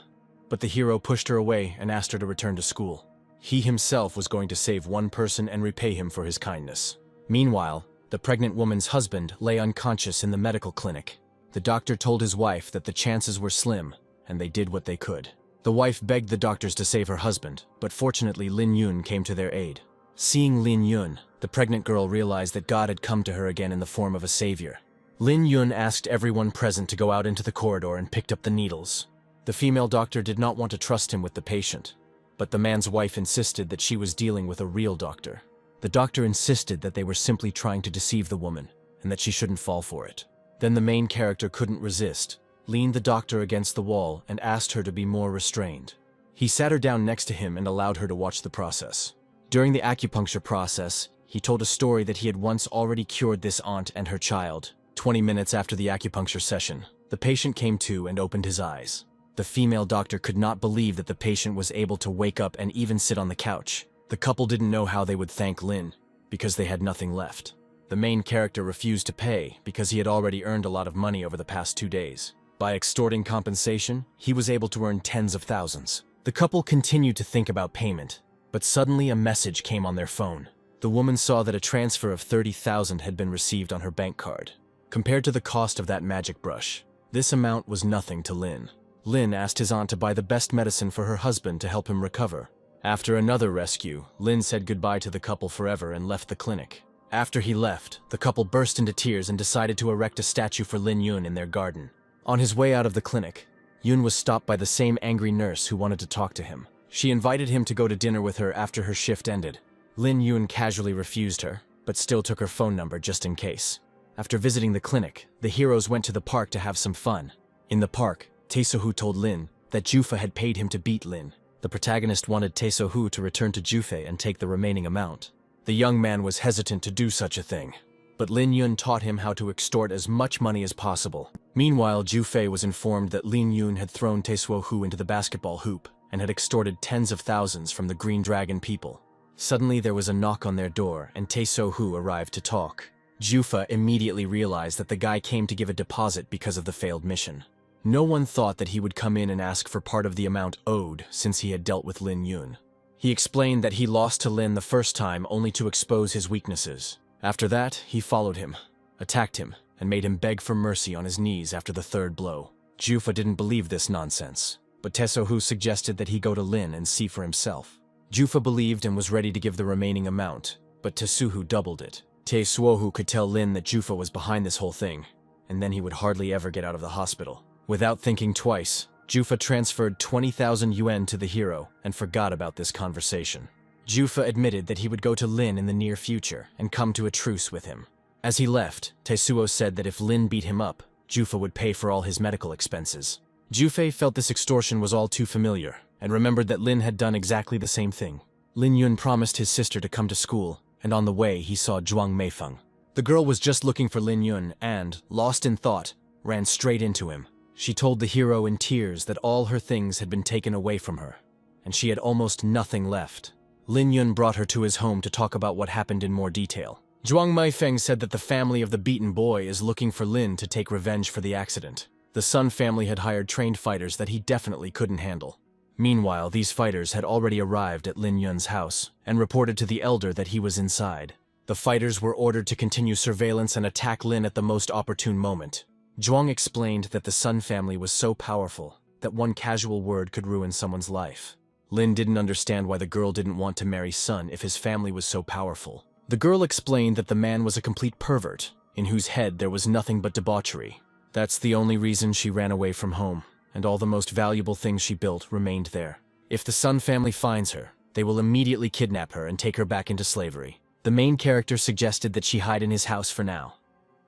but the hero pushed her away and asked her to return to school. He himself was going to save one person and repay him for his kindness. Meanwhile, the pregnant woman's husband lay unconscious in the medical clinic. The doctor told his wife that the chances were slim, and they did what they could. The wife begged the doctors to save her husband, but fortunately Lin Yun came to their aid. Seeing Lin Yun, the pregnant girl realized that God had come to her again in the form of a savior. Lin Yun asked everyone present to go out into the corridor and picked up the needles. The female doctor did not want to trust him with the patient, but the man's wife insisted that she was dealing with a real doctor. The doctor insisted that they were simply trying to deceive the woman, and that she shouldn't fall for it. Then the main character couldn't resist, leaned the doctor against the wall, and asked her to be more restrained. He sat her down next to him and allowed her to watch the process. During the acupuncture process, he told a story that he had once already cured this aunt and her child. 20 minutes after the acupuncture session, the patient came to and opened his eyes. The female doctor could not believe that the patient was able to wake up and even sit on the couch. The couple didn't know how they would thank Lin, because they had nothing left. The main character refused to pay because he had already earned a lot of money over the past 2 days. By extorting compensation, he was able to earn tens of thousands. The couple continued to think about payment, but suddenly a message came on their phone. The woman saw that a transfer of 30,000 had been received on her bank card. Compared to the cost of that magic brush, this amount was nothing to Lin. Lin asked his aunt to buy the best medicine for her husband to help him recover. After another rescue, Lin said goodbye to the couple forever and left the clinic. After he left, the couple burst into tears and decided to erect a statue for Lin Yun in their garden. On his way out of the clinic, Yun was stopped by the same angry nurse who wanted to talk to him. She invited him to go to dinner with her after her shift ended. Lin Yun casually refused her, but still took her phone number just in case. After visiting the clinic, the heroes went to the park to have some fun. In the park, Tae-so-hu told Lin that Jufa had paid him to beat Lin. The protagonist wanted Tae-so-hu to return to Jufei and take the remaining amount. The young man was hesitant to do such a thing, but Lin Yun taught him how to extort as much money as possible. Meanwhile, Jufei was informed that Lin Yun had thrown Tae-so-hu into the basketball hoop and had extorted tens of thousands from the Green Dragon people. Suddenly there was a knock on their door and Tae-so-hu arrived to talk. Jufa immediately realized that the guy came to give a deposit because of the failed mission. No one thought that he would come in and ask for part of the amount owed since he had dealt with Lin Yun. He explained that he lost to Lin the first time only to expose his weaknesses. After that, he followed him, attacked him, and made him beg for mercy on his knees after the third blow. Jufa didn't believe this nonsense, but Tae-so-hu suggested that he go to Lin and see for himself. Jufa believed and was ready to give the remaining amount, but Tae-so-hu doubled it. Tae-so-hu could tell Lin that Jufa was behind this whole thing, and then he would hardly ever get out of the hospital. Without thinking twice, Jufa transferred 20,000 yuan to the hero and forgot about this conversation. Jufa admitted that he would go to Lin in the near future and come to a truce with him. As he left, Tae-suo said that if Lin beat him up, Jufa would pay for all his medical expenses. Jufei felt this extortion was all too familiar and remembered that Lin had done exactly the same thing. Lin Yun promised his sister to come to school, and on the way he saw Zhuang Meifeng. The girl was just looking for Lin Yun and, lost in thought, ran straight into him. She told the hero in tears that all her things had been taken away from her, and she had almost nothing left. Lin Yun brought her to his home to talk about what happened in more detail. Zhuang Meifeng said that the family of the beaten boy is looking for Lin to take revenge for the accident. The Sun family had hired trained fighters that he definitely couldn't handle. Meanwhile, these fighters had already arrived at Lin Yun's house and reported to the elder that he was inside. The fighters were ordered to continue surveillance and attack Lin at the most opportune moment. Zhuang explained that the Sun family was so powerful that one casual word could ruin someone's life. Lin didn't understand why the girl didn't want to marry Sun if his family was so powerful. The girl explained that the man was a complete pervert, in whose head there was nothing but debauchery. That's the only reason she ran away from home, and all the most valuable things she built remained there. If the Sun family finds her, they will immediately kidnap her and take her back into slavery. The main character suggested that she hide in his house for now,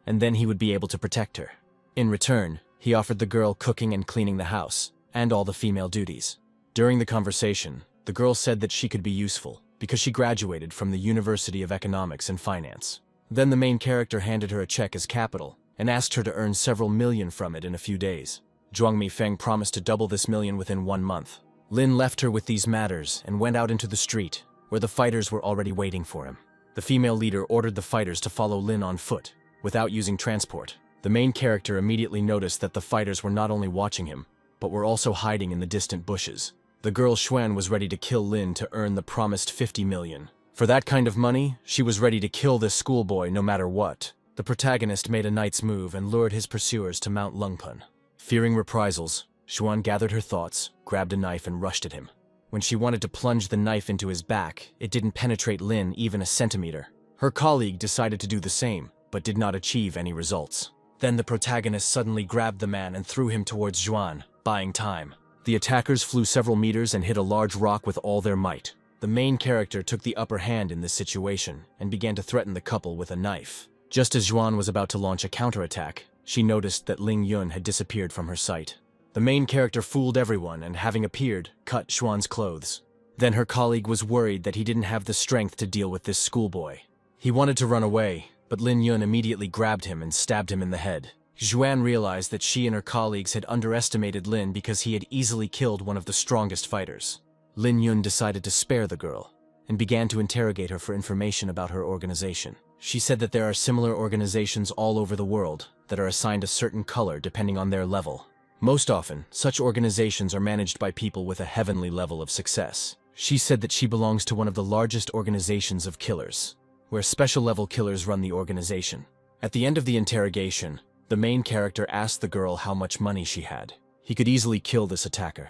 and then he would be able to protect her. In return, he offered the girl cooking and cleaning the house, and all the female duties. During the conversation, the girl said that she could be useful, because she graduated from the University of Economics and Finance. Then the main character handed her a check as capital, and asked her to earn several million from it in a few days. Zhuang Mifeng promised to double this million within 1 month. Lin left her with these matters and went out into the street, where the fighters were already waiting for him. The female leader ordered the fighters to follow Lin on foot, without using transport. The main character immediately noticed that the fighters were not only watching him, but were also hiding in the distant bushes. The girl Xuan was ready to kill Lin to earn the promised 50 million. For that kind of money, she was ready to kill this schoolboy no matter what. The protagonist made a knight's move and lured his pursuers to Mount Lungpun. Fearing reprisals, Xuan gathered her thoughts, grabbed a knife and rushed at him. When she wanted to plunge the knife into his back, it didn't penetrate Lin even a centimeter. Her colleague decided to do the same, but did not achieve any results. Then the protagonist suddenly grabbed the man and threw him towards Xuan, buying time. The attackers flew several meters and hit a large rock with all their might. The main character took the upper hand in this situation and began to threaten the couple with a knife. Just as Xuan was about to launch a counterattack, she noticed that Ling Yun had disappeared from her sight. The main character fooled everyone and, having appeared, cut Xuan's clothes. Then her colleague was worried that he didn't have the strength to deal with this schoolboy. He wanted to run away, but Lin Yun immediately grabbed him and stabbed him in the head. Xuan realized that she and her colleagues had underestimated Lin because he had easily killed one of the strongest fighters. Lin Yun decided to spare the girl and began to interrogate her for information about her organization. She said that there are similar organizations all over the world that are assigned a certain color depending on their level. Most often, such organizations are managed by people with a heavenly level of success. She said that she belongs to one of the largest organizations of killers, where special-level killers run the organization. At the end of the interrogation, the main character asked the girl how much money she had. He could easily kill this attacker,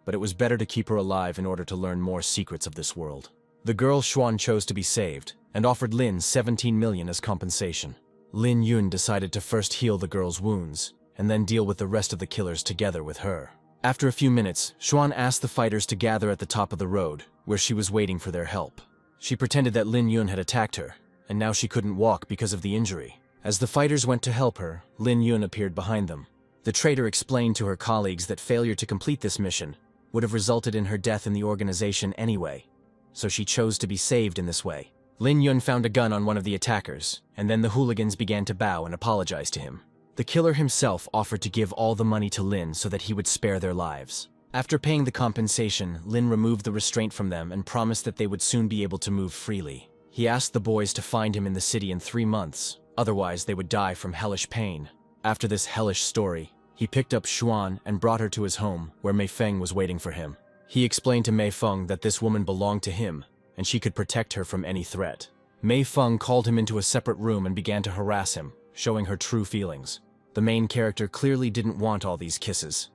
but it was better to keep her alive in order to learn more secrets of this world. The girl Xuan chose to be saved and offered Lin 17 million as compensation. Lin Yun decided to first heal the girl's wounds and then deal with the rest of the killers together with her. After a few minutes, Xuan asked the fighters to gather at the top of the road, where she was waiting for their help. She pretended that Lin Yun had attacked her, and now she couldn't walk because of the injury. As the fighters went to help her, Lin Yun appeared behind them. The traitor explained to her colleagues that failure to complete this mission would have resulted in her death in the organization anyway, so she chose to be saved in this way. Lin Yun found a gun on one of the attackers, and then the hooligans began to bow and apologize to him. The killer himself offered to give all the money to Lin so that he would spare their lives. After paying the compensation, Lin removed the restraint from them and promised that they would soon be able to move freely. He asked the boys to find him in the city in 3 months, otherwise they would die from hellish pain. After this hellish story, he picked up Xuan and brought her to his home, where Mei Feng was waiting for him. He explained to Mei Feng that this woman belonged to him, and she could protect her from any threat. Mei Feng called him into a separate room and began to harass him, showing her true feelings. The main character clearly didn't want all these kisses,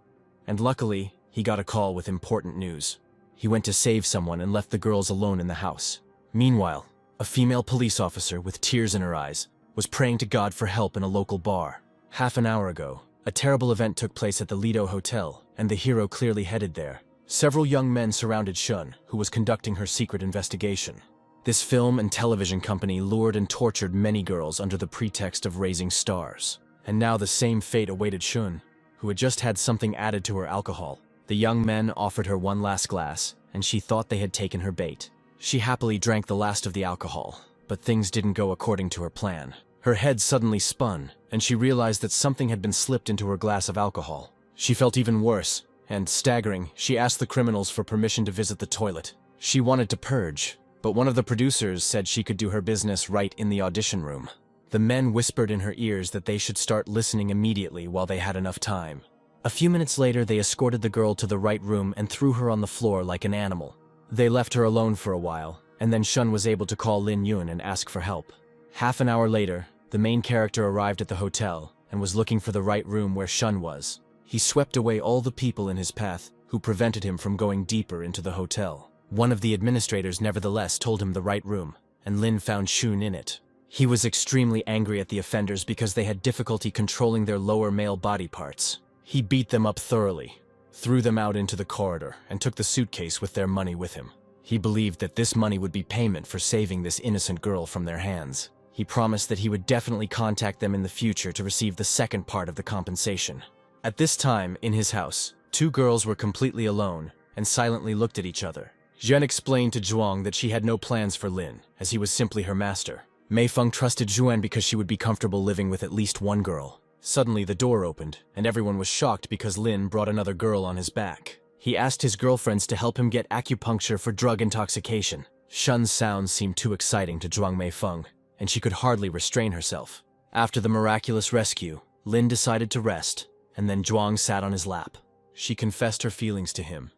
and luckily, he got a call with important news. He went to save someone and left the girls alone in the house. Meanwhile, a female police officer with tears in her eyes was praying to God for help in a local bar. Half an hour ago, a terrible event took place at the Lido Hotel, and the hero clearly headed there. Several young men surrounded Shun, who was conducting her secret investigation. This film and television company lured and tortured many girls under the pretext of raising stars. And now the same fate awaited Shun, who had just had something added to her alcohol. The young men offered her one last glass, and she thought they had taken her bait. She happily drank the last of the alcohol, but things didn't go according to her plan. Her head suddenly spun, and she realized that something had been slipped into her glass of alcohol. She felt even worse, and staggering, she asked the criminals for permission to visit the toilet. She wanted to purge, but one of the producers said she could do her business right in the audition room. The men whispered in her ears that they should start listening immediately while they had enough time. A few minutes later, they escorted the girl to the right room and threw her on the floor like an animal. They left her alone for a while, and then Shun was able to call Lin Yun and ask for help. Half an hour later, the main character arrived at the hotel and was looking for the right room where Shun was. He swept away all the people in his path who prevented him from going deeper into the hotel. One of the administrators nevertheless told him the right room, and Lin found Shun in it. He was extremely angry at the offenders because they had difficulty controlling their lower male body parts. He beat them up thoroughly, threw them out into the corridor, and took the suitcase with their money with him. He believed that this money would be payment for saving this innocent girl from their hands. He promised that he would definitely contact them in the future to receive the second part of the compensation. At this time, in his house, two girls were completely alone and silently looked at each other. Zhen explained to Zhuang that she had no plans for Lin, as he was simply her master. Mei Feng trusted Zhuan because she would be comfortable living with at least one girl. Suddenly, the door opened, and everyone was shocked because Lin brought another girl on his back. He asked his girlfriends to help him get acupuncture for drug intoxication. Shun's sounds seemed too exciting to Zhuang Mei Feng, and she could hardly restrain herself. After the miraculous rescue, Lin decided to rest, and then Zhuang sat on his lap. She confessed her feelings to him,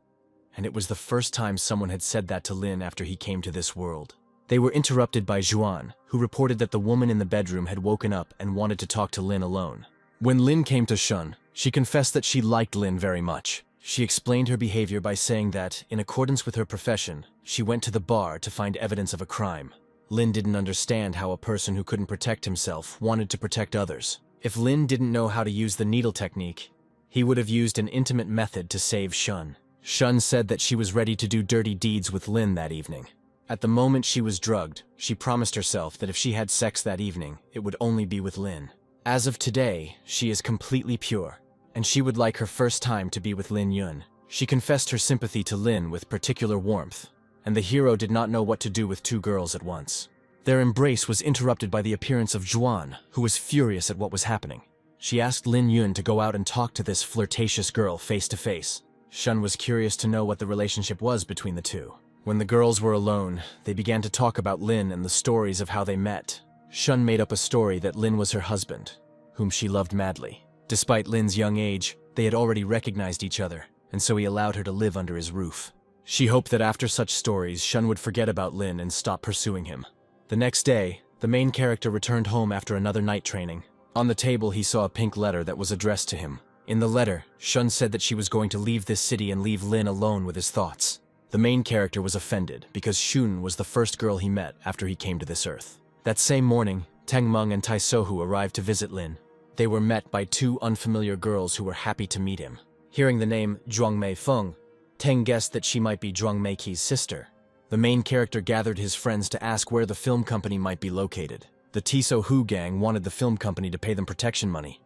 and it was the first time someone had said that to Lin after he came to this world. They were interrupted by Zhuan, who reported that the woman in the bedroom had woken up and wanted to talk to Lin alone. When Lin came to Shun, she confessed that she liked Lin very much. She explained her behavior by saying that, in accordance with her profession, she went to the bar to find evidence of a crime. Lin didn't understand how a person who couldn't protect himself wanted to protect others. If Lin didn't know how to use the needle technique, he would have used an intimate method to save Shun. Shun said that she was ready to do dirty deeds with Lin that evening. At the moment she was drugged, she promised herself that if she had sex that evening, it would only be with Lin. As of today, she is completely pure, and she would like her first time to be with Lin Yun. She confessed her sympathy to Lin with particular warmth, and the hero did not know what to do with two girls at once. Their embrace was interrupted by the appearance of Zhuan, who was furious at what was happening. She asked Lin Yun to go out and talk to this flirtatious girl face to face. Shun was curious to know what the relationship was between the two. When the girls were alone, they began to talk about Lin and the stories of how they met. Shun made up a story that Lin was her husband, whom she loved madly. Despite Lin's young age, they had already recognized each other, and so he allowed her to live under his roof. She hoped that after such stories, Shun would forget about Lin and stop pursuing him. The next day, the main character returned home after another night training. On the table, he saw a pink letter that was addressed to him. In the letter, Shun said that she was going to leave this city and leave Lin alone with his thoughts. The main character was offended because Shun was the first girl he met after he came to this earth. That same morning, Teng Meng and Tai Sohu arrived to visit Lin. They were met by two unfamiliar girls who were happy to meet him. Hearing the name Zhuang Mei Feng, Teng guessed that she might be Zhuang Meiqi's sister. The main character gathered his friends to ask where the film company might be located. The Tiso Hu gang wanted the film company to pay them protection money,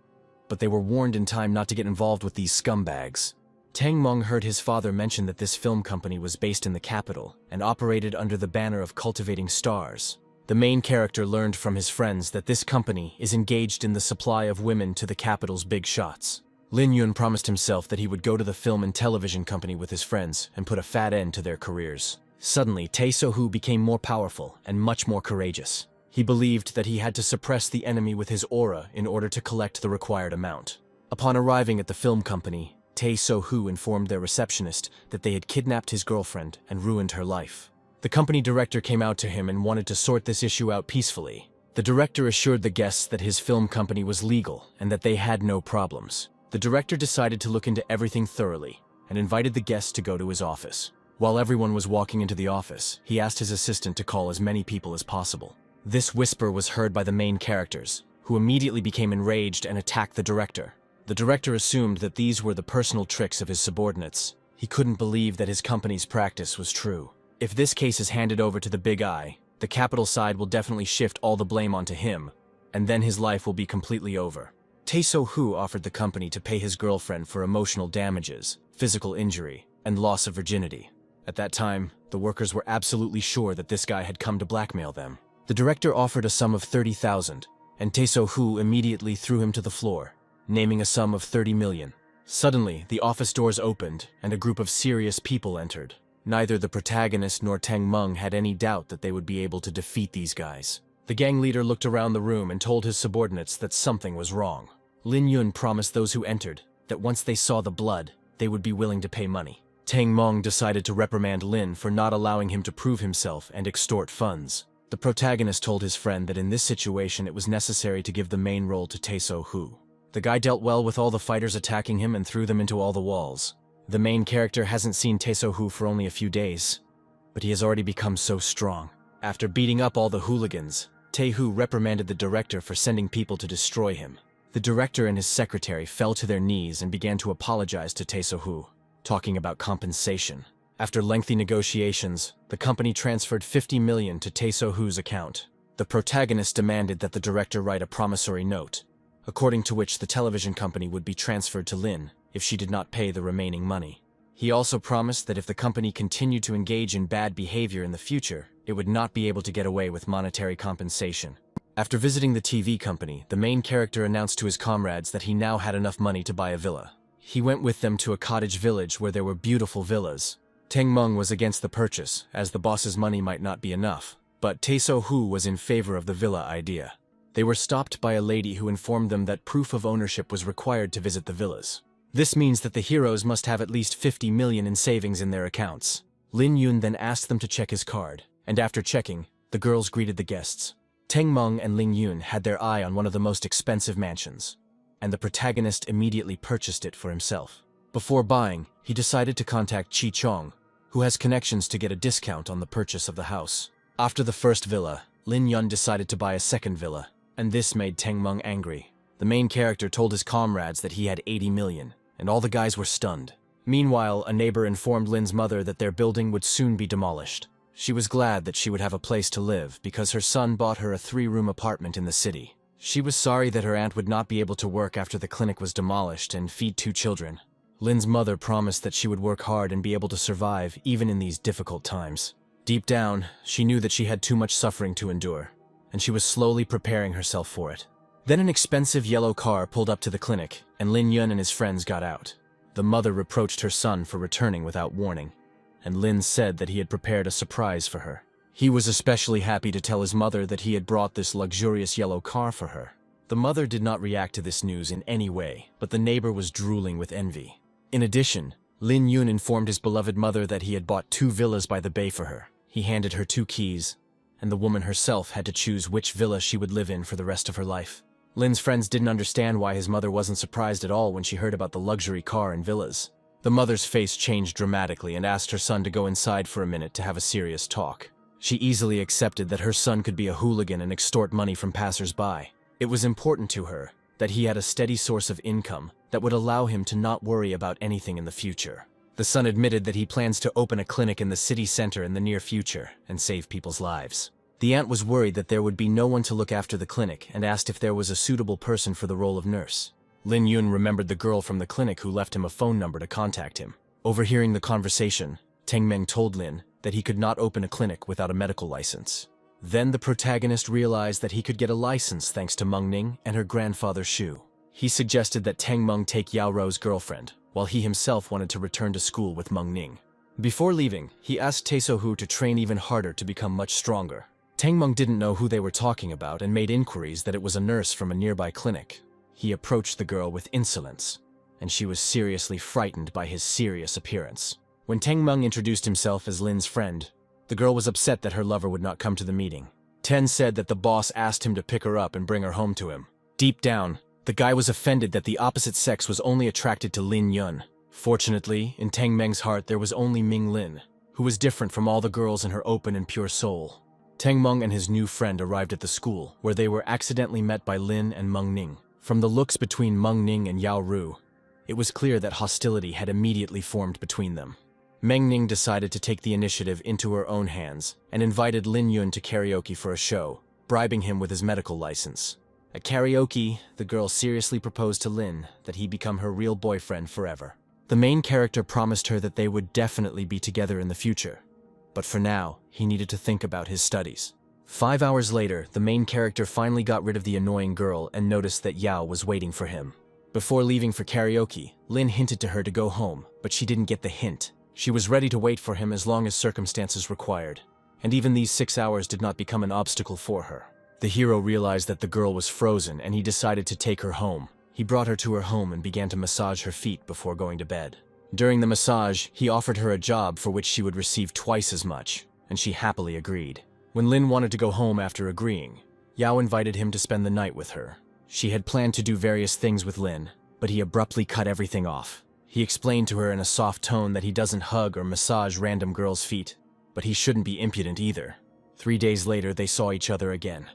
but they were warned in time not to get involved with these scumbags. Teng Meng heard his father mention that this film company was based in the capital and operated under the banner of cultivating stars. The main character learned from his friends that this company is engaged in the supply of women to the capital's big shots. Lin Yun promised himself that he would go to the film and television company with his friends and put a fat end to their careers. Suddenly, Tae So-hu became more powerful and much more courageous. He believed that he had to suppress the enemy with his aura in order to collect the required amount. Upon arriving at the film company, Tae So-hu informed their receptionist that they had kidnapped his girlfriend and ruined her life. The company director came out to him and wanted to sort this issue out peacefully. The director assured the guests that his film company was legal and that they had no problems. The director decided to look into everything thoroughly and invited the guests to go to his office. While everyone was walking into the office, he asked his assistant to call as many people as possible. This whisper was heard by the main characters, who immediately became enraged and attacked the director. The director assumed that these were the personal tricks of his subordinates. He couldn't believe that his company's practice was true. If this case is handed over to the Big Eye, the capital side will definitely shift all the blame onto him, and then his life will be completely over. Tae So-hu offered the company to pay his girlfriend for emotional damages, physical injury, and loss of virginity. At that time, the workers were absolutely sure that this guy had come to blackmail them. The director offered a sum of 30,000, and Tae So-hu immediately threw him to the floor, naming a sum of 30 million. Suddenly, the office doors opened, and a group of serious people entered. Neither the protagonist nor Teng Meng had any doubt that they would be able to defeat these guys. The gang leader looked around the room and told his subordinates that something was wrong. Lin Yun promised those who entered that once they saw the blood, they would be willing to pay money. Tang Meng decided to reprimand Lin for not allowing him to prove himself and extort funds. The protagonist told his friend that in this situation it was necessary to give the main role to Tae-so Hu. The guy dealt well with all the fighters attacking him and threw them into all the walls. The main character hasn't seen Tae-so Hu for only a few days, but he has already become so strong. After beating up all the hooligans, Tae-Hu reprimanded the director for sending people to destroy him. The director and his secretary fell to their knees and began to apologize to Tae-so Hu, talking about compensation. After lengthy negotiations, the company transferred 50 million to Tae-so Hu's account. The protagonist demanded that the director write a promissory note, according to which the television company would be transferred to Lin if she did not pay the remaining money. He also promised that if the company continued to engage in bad behavior in the future, it would not be able to get away with monetary compensation. After visiting the TV company, the main character announced to his comrades that he now had enough money to buy a villa. He went with them to a cottage village where there were beautiful villas. Tang Meng was against the purchase, as the boss's money might not be enough, but Tae-so Hu was in favor of the villa idea. They were stopped by a lady who informed them that proof of ownership was required to visit the villas. This means that the heroes must have at least 50 million in savings in their accounts. Lin Yun then asked them to check his card, and after checking, the girls greeted the guests. Tang Meng and Lin Yun had their eye on one of the most expensive mansions, and the protagonist immediately purchased it for himself. Before buying, he decided to contact Chi Chong, who has connections to get a discount on the purchase of the house. After the first villa, Lin Yun decided to buy a second villa, and this made Tang Meng angry. The main character told his comrades that he had 80 million, and all the guys were stunned. Meanwhile, a neighbor informed Lin's mother that their building would soon be demolished. She was glad that she would have a place to live because her son bought her a 3-room apartment in the city. She was sorry that her aunt would not be able to work after the clinic was demolished and feed 2 children. Lin's mother promised that she would work hard and be able to survive even in these difficult times. Deep down, she knew that she had too much suffering to endure, and she was slowly preparing herself for it. Then an expensive yellow car pulled up to the clinic, and Lin Yun and his friends got out. The mother reproached her son for returning without warning, and Lin said that he had prepared a surprise for her. He was especially happy to tell his mother that he had brought this luxurious yellow car for her. The mother did not react to this news in any way, but the neighbor was drooling with envy. In addition, Lin Yun informed his beloved mother that he had bought 2 villas by the bay for her. He handed her 2 keys, and the woman herself had to choose which villa she would live in for the rest of her life. Lin's friends didn't understand why his mother wasn't surprised at all when she heard about the luxury car and villas. The mother's face changed dramatically and asked her son to go inside for a minute to have a serious talk. She easily accepted that her son could be a hooligan and extort money from passers-by. It was important to her that he had a steady source of income that would allow him to not worry about anything in the future. The son admitted that he plans to open a clinic in the city center in the near future and save people's lives. The aunt was worried that there would be no one to look after the clinic and asked if there was a suitable person for the role of nurse. Lin Yun remembered the girl from the clinic who left him a phone number to contact him. Overhearing the conversation, Tang Meng told Lin that he could not open a clinic without a medical license. Then the protagonist realized that he could get a license thanks to Meng Ning and her grandfather Shu. He suggested that Tang Meng take Yao Rou's girlfriend, while he himself wanted to return to school with Meng Ning. Before leaving, he asked Tae-so Hu to train even harder to become much stronger. Tang Meng didn't know who they were talking about and made inquiries that it was a nurse from a nearby clinic. He approached the girl with insolence, and she was seriously frightened by his serious appearance. When Tang Meng introduced himself as Lin's friend, the girl was upset that her lover would not come to the meeting. Ten said that the boss asked him to pick her up and bring her home to him. Deep down, the guy was offended that the opposite sex was only attracted to Lin Yun. Fortunately, in Tang Meng's heart there was only Ming Lin, who was different from all the girls in her open and pure soul. Tang Meng and his new friend arrived at the school, where they were accidentally met by Lin and Meng Ning. From the looks between Meng Ning and Yao Ru, it was clear that hostility had immediately formed between them. Meng Ning decided to take the initiative into her own hands and invited Lin Yun to karaoke for a show, bribing him with his medical license. At karaoke, the girl seriously proposed to Lin that he become her real boyfriend forever. The main character promised her that they would definitely be together in the future, but for now, he needed to think about his studies. 5 hours later, the main character finally got rid of the annoying girl and noticed that Yao was waiting for him. Before leaving for karaoke, Lin hinted to her to go home, but she didn't get the hint. She was ready to wait for him as long as circumstances required, and even these 6 hours did not become an obstacle for her. The hero realized that the girl was frozen and he decided to take her home. He brought her to her home and began to massage her feet before going to bed. During the massage, he offered her a job for which she would receive twice as much, and she happily agreed. When Lin wanted to go home after agreeing, Yao invited him to spend the night with her. She had planned to do various things with Lin, but he abruptly cut everything off. He explained to her in a soft tone that he doesn't hug or massage random girls' feet, but he shouldn't be impudent either. 3 days later, they saw each other again,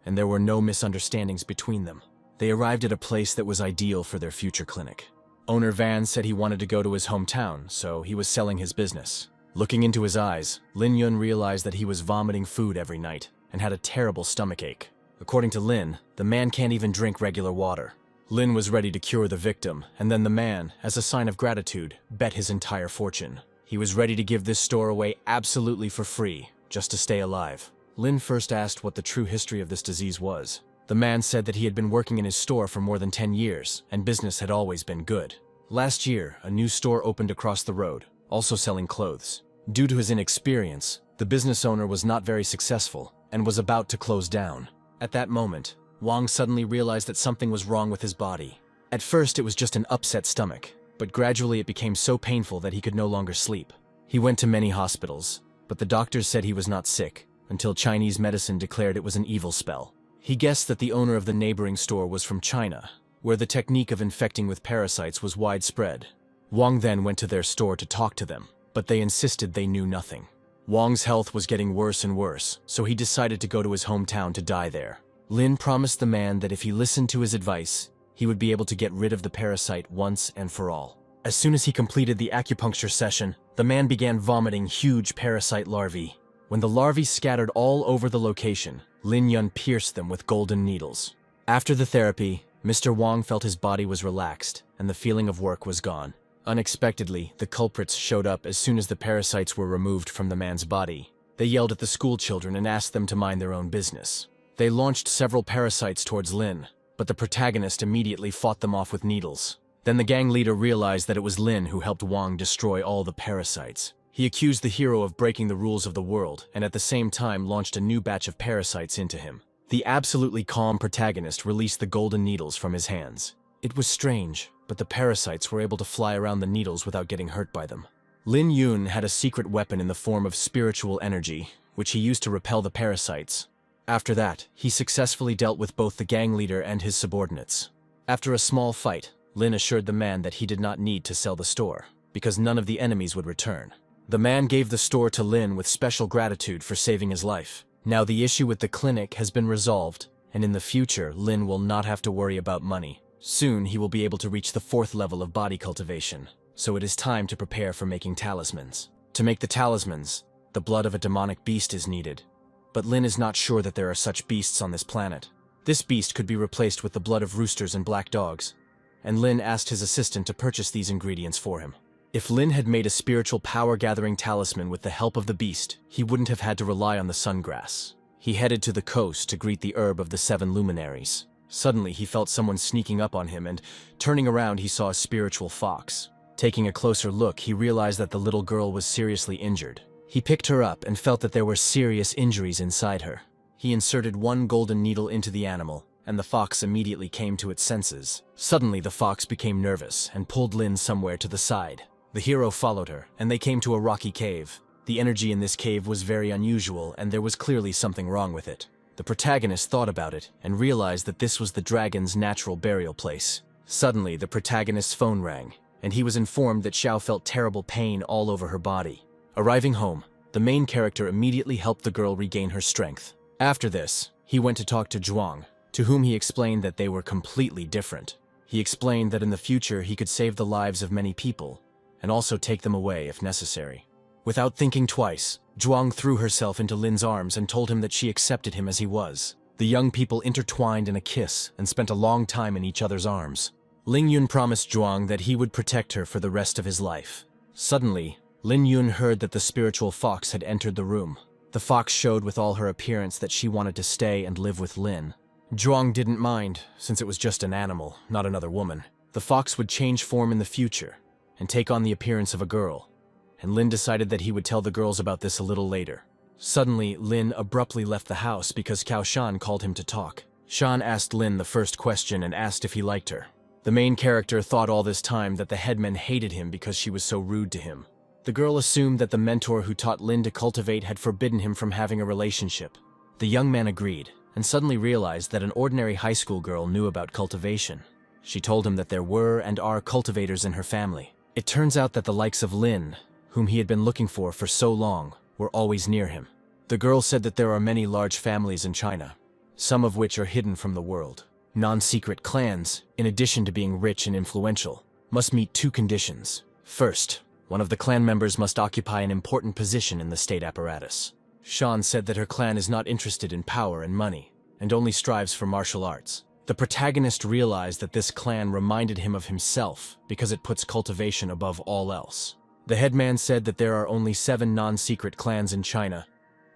and there were no misunderstandings between them. They arrived at a place that was ideal for their future clinic. Owner Van said he wanted to go to his hometown, so he was selling his business. Looking into his eyes, Lin Yun realized that he was vomiting food every night and had a terrible stomachache. According to Lin, the man can't even drink regular water. Lin was ready to cure the victim, and then the man, as a sign of gratitude, bet his entire fortune. He was ready to give this store away absolutely for free, just to stay alive. Lin first asked what the true history of this disease was. The man said that he had been working in his store for more than 10 years, and business had always been good. Last year, a new store opened across the road, also selling clothes. Due to his inexperience, the business owner was not very successful and was about to close down. At that moment, Wang suddenly realized that something was wrong with his body. At first, it was just an upset stomach, but gradually it became so painful that he could no longer sleep. He went to many hospitals, but the doctors said he was not sick, until Chinese medicine declared it was an evil spell. He guessed that the owner of the neighboring store was from China, where the technique of infecting with parasites was widespread. Wang then went to their store to talk to them, but they insisted they knew nothing. Wang's health was getting worse and worse, so he decided to go to his hometown to die there. Lin promised the man that if he listened to his advice, he would be able to get rid of the parasite once and for all. As soon as he completed the acupuncture session, the man began vomiting huge parasite larvae. When the larvae scattered all over the location, Lin Yun pierced them with golden needles. After the therapy, Mr. Wang felt his body was relaxed, and the feeling of work was gone. Unexpectedly, the culprits showed up as soon as the parasites were removed from the man's body. They yelled at the school children and asked them to mind their own business. They launched several parasites towards Lin, but the protagonist immediately fought them off with needles. Then the gang leader realized that it was Lin who helped Wang destroy all the parasites. He accused the hero of breaking the rules of the world and at the same time launched a new batch of parasites into him. The absolutely calm protagonist released the golden needles from his hands. It was strange, but the parasites were able to fly around the needles without getting hurt by them. Lin Yun had a secret weapon in the form of spiritual energy, which he used to repel the parasites. After that, he successfully dealt with both the gang leader and his subordinates. After a small fight, Lin assured the man that he did not need to sell the store, because none of the enemies would return. The man gave the store to Lin with special gratitude for saving his life. Now the issue with the clinic has been resolved, and in the future, Lin will not have to worry about money. Soon, he will be able to reach the 4th level of body cultivation, so it is time to prepare for making talismans. To make the talismans, the blood of a demonic beast is needed, but Lin is not sure that there are such beasts on this planet. This beast could be replaced with the blood of roosters and black dogs, and Lin asked his assistant to purchase these ingredients for him. If Lin had made a spiritual power-gathering talisman with the help of the beast, he wouldn't have had to rely on the sungrass. He headed to the coast to greet the herb of the 7 luminaries. Suddenly, he felt someone sneaking up on him, and turning around, he saw a spiritual fox. Taking a closer look, he realized that the little girl was seriously injured. He picked her up and felt that there were serious injuries inside her. He inserted 1 golden needle into the animal, and the fox immediately came to its senses. Suddenly, the fox became nervous and pulled Lin somewhere to the side. The hero followed her, and they came to a rocky cave. The energy in this cave was very unusual, and there was clearly something wrong with it. The protagonist thought about it, and realized that this was the dragon's natural burial place. Suddenly, the protagonist's phone rang, and he was informed that Xiao felt terrible pain all over her body. Arriving home, the main character immediately helped the girl regain her strength. After this, he went to talk to Zhuang, to whom he explained that they were completely different. He explained that in the future he could save the lives of many people, and also take them away if necessary. Without thinking twice, Zhuang threw herself into Lin's arms and told him that she accepted him as he was. The young people intertwined in a kiss and spent a long time in each other's arms. Ling Yun promised Zhuang that he would protect her for the rest of his life. Suddenly, Lin Yun heard that the spiritual fox had entered the room. The fox showed with all her appearance that she wanted to stay and live with Lin. Zhuang didn't mind, since it was just an animal, not another woman. The fox would change form in the future and take on the appearance of a girl, and Lin decided that he would tell the girls about this a little later. Suddenly, Lin abruptly left the house because Cao Shan called him to talk. Shan asked Lin the first question and asked if he liked her. The main character thought all this time that the headman hated him because she was so rude to him. The girl assumed that the mentor who taught Lin to cultivate had forbidden him from having a relationship. The young man agreed, and suddenly realized that an ordinary high school girl knew about cultivation. She told him that there were and are cultivators in her family. It turns out that the likes of Lin, whom he had been looking for so long, were always near him. The girl said that there are many large families in China, some of which are hidden from the world. Non-secret clans, in addition to being rich and influential, must meet two conditions. First, one of the clan members must occupy an important position in the state apparatus. Shan said that her clan is not interested in power and money, and only strives for martial arts. The protagonist realized that this clan reminded him of himself because it puts cultivation above all else. The headman said that there are only 7 non-secret clans in China,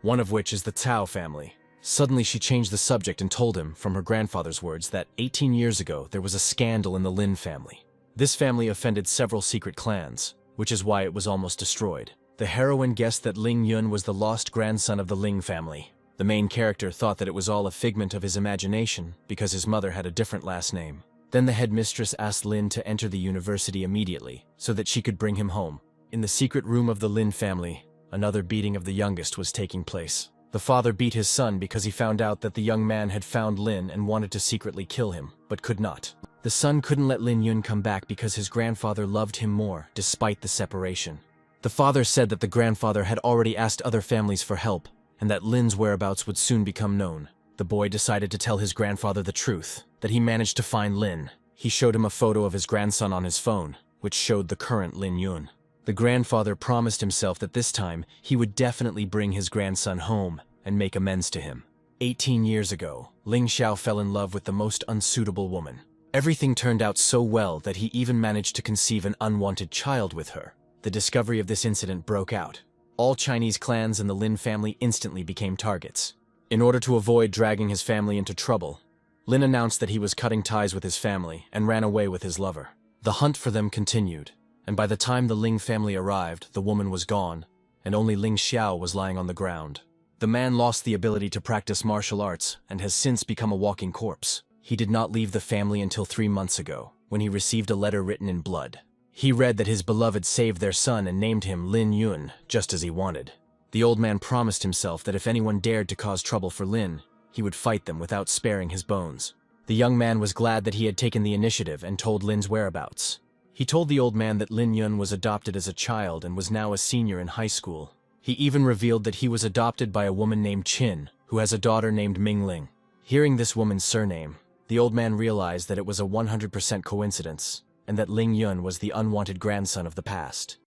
one of which is the Cao family. Suddenly she changed the subject and told him, from her grandfather's words, that 18 years ago there was a scandal in the Lin family. This family offended several secret clans, which is why it was almost destroyed. The heroine guessed that Ling Yun was the lost grandson of the Ling family. The main character thought that it was all a figment of his imagination because his mother had a different last name. Then the headmistress asked Lin to enter the university immediately so that she could bring him home. In the secret room of the Lin family, another beating of the youngest was taking place. The father beat his son because he found out that the young man had found Lin and wanted to secretly kill him, but could not. The son couldn't let Lin Yun come back because his grandfather loved him more, despite the separation. The father said that the grandfather had already asked other families for help, and that Lin's whereabouts would soon become known. The boy decided to tell his grandfather the truth, that he managed to find Lin. He showed him a photo of his grandson on his phone, which showed the current Lin Yun. The grandfather promised himself that this time he would definitely bring his grandson home and make amends to him. 18 years ago, Ling Xiao fell in love with the most unsuitable woman. Everything turned out so well that he even managed to conceive an unwanted child with her. The discovery of this incident broke out. All Chinese clans in the Lin family instantly became targets. In order to avoid dragging his family into trouble, Lin announced that he was cutting ties with his family and ran away with his lover. The hunt for them continued, and by the time the Ling family arrived, the woman was gone, and only Ling Xiao was lying on the ground. The man lost the ability to practice martial arts and has since become a walking corpse. He did not leave the family until 3 months ago, when he received a letter written in blood. He read that his beloved saved their son and named him Lin Yun, just as he wanted. The old man promised himself that if anyone dared to cause trouble for Lin, he would fight them without sparing his bones. The young man was glad that he had taken the initiative and told Lin's whereabouts. He told the old man that Lin Yun was adopted as a child and was now a senior in high school. He even revealed that he was adopted by a woman named Qin, who has a daughter named Mingling. Hearing this woman's surname, the old man realized that it was a 100% coincidence, and that Ling Yun was the unwanted grandson of the past.